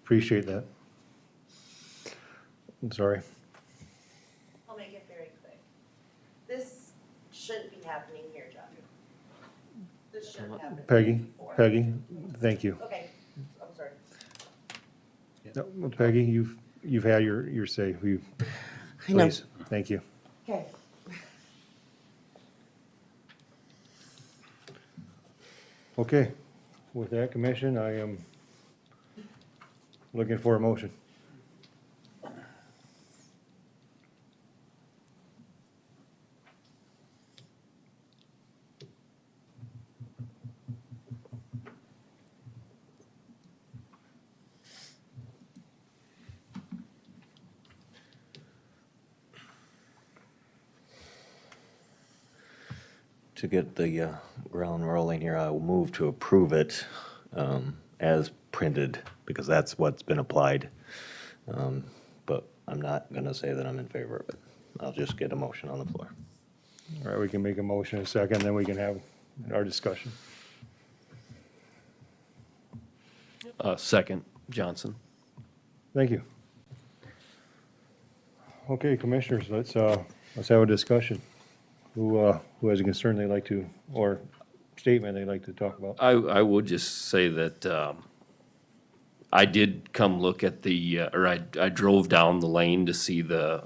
Appreciate that. I'm sorry. I'll make it very quick. This shouldn't be happening here, John. This shouldn't happen. Peggy, thank you. Okay, I'm sorry. No, well, Peggy, you've had your say. I know. Please, thank you. Okay. Okay, with that, Commission, I am looking for a motion. To get the ground rolling here, I will move to approve it as printed, because that's what's been applied. But I'm not going to say that I'm in favor of it. I'll just get a motion on the floor. All right, we can make a motion in a second, then we can have our discussion. Second, Johnson. Thank you. Okay, Commissioners, let's have a discussion. Who has a concern they'd like to, or statement they'd like to talk about? I would just say that I did come look at or I drove down the lane to see the,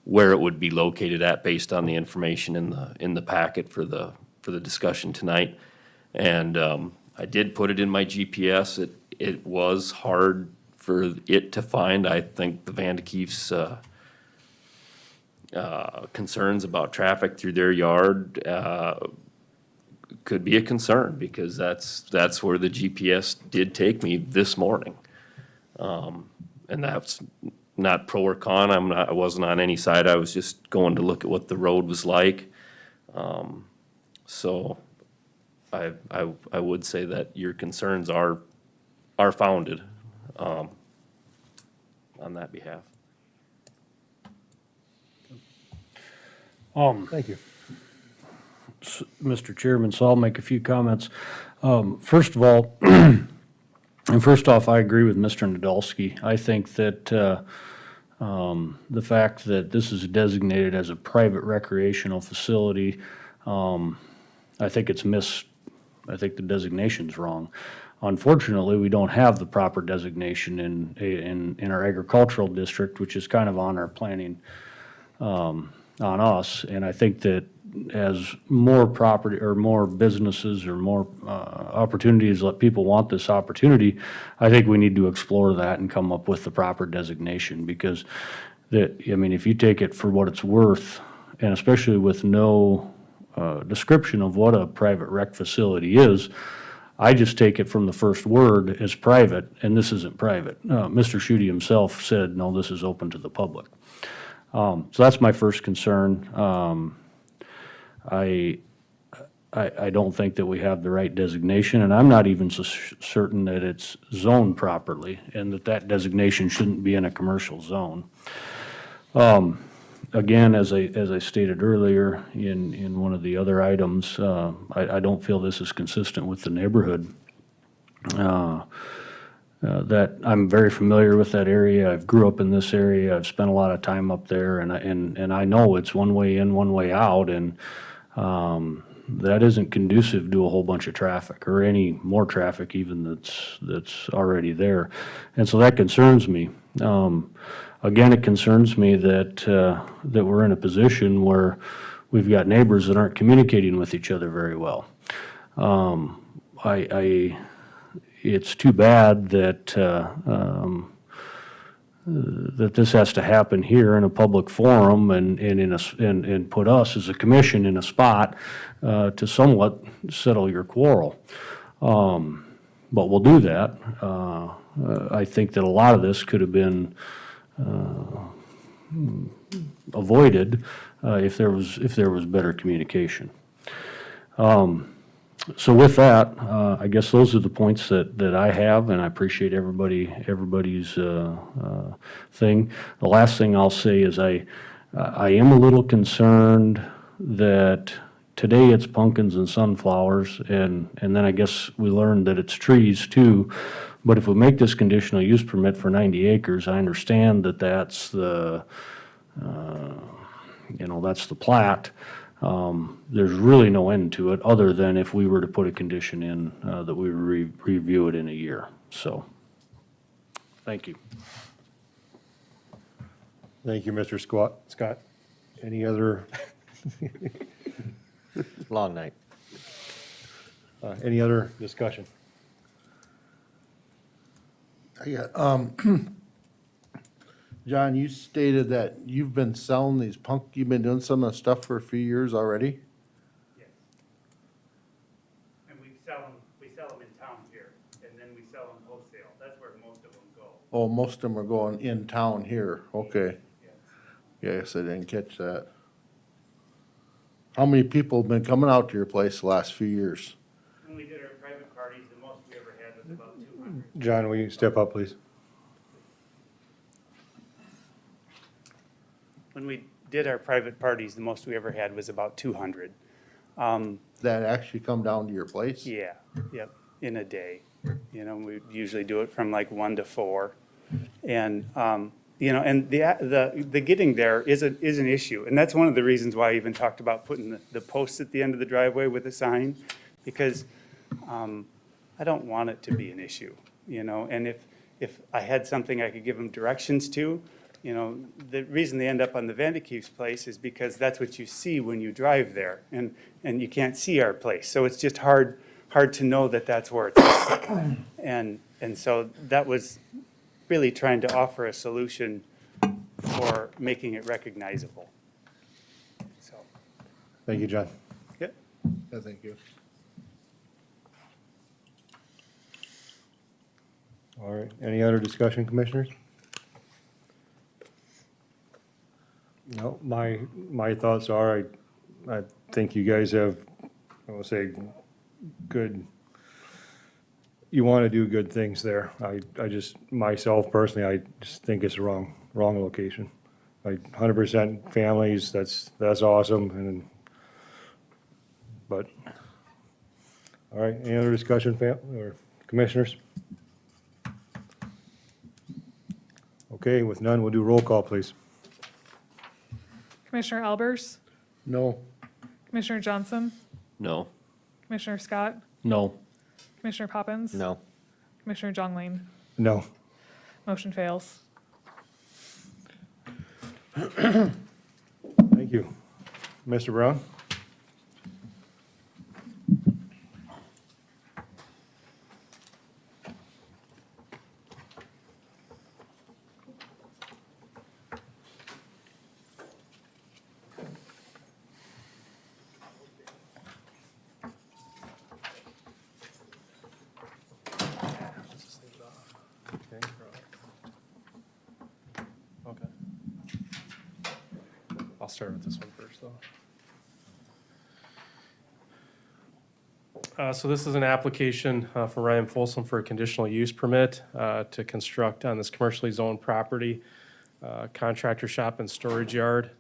where it would be located at based on the information in the packet for the discussion tonight. And I did put it in my GPS. It was hard for it to find. I think the Van de Kief's concerns about traffic through their yard could be a concern, because that's where the GPS did take me this morning. And that's not pro or con. I wasn't on any side. I was just going to look at what the road was like. So I would say that your concerns are founded on that behalf. Thank you. Mr. Chairman, so I'll make a few comments. First of all, and first off, I agree with Mr. Nadolski. I think that the fact that this is designated as a private recreational facility, I think it's I think the designation's wrong. Unfortunately, we don't have the proper designation in our agricultural district, which is kind of on our planning, on us. And I think that as more property or more businesses or more opportunities that people want this opportunity, I think we need to explore that and come up with the proper designation, because if you take it for what it's worth, and especially with no description of what a private rec facility is, I just take it from the first word as private, and this isn't private. Mr. Schutte himself said, no, this is open to the public. So that's my first concern. I don't think that we have the right designation, and I'm not even so certain that it's zoned properly, and that designation shouldn't be in a commercial zone. Again, as I stated earlier in one of the other items, I don't feel this is consistent with the neighborhood. That I'm very familiar with that area. I grew up in this area. I've spent a lot of time up there, and I know it's one way in, one way out, and that isn't conducive to a whole bunch of traffic, or any more traffic even that's already there. And so that concerns me. Again, it concerns me that we're in a position where we've got neighbors that aren't communicating with each other very well. It's too bad that, that this has to happen here in a public forum and put us as a commission in a spot to somewhat settle your quarrel. But we'll do that. I think that a lot of this could have been avoided if there was better communication. So with that, I guess those are the points that I have, and I appreciate everybody's thing. The last thing I'll say is I am a little concerned that today it's pumpkins and sunflowers, and then I guess we learned that it's trees too. But if we make this conditional use permit for 90 acres, I understand that that's the, that's the plat. There's really no end to it, other than if we were to put a condition in that we review it in a year. So, thank you. Thank you, Mr. Scott. Any other, Long night. any other discussion? John, you stated that you've been selling these you've been doing some of the stuff for a few years already? Yes. And we sell them in town here, and then we sell them wholesale. That's where most of them go. Oh, most of them are going in town here, okay. Yes, I didn't catch that. How many people have been coming out to your place the last few years? When we did our private parties, the most we ever had was about 200. John, will you step up, please? When we did our private parties, the most we ever had was about 200. That actually come down to your place? Yeah, yep, in a day. We usually do it from like 1 to 4. And, and the getting there is an issue. And that's one of the reasons why I even talked about putting the posts at the end of the driveway with a sign, because I don't want it to be an issue, And if I had something I could give them directions to, the reason they end up on the Vandekeef's place is because that's what you see when you drive there, and you can't see our place. So it's just hard to know that that's where it's at. And so that was really trying to offer a solution for making it recognizable. So. Thank you, John. Yep. Yeah, thank you. All right, any other discussion, commissioners? No, my thoughts are, I think you guys have, I will say, good, you want to do good things there. I just, myself personally, I just think it's the wrong location. Like 100% families, that's awesome, but, all right, any other discussion, or commissioners? Okay, with none, we'll do roll call, please. Commissioner Albers? No. Commissioner Johnson? No. Commissioner Scott? No. Commissioner Poppins? No. Commissioner Jongling? No. Motion fails. Thank you. Mr. Brown? Okay. I'll start with this one first, though. So this is an application for Ryan Folsom for a conditional use permit to construct on this commercially zoned property, contractor shop and storage yard.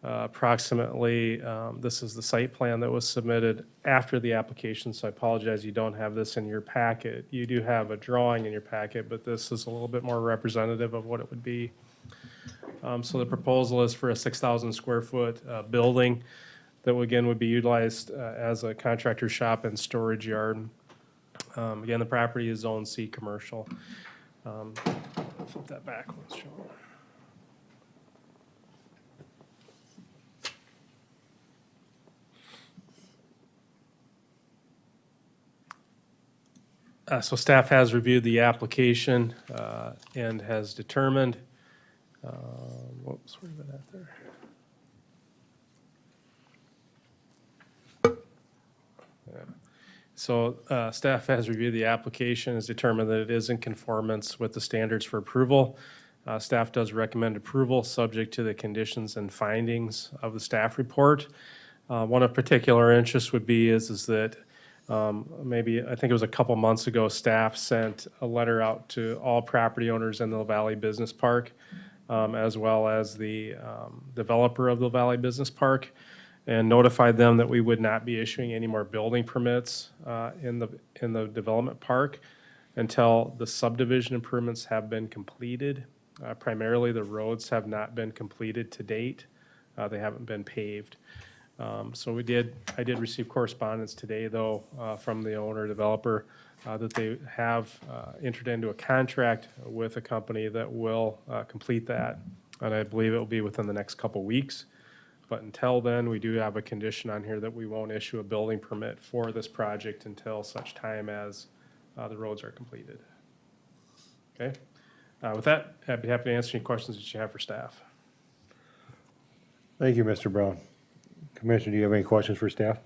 Approximately, this is the site plan that was submitted after the application, so I apologize you don't have this in your packet. You do have a drawing in your packet, but this is a little bit more representative of what it would be. So the proposal is for a 6,000 square foot building that again would be utilized as a contractor shop and storage yard. Again, the property is Zone C commercial. Flip that back. Let's show it. So staff has reviewed the application and has determined, whoops, where did that at there? So staff has reviewed the application, has determined that it is in conformance with the standards for approval. Staff does recommend approval, subject to the conditions and findings of the staff report. One of particular interest would be is that maybe, I think it was a couple months ago, staff sent a letter out to all property owners in the Valley Business Park, as well as the developer of the Valley Business Park, and notified them that we would not be issuing any more building permits in the development park until the subdivision improvements have been completed. Primarily, the roads have not been completed to date. They haven't been paved. So I did receive correspondence today, though, from the owner developer, that they have entered into a contract with a company that will complete that. And I believe it will be within the next couple weeks. But until then, we do have a condition on here that we won't issue a building permit for this project until such time as the roads are completed. Okay? With that, I'd be happy to answer any questions that you have for staff. Thank you, Mr. Brown. Commissioner, do you have any questions for staff?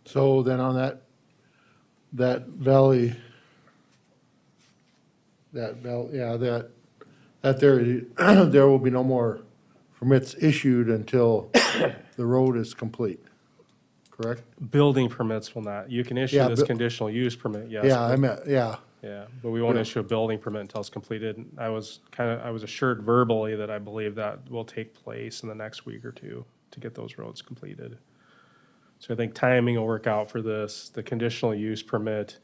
So then on that valley, there will be no more permits issued until the road is complete, correct? Building permits will not. You can issue Yeah, this conditional use permit, yes. Yeah, I but- meant, yeah. Yeah, but we won't Yeah. issue a building permit until it's completed. I was assured verbally that I believe that will take place in the next week or two to get those roads completed. So I think timing will work out for this. The conditional use permit,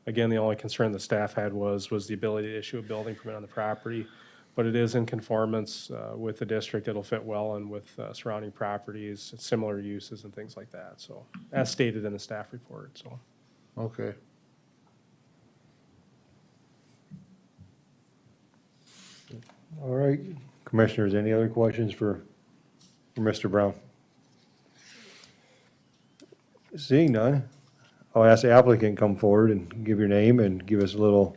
again, the only concern the staff had was the ability to issue a building permit on the property. But it is in conformance with the district. It'll fit well and with surrounding properties, similar uses and things like that. So as stated in the staff report, so. Okay. All right, Commissioners, any other questions for Mr. Brown? Seeing none, I'll ask the applicant come forward and give your name and give us a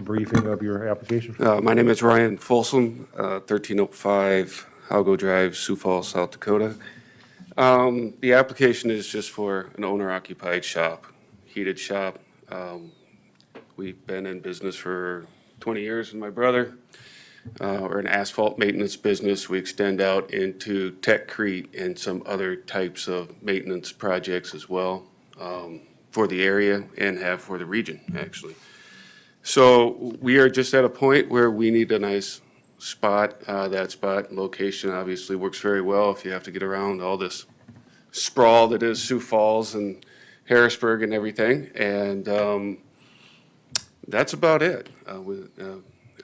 briefing of your application. My name is Ryan Folsom, 1305 Halgo Drive, Sioux Falls, South Dakota. The application is just for an owner-occupied shop, heated shop. We've been in business for 20 years with my brother. We're an asphalt maintenance business. We extend out into techcrete and some other types of maintenance projects as well, for the area and have for the region, actually. So we are just at a point where we need a nice spot. That spot and location obviously works very well if you have to get around all this sprawl that is Sioux Falls and Harrisburg and everything. And that's about it.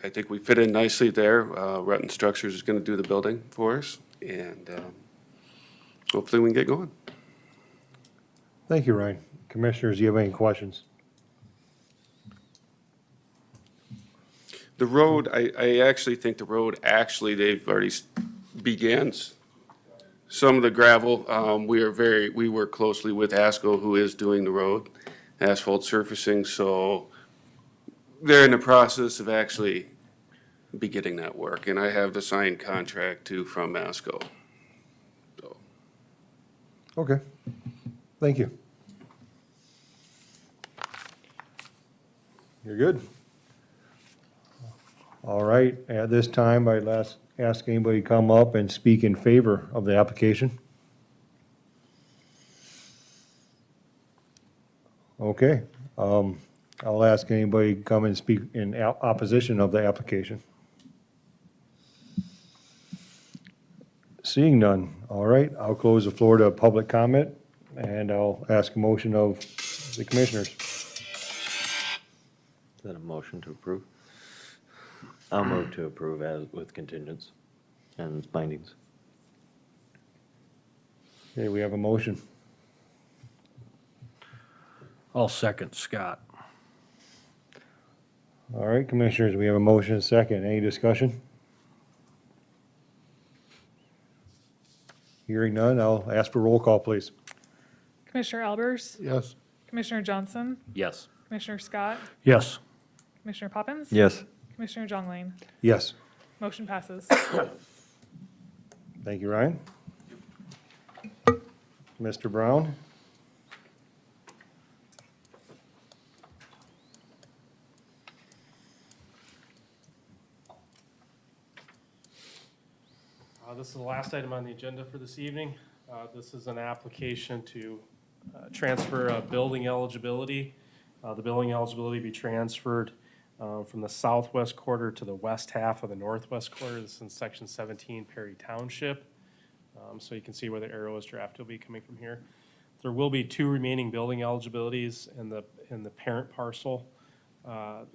I think we fit in nicely there. Rutten Structures is going to do the building for us, and hopefully we can get going. Thank you, Ryan. Commissioners, do you have any questions? The road, I actually think the road, they've already began some of the gravel. We work closely with ASCO, who is doing the road, asphalt surfacing, so they're in the process of actually beginning that work, and I have the signed contract too from ASCO. So. Okay, thank you. You're good? All right, at this time, I'd ask anybody to come up and speak in favor of the application. Okay, I'll ask anybody to come and speak in opposition of the application. Seeing none, all right, I'll close the floor to public comment, and I'll ask a motion of the commissioners. Is that a motion to approve? I'll move to approve as with contingents and findings. Okay, we have a motion. I'll second Scott. All right, commissioners, we have a motion and a second. Any discussion? Hearing none, I'll ask for roll call, please. Commissioner Albers? Yes. Commissioner Johnson? Yes. Commissioner Scott, Yes. Commissioner Poppins. Yes. Commissioner Jongling. Yes. Motion passes. Thank you, Ryan. Mr. Brown? This is the last item on the agenda for this evening. This is an application to transfer building eligibility. The building eligibility be transferred from the southwest quarter to the west half of the northwest quarter. This is in section 17, Perry Township. So you can see where the arrow is drafted will be coming from here. There will be 2 remaining building eligibilities in the parent parcel.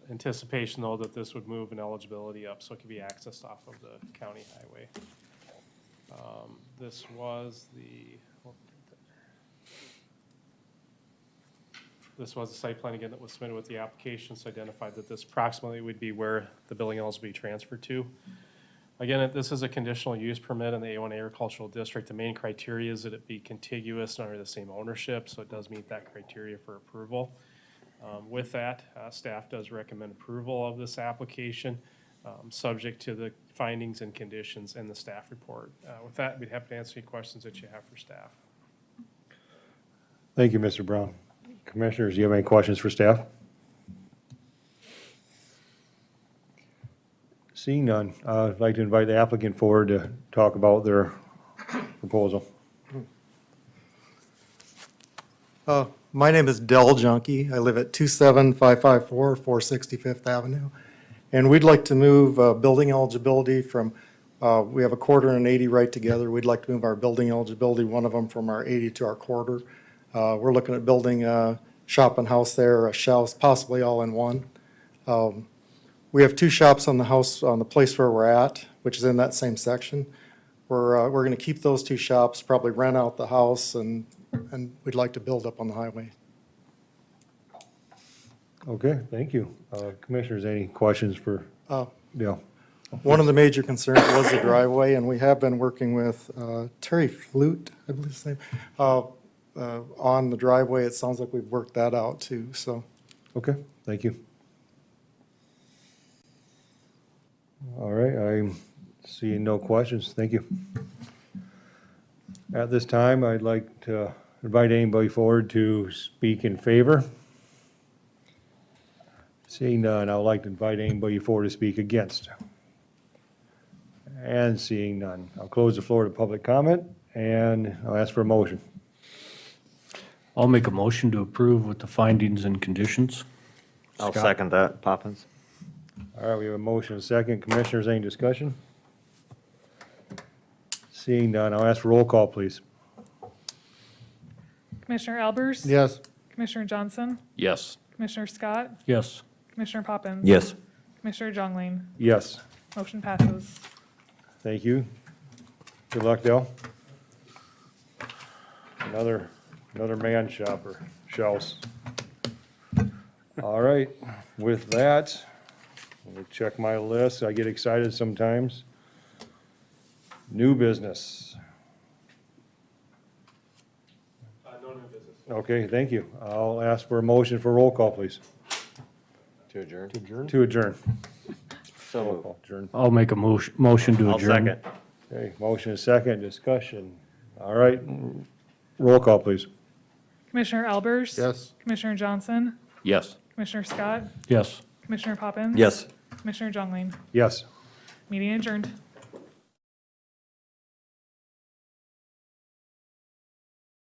Anticipation though that this would move an eligibility up so it could be accessed off of the county highway. This was the site plan again that was submitted with the application, so identified that this approximately would be where the building eligibility be transferred to. Again, this is a conditional use permit in the A1 agricultural district. The main criteria is that it be contiguous and under the same ownership, so it does meet that criteria for approval. With that, staff does recommend approval of this application, subject to the findings and conditions in the staff report. With that, we'd happy to answer any questions that you have for staff. Thank you, Mr. Brown. Commissioners, do you have any questions for staff? Seeing none, I'd like to invite the applicant forward to talk about their proposal. My name is Del Junkie. I live at 27554 465th Avenue. And we'd like to move building eligibility from, we have a quarter and an 80 right together. We'd like to move our building eligibility, one of them from our 80 to our quarter. We're looking at building a shop and house there, a shelves, possibly all in one. We have 2 shops on the house, on the place where we're at, which is in that same section. We're going to keep those 2 shops, probably rent out the house, and we'd like to build up on the highway. Okay, thank you. Commissioners, any questions for Dale? One of the major concerns was the driveway, and we have been working with Terry Flute, I believe his name, on the driveway. It sounds like we've worked that out too, so. Okay, thank you. All right, I'm seeing no questions. Thank you. At this time, I'd like to invite anybody forward to speak in favor. Seeing none, I would like to invite anybody forward to speak against. And seeing none, I'll close the floor to public comment, and I'll ask for a motion. I'll make a motion to approve with the findings and conditions. I'll Scott? second that, Poppins. All right, we have a motion and a second. Commissioners, any discussion? Seeing none, I'll ask for roll call, please. Commissioner Albers? Yes. Commissioner Johnson? Yes. Commissioner Scott? Yes. Commissioner Poppins? Yes. Commissioner Jongling? Yes, Motion passes. thank you. Good luck, Dale. Another man shop or shelves. All right, with that, let me check my list. I get excited sometimes. New business. No new business. Okay, thank you. I'll ask for a motion for roll call, please. To adjourn? To adjourn. So Roll moved. call, adjourn. I'll make a motion to I'll adjourn. second. Okay, motion is second, discussion. All right, roll call, please. Commissioner Albers? Yes. Commissioner Johnson? Yes. Commissioner Scott? Yes. Commissioner Poppins? Yes. Commissioner Jongling? Yes. Meeting adjourned.